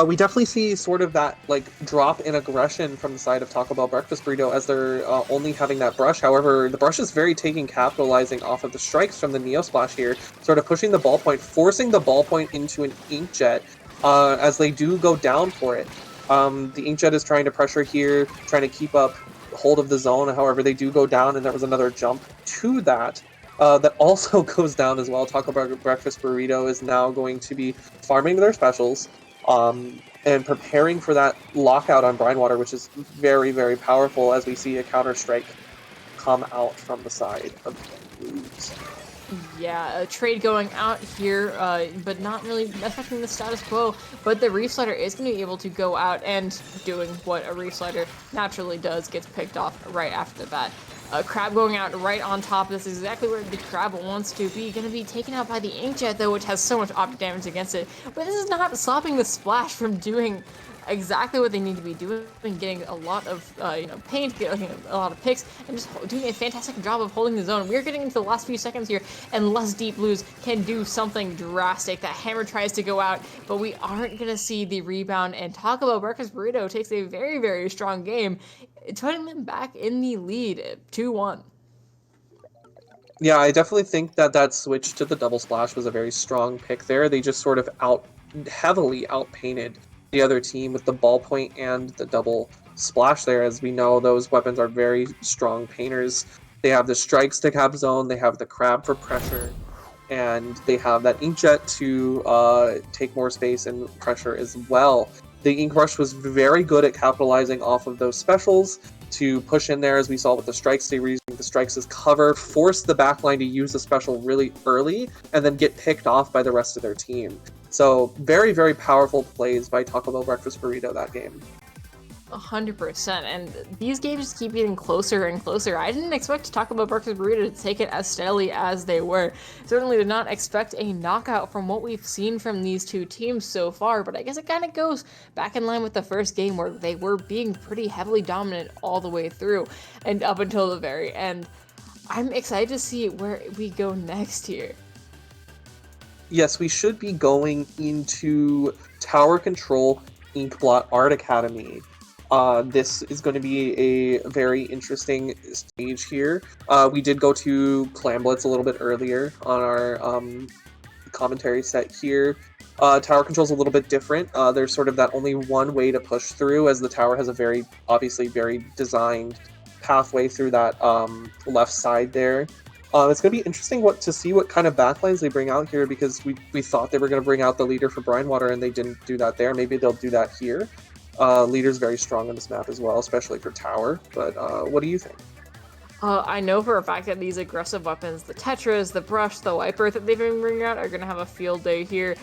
We definitely see sort of that like drop in aggression from the side of Taco Bell Breakfast Burrito as they're only having that brush. However, the brush is very capitalizing off of the strikes from the Neo Splash here, sort of pushing the ballpoint, forcing the ballpoint into an inkjet as they do go down for it. The inkjet is trying to pressure here, trying to keep up hold of the zone. However, they do go down, and there was another jump to that. That also goes down as well. Taco Bell Breakfast Burrito is now going to be farming their specials and preparing for that lockout on Brine Water, which is very, very powerful as we see a counter-strike come out from the side of the Blues. Yeah, a trade going out here, but not really affecting the status quo. But the Reef Slider is going to be able to go out and doing what a Reef Slider naturally does, gets picked off right after that. Crab going out right on top. This is exactly where the Crab wants to be. Going to be taken out by the Inkjet, though, which has so much optic damage against it. But this is not stopping the Splash from doing exactly what they need to be doing, getting a lot of paint, getting a lot of picks, and just doing a fantastic job of holding the zone. We're getting into the last few seconds here, and less Deep Blues can do something drastic. That hammer tries to go out, but we aren't going to see the rebound, and Taco Bell Breakfast Burrito takes a very, very strong game, putting them back in the lead, 2-1. Yeah, I definitely think that switch to the double splash was a very strong pick there. They just sort of heavily outpainted the other team with the ballpoint and the double splash there. As we know, those weapons are very strong painters. They have the strikes to cap zone, they have the crab for pressure, and they have that inkjet to take more space and pressure as well. The Ink Rush was very good at capitalizing off of those specials to push in there, as we saw with the strikes. They were using the strikes as cover, force the backline to use the special really early, and then get picked off by the rest of their team. So very, very powerful plays by Taco Bell Breakfast Burrito that game. 100%, and these games just keep getting closer and closer. I didn't expect Taco Bell Breakfast Burrito to take it as steadily as they were. Certainly did not expect a knockout from what we've seen from these two teams so far, but I guess it kind of goes back in line with the first game where they were being pretty heavily dominant all the way through and up until the very end. I'm excited to see where we go next here. Yes, we should be going into Tower Control Inkblot Art Academy. This is going to be a very interesting stage here. We did go to Clamblitz a little bit earlier on our commentary set here. Tower Control is a little bit different. There's sort of that only one way to push through, as the tower has a very, obviously, very designed pathway through that left side there. It's going to be interesting to see what kind of backlines they bring out here, because we thought they were going to bring out the leader for Brinewater, and they didn't do that there. Maybe they'll do that here. Leader's very strong on this map as well, especially for tower, but what do you think? I know for a fact that these aggressive weapons, the Tetras, the Brush, the Wiper that they've been bringing out are going to have a field day here.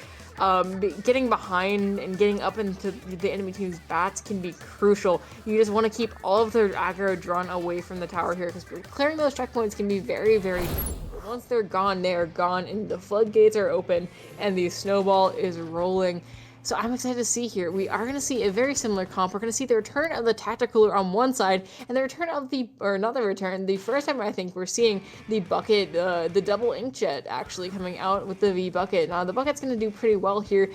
Getting behind and getting up into the enemy team's bats can be crucial. You just want to keep all of their aggro drawn away from the tower here, because clearing those checkpoints can be very, very difficult. Once they're gone, they are gone, and the floodgates are open, and the snowball is rolling. So I'm excited to see here. We are going to see a very similar comp. We're going to see the return of the Tacticooler on one side, and the return of the first time I think we're seeing the bucket, the double inkjet actually coming out with the V bucket. Now the bucket's going to do pretty well here,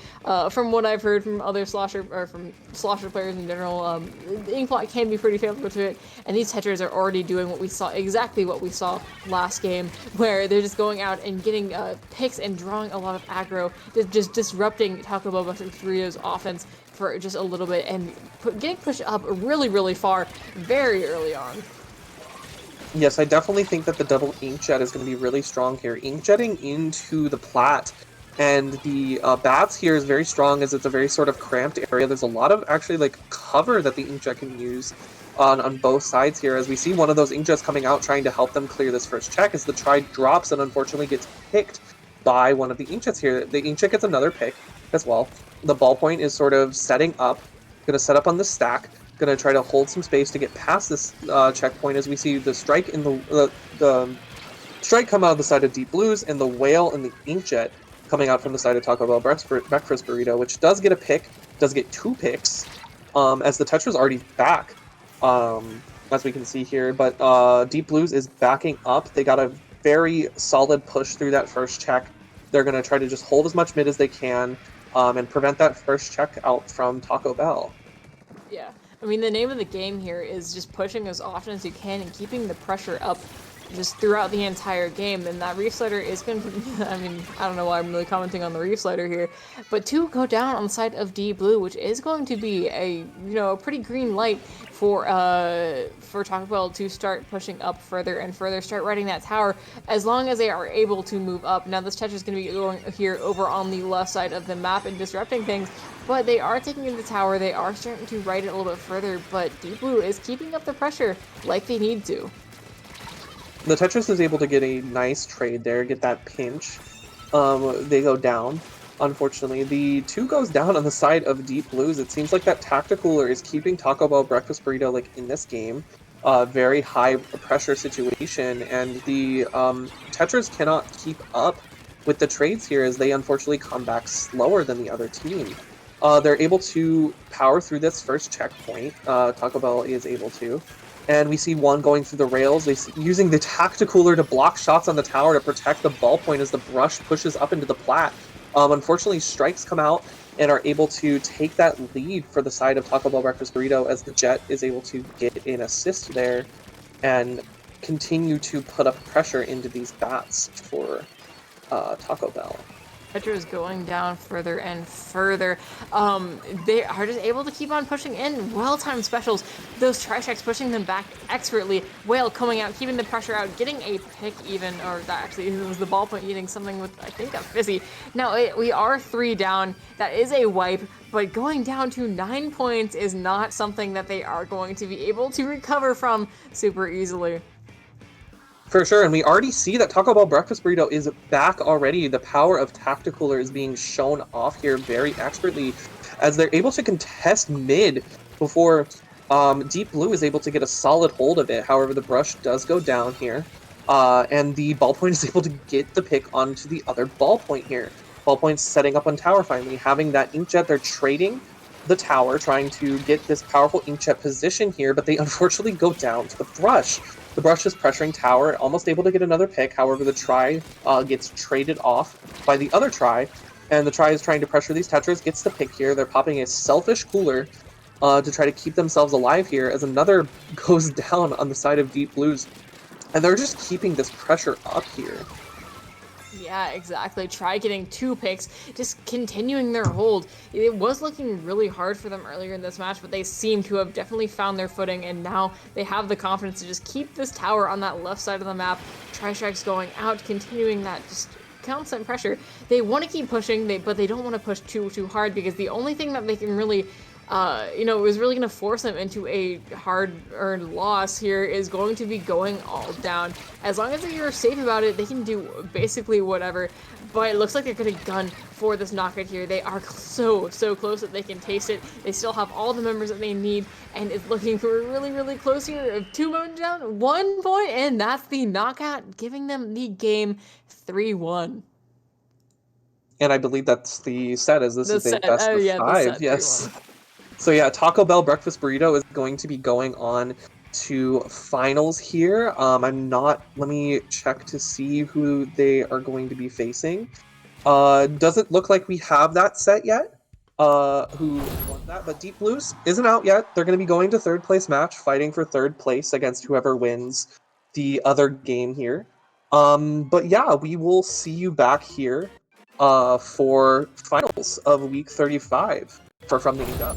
from what I've heard from other slosher players in general. The Inkblot can be pretty favorable to it, and these Tetras are already doing exactly what we saw last game, where they're just going out and getting picks and drawing a lot of aggro, just disrupting Taco Bell Burrito's offense for just a little bit and getting pushed up really, really far very early on. Yes, I definitely think that the double inkjet is going to be really strong here. Inkjetting into the plat and the bats here is very strong, as it's a very sort of cramped area. There's a lot of actually like cover that the inkjet can use on both sides here, as we see one of those inkjets coming out trying to help them clear this first check, as the try drops and unfortunately gets picked by one of the inkjets here. The inkjet gets another pick as well. The ballpoint is sort of setting up, going to set up on the stack, going to try to hold some space to get past this checkpoint, as we see the strike in the strike come out of the side of Deep Blues, and the whale and the inkjet coming out from the side of Taco Bell Breakfast Burrito, which does get a pick, does get 2 picks, as the Tetra's already back, as we can see here, but Deep Blues is backing up. They got a very solid push through that first check. They're going to try to just hold as much mid as they can, and prevent that first check out from Taco Bell. Yeah, I mean, the name of the game here is just pushing as often as you can and keeping the pressure up just throughout the entire game, and that Reef Slider is going to, I mean, I don't know why I'm really commenting on the Reef Slider here, but to go down on the side of D Blue, which is going to be a pretty green light for Taco Bell to start pushing up further and further, start riding that tower, as long as they are able to move up. Now this Tetris is going to be going here over on the left side of the map and disrupting things, but they are taking in the tower, they are starting to ride it a little bit further, but Deep Blue is keeping up the pressure like they need to. The Tetris is able to get a nice trade there, get that pinch. They go down, unfortunately. The 2 goes down on the side of Deep Blues. It seems like that Tacticooler is keeping Taco Bell Breakfast Burrito, like, in this game. Very high pressure situation, and the Tetras cannot keep up with the trades here, as they unfortunately come back slower than the other team. They're able to power through this first checkpoint. Taco Bell is able to. And we see one going through the rails, using the Tacticooler to block shots on the tower to protect the ballpoint as the brush pushes up into the plat. Unfortunately, strikes come out and are able to take that lead for the side of Taco Bell Breakfast Burrito, as the Jet is able to get an assist there and continue to put up pressure into these bats for Taco Bell. Petra is going down further and further. They are just able to keep on pushing in. Well-timed specials. Those Trishaks pushing them back expertly. Whale coming out, keeping the pressure out, getting a pick even, or that actually it was the ballpoint eating something with, I think, a fizzy. Now, we are 3 down. That is a wipe, but going down to 9 points is not something that they are going to be able to recover from super easily. For sure, and we already see that Taco Bell Breakfast Burrito is back already. The power of Tacticooler is being shown off here very expertly as they're able to contest mid before Deep Blue is able to get a solid hold of it. However, the brush does go down here, and the ballpoint is able to get the pick onto the other ballpoint here. Ballpoint's setting up on tower finally, having that inkjet. They're trading the tower, trying to get this powerful inkjet position here, but they unfortunately go down to the brush. The brush is pressuring tower, almost able to get another pick. However, the try gets traded off by the other try, and the try is trying to pressure these Tetras, gets the pick here. They're popping a selfish cooler to try to keep themselves alive here as another goes down on the side of Deep Blues. And they're just keeping this pressure up here. Yeah, exactly. Try getting 2 picks, just continuing their hold. It was looking really hard for them earlier in this match, but they seem to have definitely found their footing, and now they have the confidence to just keep this tower on that left side of the map. Tri-Strike's going out, continuing that just constant pressure. They want to keep pushing, but they don't want to push too hard, because the only thing that they can really is really going to force them into a hard-earned loss here is going to be going all down. As long as you're safe about it, they can do basically whatever, but it looks like they're going to gun for this knockout here. They are so close that they can taste it. They still have all the members that they need, and it's looking for really close here. 2 moments down, 1 point, and that's the knockout, giving them the game 3-1. And I believe that's the set, as this is a best of The 5. set, Yes. 3-1. So yeah, Taco Bell Breakfast Burrito is going to be going on to finals here. Let me check to see who they are going to be facing. Doesn't look like we have that set yet. Who won that? But Deep Blues isn't out yet. They're going to be going to 3rd place match, fighting for 3rd place against whoever wins the other game here. But yeah, we will see you back here for finals of week 35 for From the Ink Up.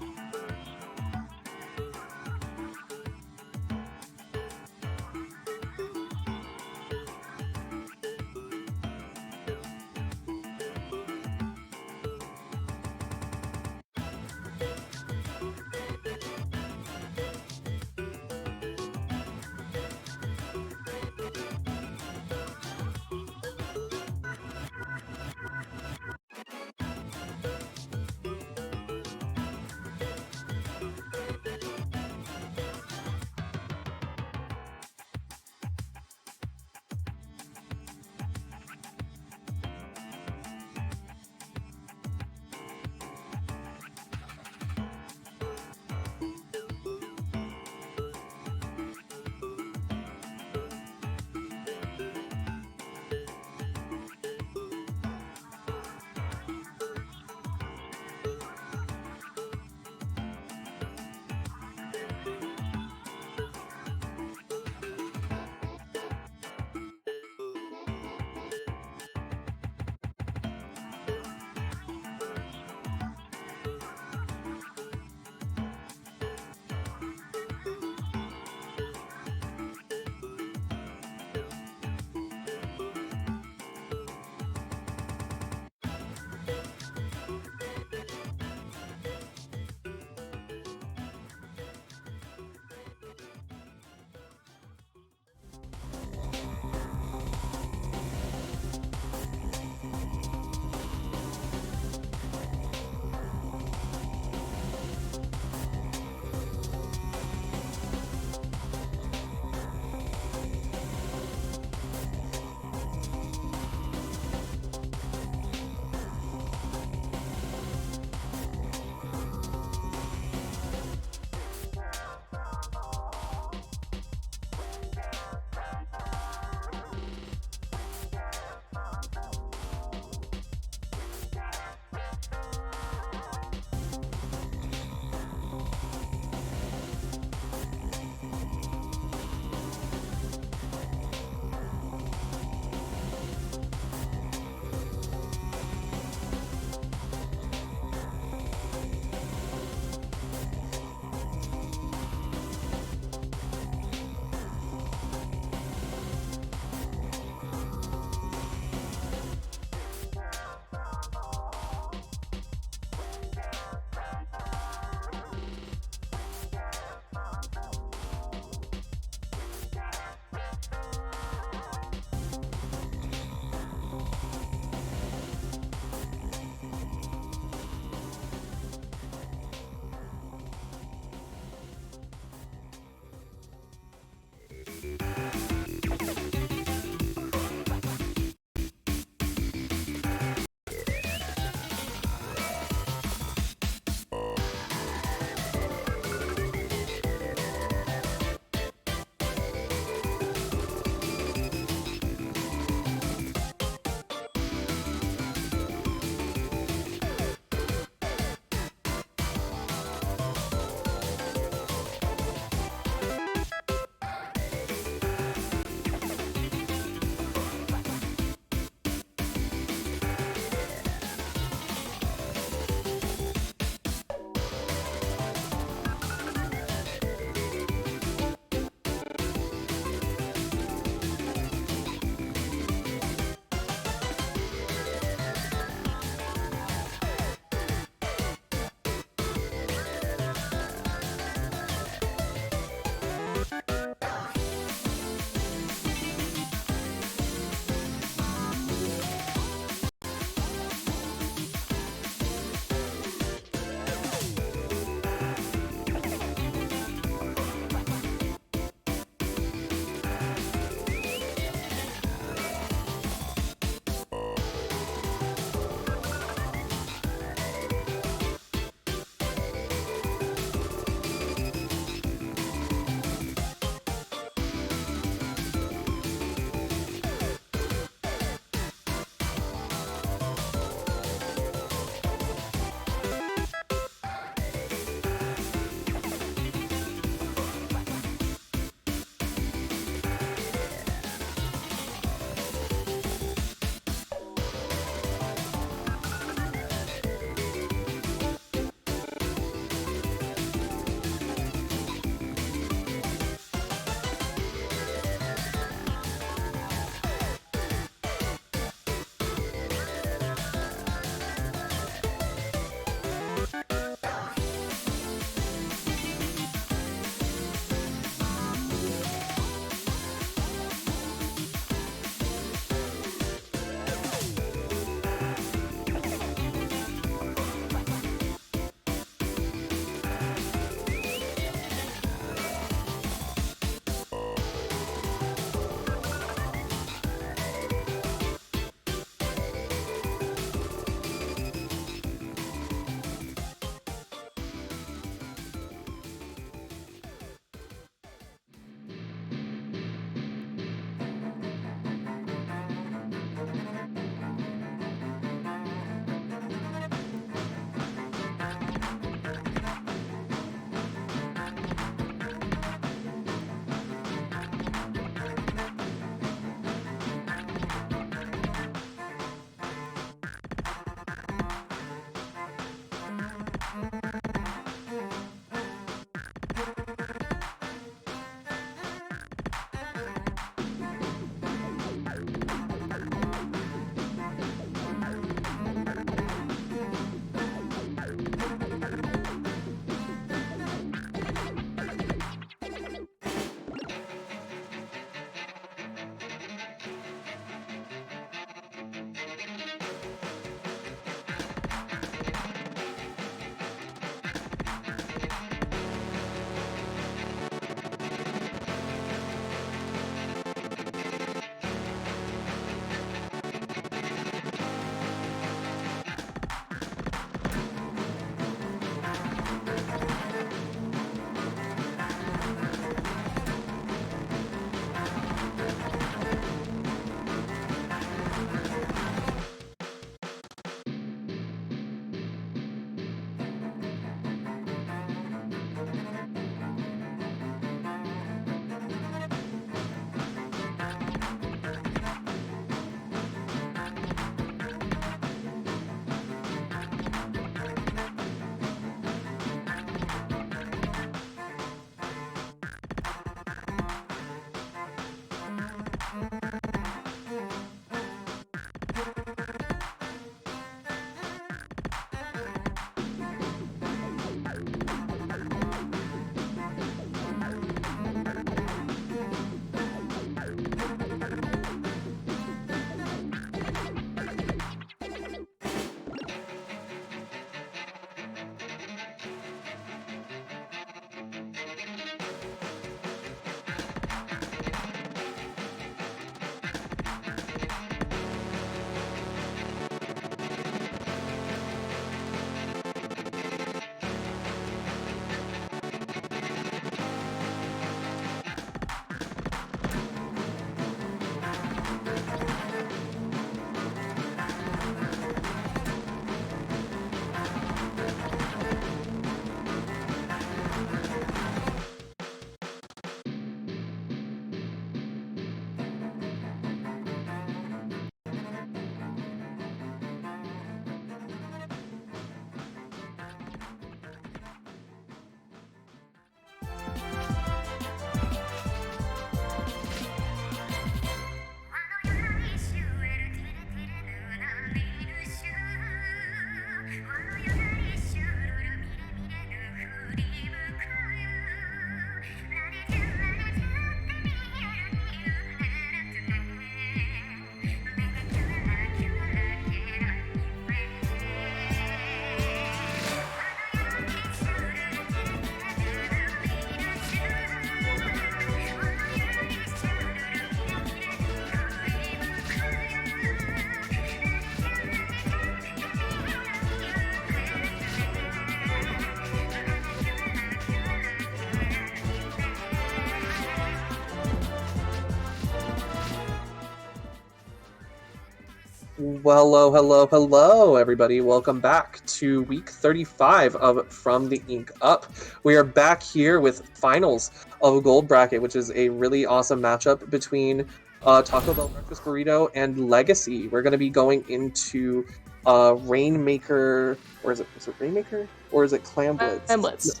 Well, hello, everybody. Welcome back to week 35 of From the Ink Up. We are back here with finals of Gold Bracket, which is a really awesome matchup between Taco Bell Breakfast Burrito and Legacy. We're going to be going into Rainmaker, or is it Rainmaker? Or is it Clam Blitz? And let's.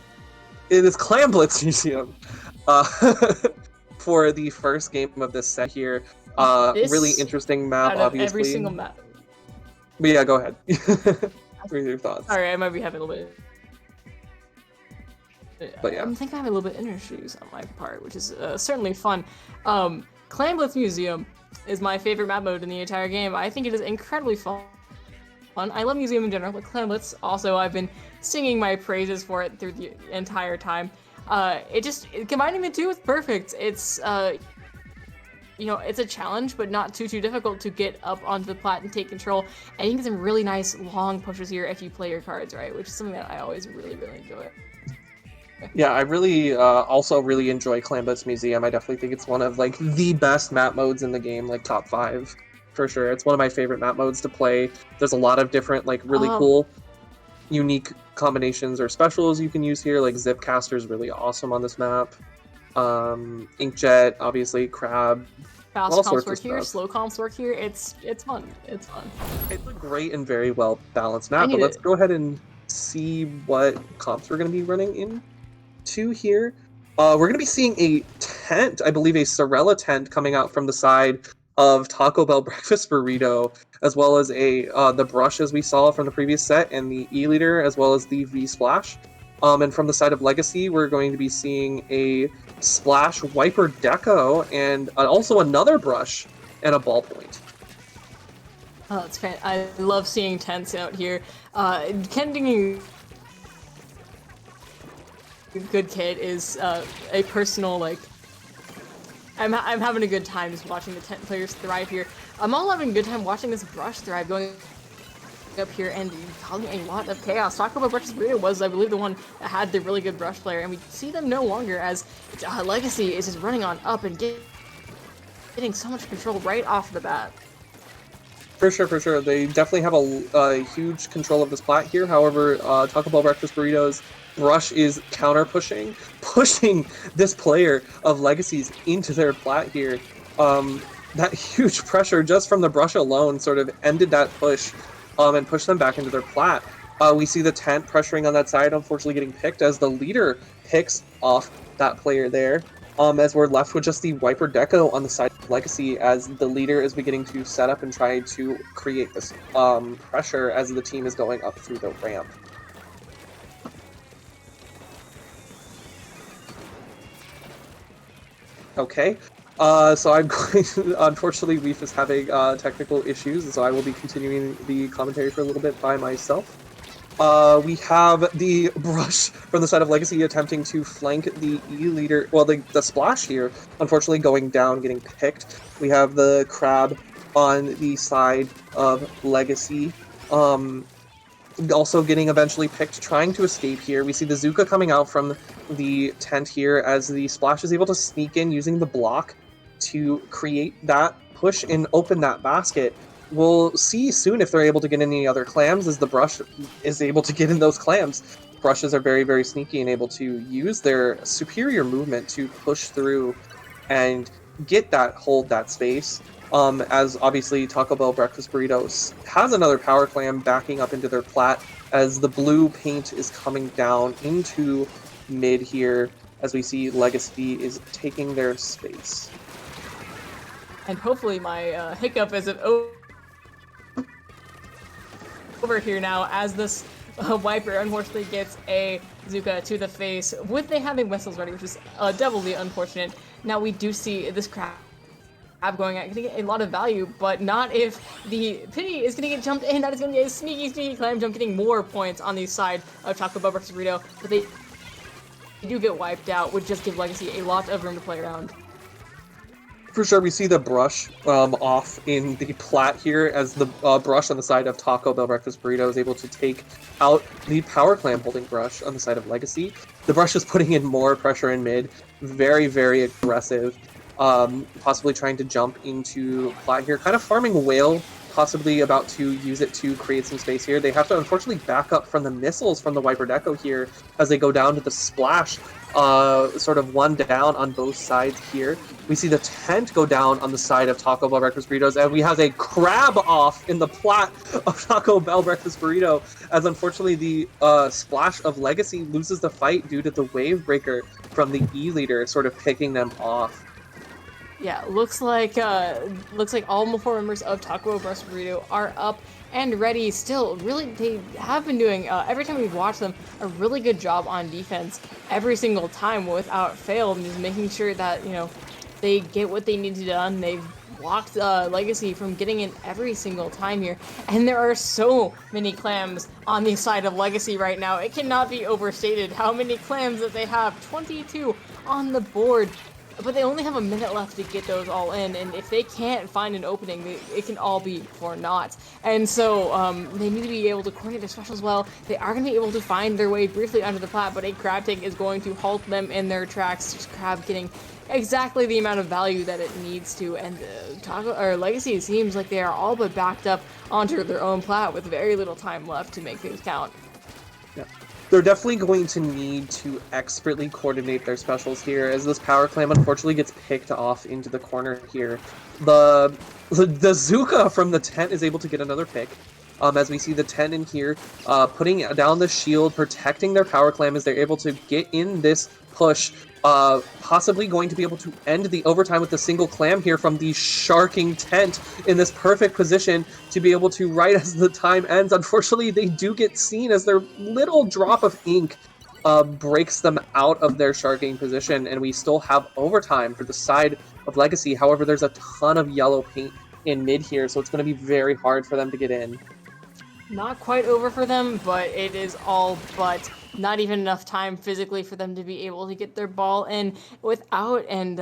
It is Clam Blitz Museum uh, for the first game of this set here. Really interesting map, out of obviously. every single map. But yeah, go ahead. What are your thoughts? Sorry, I might be having a little bit. But yeah. I think I have a little bit of issues on my part, which is certainly fun. Clam Blitz Museum is my favorite map mode in the entire game. I think it is incredibly fun. I love Museum in general, but Clam Blitz also, I've been singing my praises for it through the entire time. Combining the two is perfect. It's it's a challenge, but not too difficult to get up onto the plat and take control. And you can get some really nice long pushes here if you play your cards right, which is something that I always really enjoy. Yeah, I really also really enjoy Clam Blitz Museum. I definitely think it's one of like the best map modes in the game, like top 5 for sure. It's one of my favorite map modes to play. There's a lot of different like really cool, unique combinations or specials you can use here. Like Zipcaster is really awesome on this map. Inkjet, obviously, Crab. Fast comps work here, slow comps work here. It's fun. It's fun. It's a great and very well balanced map. But let's go ahead and see what comps we're going to be running into here. We're going to be seeing a tent, I believe a Sorella tent coming out from the side of Taco Bell Breakfast Burrito, as well as the brush as we saw from the previous set, and the E-Leader, as well as the V-Splash. And from the side of Legacy, we're going to be seeing a Splash Wiper Deco, and also another brush and a ballpoint. Oh, that's great. I love seeing tents out here. Ken doing a good kid is a personal, like, I'm having a good time just watching the tent players thrive here. I'm all having a good time watching this brush thrive, going up here and causing a lot of chaos. Taco Bell Breakfast Burrito was, I believe, the one that had the really good brush player, and we see them no longer as Legacy is just running on up and getting so much control right off the bat. For sure. They definitely have a huge control of this plat here. However, Taco Bell Breakfast Burrito's brush is pushing this player of Legacy's into their plat here. That huge pressure just from the brush alone sort of ended that push. And push them back into their plat. We see the tent pressuring on that side, unfortunately getting picked as the leader picks off that player there. As we're left with just the Wiper Deco on the side of Legacy, as the leader is beginning to set up and try to create this pressure as the team is going up through the ramp. Okay. So I'm going to, unfortunately, Reef is having technical issues, so I will be continuing the commentary for a little bit by myself. We have the brush from the side of Legacy attempting to flank the E-Leader, well, the Splash here, unfortunately going down, getting picked. We have the Crab on the side of Legacy, also getting eventually picked, trying to escape here. We see the Zuka coming out from the tent here as the Splash is able to sneak in using the block to create that push and open that basket. We'll see soon if they're able to get any other clams, as the brush is able to get in those clams. Brushes are very sneaky and able to use their superior movement to push through and hold that space. As obviously Taco Bell Breakfast Burritos has another power clam backing up into their plat, as the blue paint is coming down into mid here, as we see Legacy is taking their space. And hopefully my hiccup is over here now, as this Wiper unfortunately gets a Zuka to the face with they having whistles ready, which is doubly unfortunate. Now we do see this Crab going out, getting a lot of value, but not if the Pity is going to get jumped in. That is going to be a sneaky clam jump, getting more points on the side of Taco Bell Breakfast Burrito, but they do get wiped out, would just give Legacy a lot of room to play around. For sure, we see the brush off in the plat here, as the brush on the side of Taco Bell Breakfast Burrito is able to take out the power clam holding brush on the side of Legacy. The brush is putting in more pressure in mid, very aggressive, possibly trying to jump into plat here, kind of farming whale possibly about to use it to create some space here. They have to unfortunately back up from the missiles from the Wiper Deco here as they go down to the splash. Sort of one down on both sides here. We see the tent go down on the side of Taco Bell Breakfast Burritos, and we have a crab off in the plat of Taco Bell Breakfast Burrito, as unfortunately the splash of Legacy loses the fight due to the wave breaker from the E-leader sort of picking them off. Yeah, looks like all 4 members of Taco Bell Breakfast Burrito are up and ready. Still, really, they have been doing every time we've watched them a really good job on defense every single time without fail, and just making sure that they get what they need to done. They've blocked Legacy from getting in every single time here, and there are so many clams on the side of Legacy right now. It cannot be overstated how many clams that they have. 22 on the board. But they only have a minute left to get those all in, and if they can't find an opening, it can all be for naught. And so they need to be able to coordinate their specials well. They are going to be able to find their way briefly under the plat, but a crab tank is going to halt them in their tracks. Just crab getting exactly the amount of value that it needs to, and Legacy seems like they are all but backed up onto their own plat with very little time left to make things count. Yeah. They're definitely going to need to expertly coordinate their specials here, as this power clam unfortunately gets picked off into the corner here. The Zuka from the tent is able to get another pick, as we see the 10 in here, putting down the shield, protecting their power clam as they're able to get in this push, possibly going to be able to end the overtime with a single clam here from the sharking tent in this perfect position to be able to, right as the time ends, unfortunately they do get seen as their little drop of ink breaks them out of their sharking position, and we still have overtime for the side of Legacy. However, there's a ton of yellow paint in mid here, so it's going to be very hard for them to get in. Not quite over for them, but it is all but not even enough time physically for them to be able to get their ball in without, and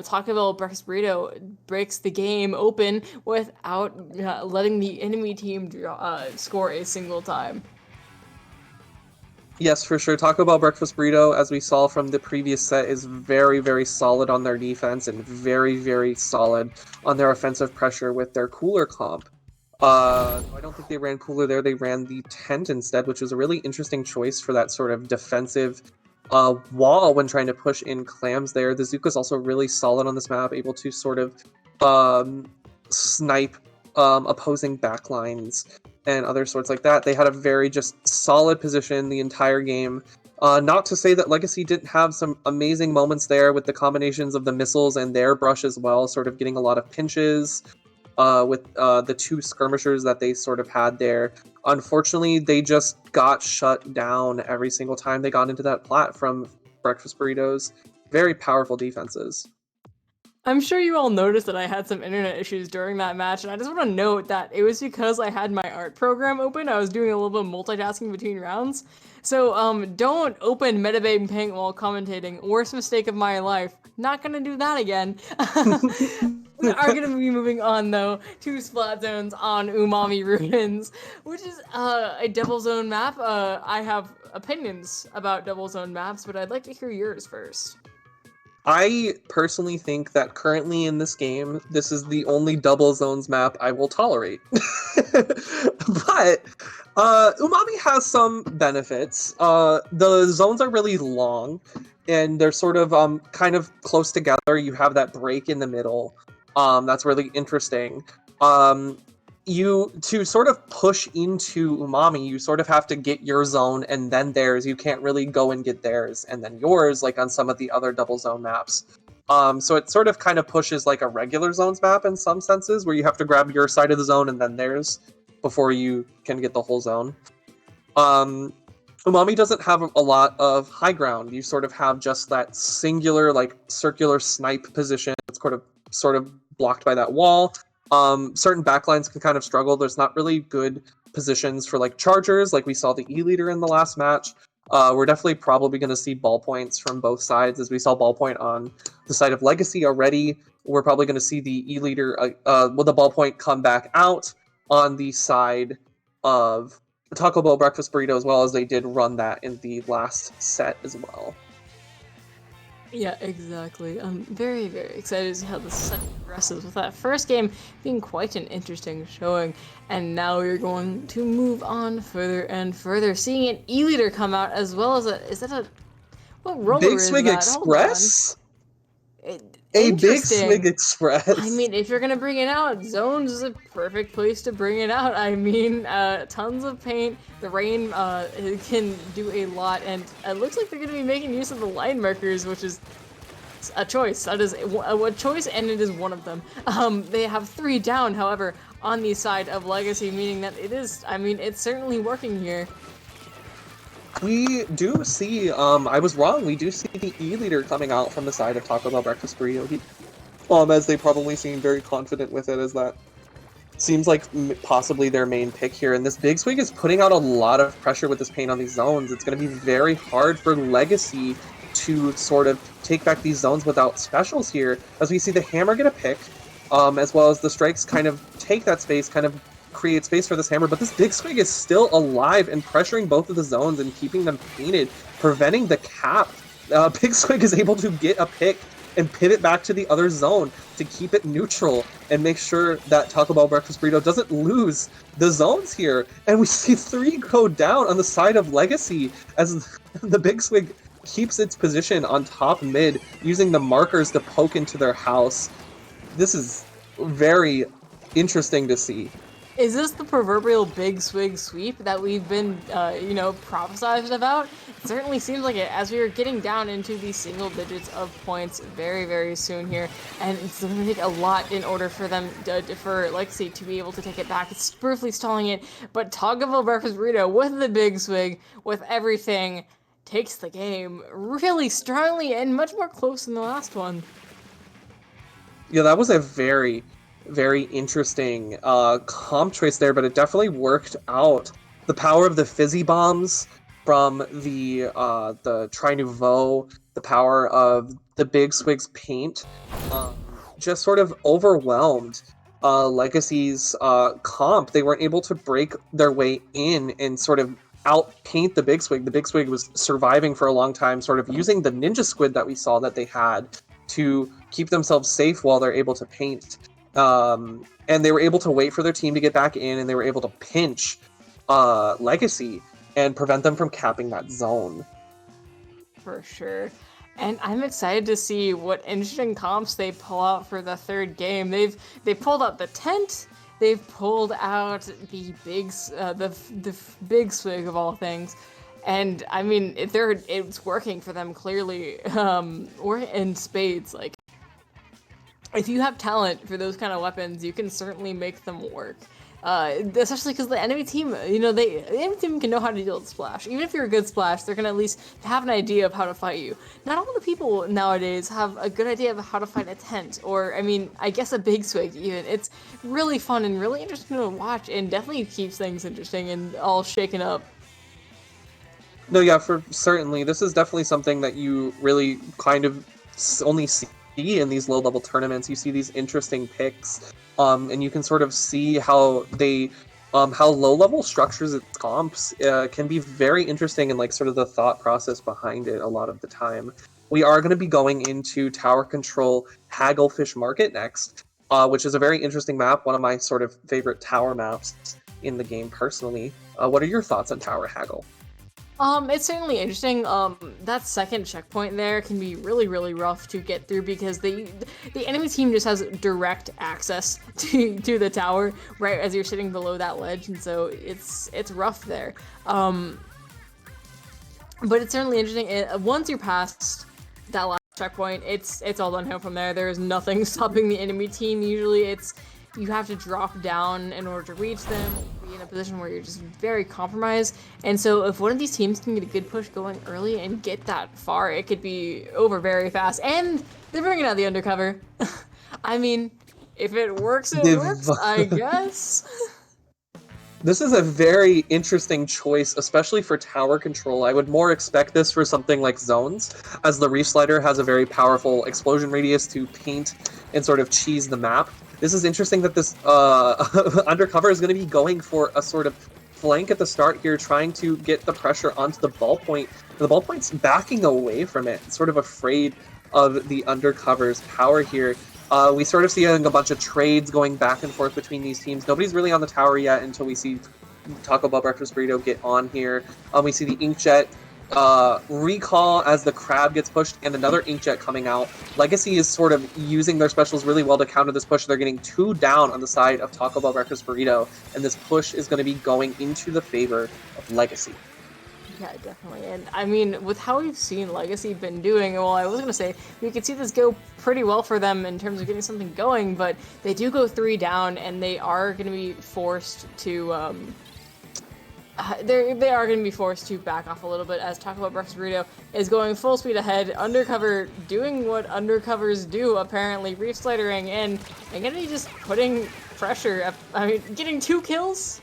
Taco Bell Breakfast Burrito breaks the game open without letting the enemy team score a single time. Yes, for sure. Taco Bell Breakfast Burrito, as we saw from the previous set, is very, very solid on their defense and very, very solid on their offensive pressure with their cooler comp. I don't think they ran cooler there. They ran the tent instead, which was a really interesting choice for that sort of defensive wall when trying to push in clams there. The Zuka's also really solid on this map, able to sort of snipe opposing backlines and other sorts like that. They had a very just solid position the entire game. Not to say that Legacy didn't have some amazing moments there with the combinations of the missiles and their brush as well, sort of getting a lot of pinches with the 2 skirmishers that they sort of had there. Unfortunately, they just got shut down every single time they got into that plat from Breakfast Burritos. Very powerful defenses. I'm sure you all noticed that I had some internet issues during that match, and I just want to note that it was because I had my art program open. I was doing a little bit of multitasking between rounds. So, don't open Metabane Paint while commentating. Worst mistake of my life. Not gonna do that again. We are gonna be moving on, though, to Splat Zones on Umami Ruins, which is a double zone map. I have opinions about double zone maps, but I'd like to hear yours first. I personally think that currently in this game, this is the only double zones map I will tolerate. But Umami has some benefits. The zones are really long, and they're sort of kind of close together. You have that break in the middle. That's really interesting. To sort of push into Umami, you sort of have to get your zone and then theirs. You can't really go and get theirs and then yours, like on some of the other double zone maps. So it sort of kind of pushes like a regular zones map in some senses, where you have to grab your side of the zone and then theirs before you can get the whole zone. Umami doesn't have a lot of high ground. You sort of have just that singular, like, circular snipe position. It's sort of blocked by that wall. Certain backlines can kind of struggle. There's not really good positions for like chargers, like we saw the E-leader in the last match. We're definitely probably going to see ballpoints from both sides, as we saw ballpoint on the side of Legacy already. We're probably going to see the E-leader with the ballpoint come back out on the side of Taco Bell Breakfast Burrito, as well as they did run that in the last set as well. Yeah, exactly. I'm very, very excited to see how the second progresses, with that first game being quite an interesting showing. And now we're going to move on further and further, seeing an E-liter come out, as well as is that a, what roller Big is Swig that? Hold on. Express? A Big Swig Interesting. I Express. mean, if you're gonna bring it out, Zones is a perfect place to bring it out. I mean, tons of paint. The rain it can do a lot, and it looks like they're gonna be making use of the line markers, which is a choice. That is a choice, and it is one of them. They have 3 down, however, on the side of Legacy, meaning that it is. I mean, it's certainly working here. We do see, I was wrong, we do see the E-liter coming out from the side of Taco Bell Breakfast Burrito. As they probably seem very confident with it, as that seems like possibly their main pick here. And this Big Swig is putting out a lot of pressure with this paint on these zones. It's going to be very hard for Legacy to sort of take back these zones without specials here, as we see the Hammer get a pick, as well as the Strikes kind of take that space, kind of create space for this Hammer, but this Big Swig is still alive and pressuring both of the zones and keeping them painted, preventing the cap. Big Swig is able to get a pick and pivot back to the other zone to keep it neutral and make sure that Taco Bell Breakfast Burrito doesn't lose the zones here. And we see 3 go down on the side of Legacy as the Big Swig keeps its position on top mid, using the markers to poke into their house. This is very interesting to see. Is this the proverbial Big Swig sweep that we've been, prophesized about? It certainly seems like it, as we are getting down into the single digits of points very, very soon here, and it's going to take a lot in order for them, for Legacy to be able to take it back. It's briefly stalling it, but Taco Bell Breakfast Burrito with the Big Swig, with everything, takes the game really strongly and much more close than the last one. Yeah, that was a very interesting comp choice there, but it definitely worked out. The power of the fizzy bombs from the Tri Nouveau, the power of the Big Swig's paint, just sort of overwhelmed Legacy's comp. They weren't able to break their way in and sort of outpaint the Big Swig. The Big Swig was surviving for a long time, sort of using the Ninja Squid that we saw that they had to keep themselves safe while they're able to paint. And they were able to wait for their team to get back in, and they were able to pinch Legacy and prevent them from capping that zone. For sure. And I'm excited to see what interesting comps they pull out for the third game. They pulled out the tent. They've pulled out the Big Swig of all things. And I mean, it's working for them clearly. Or in spades, like, if you have talent for those kind of weapons, you can certainly make them work. Especially because the enemy team, the enemy team can know how to deal with Splash. Even if you're a good Splash, they're going to at least have an idea of how to fight you. Not all the people nowadays have a good idea of how to fight a tent, or, I mean, I guess a Big Swig even. It's really fun and really interesting to watch, and definitely keeps things interesting and all shaken up. No, yeah, for certainly. This is definitely something that you really kind of only see in these low-level tournaments. You see these interesting picks, and you can sort of see how they, how low-level structures its comps can be very interesting, and like sort of the thought process behind it a lot of the time. We are going to be going into Tower Control Hagglefish Market next, which is a very interesting map, one of my sort of favorite tower maps in the game personally. What are your thoughts on Tower Haggle? It's certainly interesting. That second checkpoint there can be really, really rough to get through, because the enemy team just has direct access to the tower right as you're sitting below that ledge, and so it's rough there. But it's certainly interesting. Once you're past that last checkpoint, it's all downhill from there. There is nothing stopping the enemy team. Usually, you have to drop down in order to reach them, be in a position where you're just very compromised. And so if one of these teams can get a good push going early and get that far, it could be over very fast. And they're bringing out the undercover. I mean, if it works, it works, I guess. This is a very interesting choice, especially for tower control. I would more expect this for something like zones, as the Reef Slider has a very powerful explosion radius to paint and sort of cheese the map. This is interesting that this undercover is going to be going for a sort of flank at the start here, trying to get the pressure onto the ballpoint. The ballpoint's backing away from it, sort of afraid of the Undercover's power here. We sort of see a bunch of trades going back and forth between these teams. Nobody's really on the tower yet until we see Taco Bell Breakfast Burrito get on here. We see the Inkjet recall as the crab gets pushed, and another Inkjet coming out. Legacy is sort of using their specials really well to counter this push. They're getting 2 down on the side of Taco Bell Breakfast Burrito, and this push is going to be going into the favor of Legacy. Yeah, definitely. And I mean, with how we've seen Legacy been doing, well, I was going to say, we could see this go pretty well for them in terms of getting something going, but they do go 3 down, and they are going to be forced to, they are going to be forced to back off a little bit as Taco Bell Breakfast Burrito is going full speed ahead. Undercover doing what Undercovers do, apparently, Reef Slidering in, and going to be just putting pressure. I mean, getting 2 kills,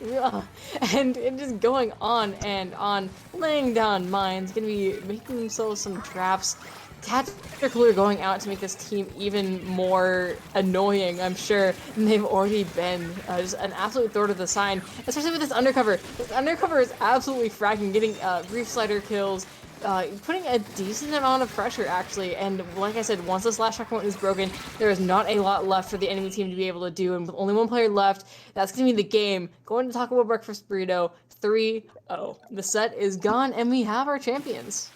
and just going on and on, laying down mines, gonna be making themselves some traps. Tactical going out to make this team even more annoying, I'm sure, than they've already been. Just an absolute throw to the sign, especially with this Undercover. This Undercover is absolutely fracking, getting Reef Slider kills, putting a decent amount of pressure, actually, and like I said, once this last checkpoint is broken, there is not a lot left for the enemy team to be able to do, and with only 1 player left, that's going to be the game. Going to Taco Bell Breakfast Burrito, 3-0. The set is gone, and we have our champions.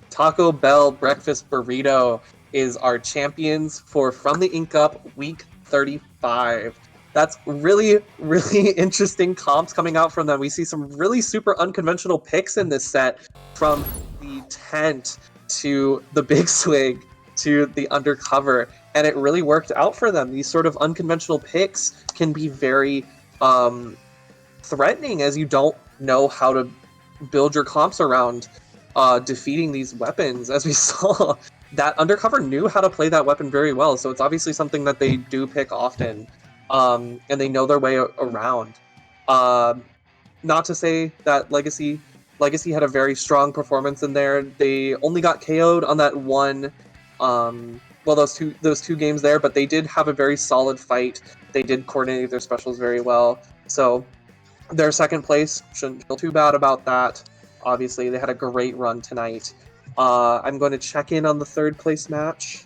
Taco Bell Breakfast Burrito is our champions for From the Ink Up Week 35. That's really, really interesting comps coming out from them. We see some really super unconventional picks in this set, from the tent to the big swig to the Undercover, and it really worked out for them. These sort of unconventional picks can be very threatening, as you don't know how to build your comps around defeating these weapons. As we saw, that Undercover knew how to play that weapon very well, so it's obviously something that they do pick often. And they know their way around. Not to say that Legacy had a very strong performance in there. They only got KO'd on that one, those two games there, but they did have a very solid fight. They did coordinate their specials very well. So their second place, shouldn't feel too bad about that. Obviously, they had a great run tonight. I'm going to check in on the 3rd place match.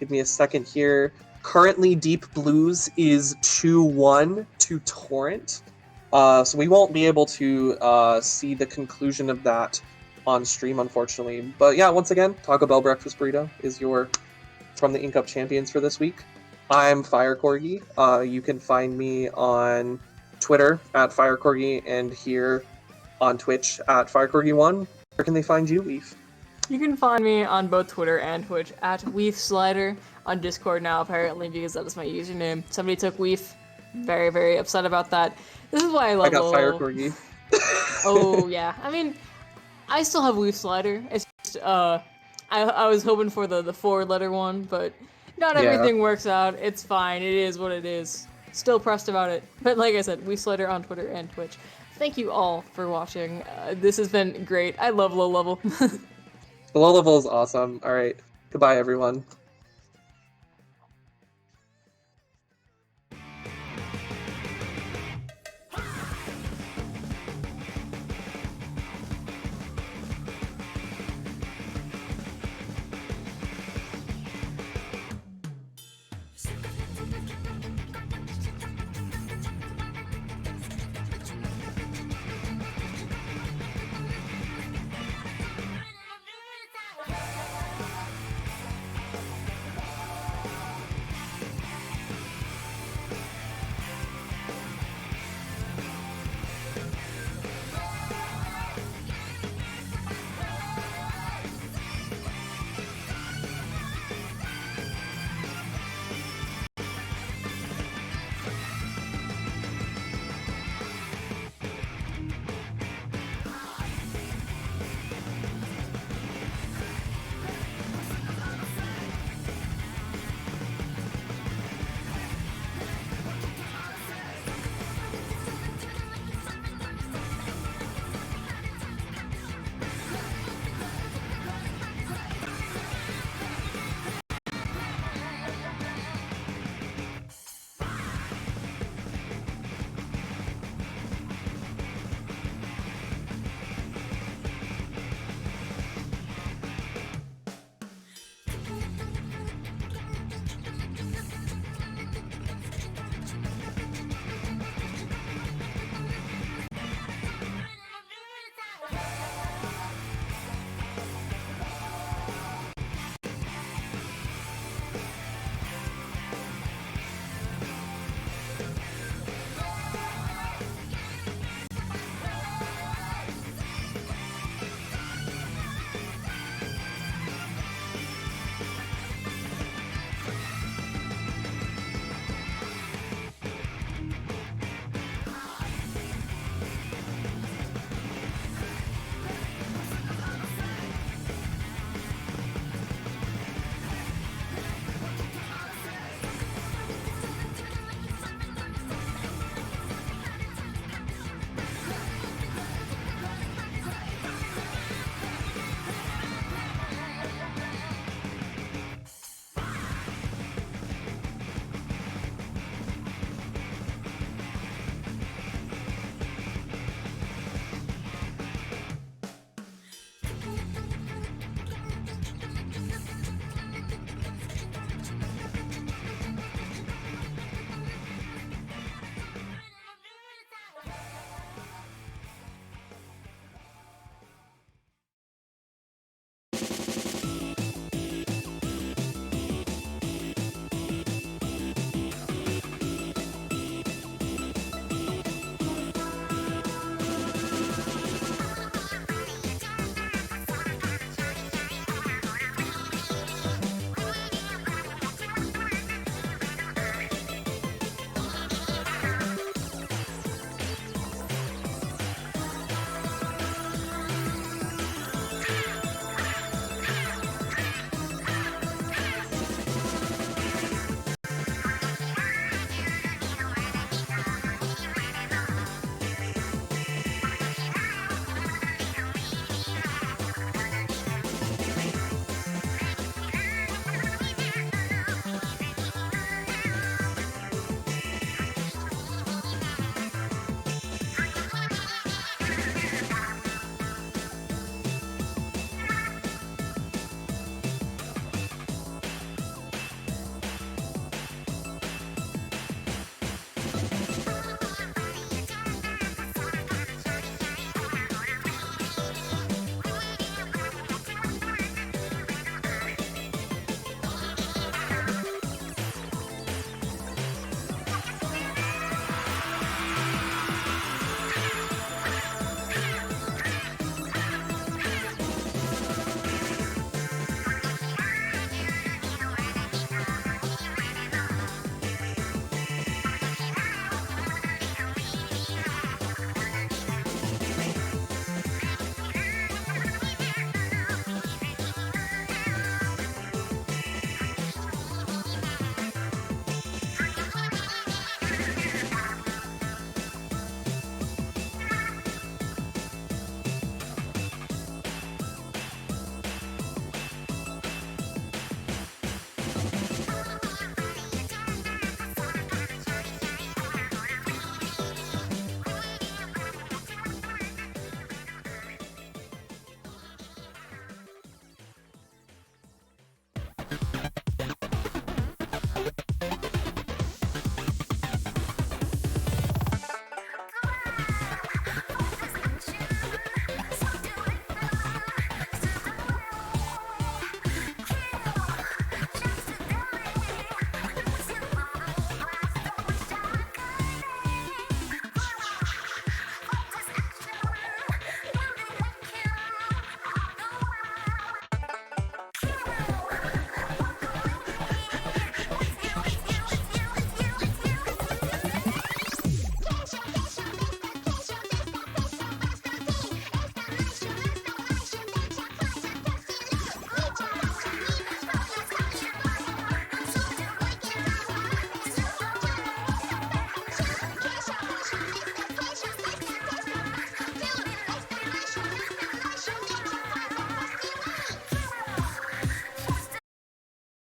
Give me a second here. Currently, Deep Blues is 2-1 to Torrent. So we won't be able to see the conclusion of that on stream, unfortunately. But yeah, once again, Taco Bell Breakfast Burrito is your From the Ink Up champions for this week. I'm Fire Corgi. You can find me on Twitter at Fire Corgi and here on Twitch at FireCorgi1. Where can they find you, Weef? You can find me on both Twitter and Twitch at WeefSlider, on Discord now, apparently, because that is my username. Somebody took Weef. Very, very upset about that. This is why I love I got Lolo. Fire Corgi. Oh, yeah. I mean, I still have WeefSlider. It's just, I was hoping for the 4-letter one, but not everything works out. It's fine. It is what it is. Still pressed about it. But like I said, WeefSlider on Twitter and Twitch. Thank you all for watching. This has been great. I love low level. The low level is awesome. All right. Goodbye, everyone.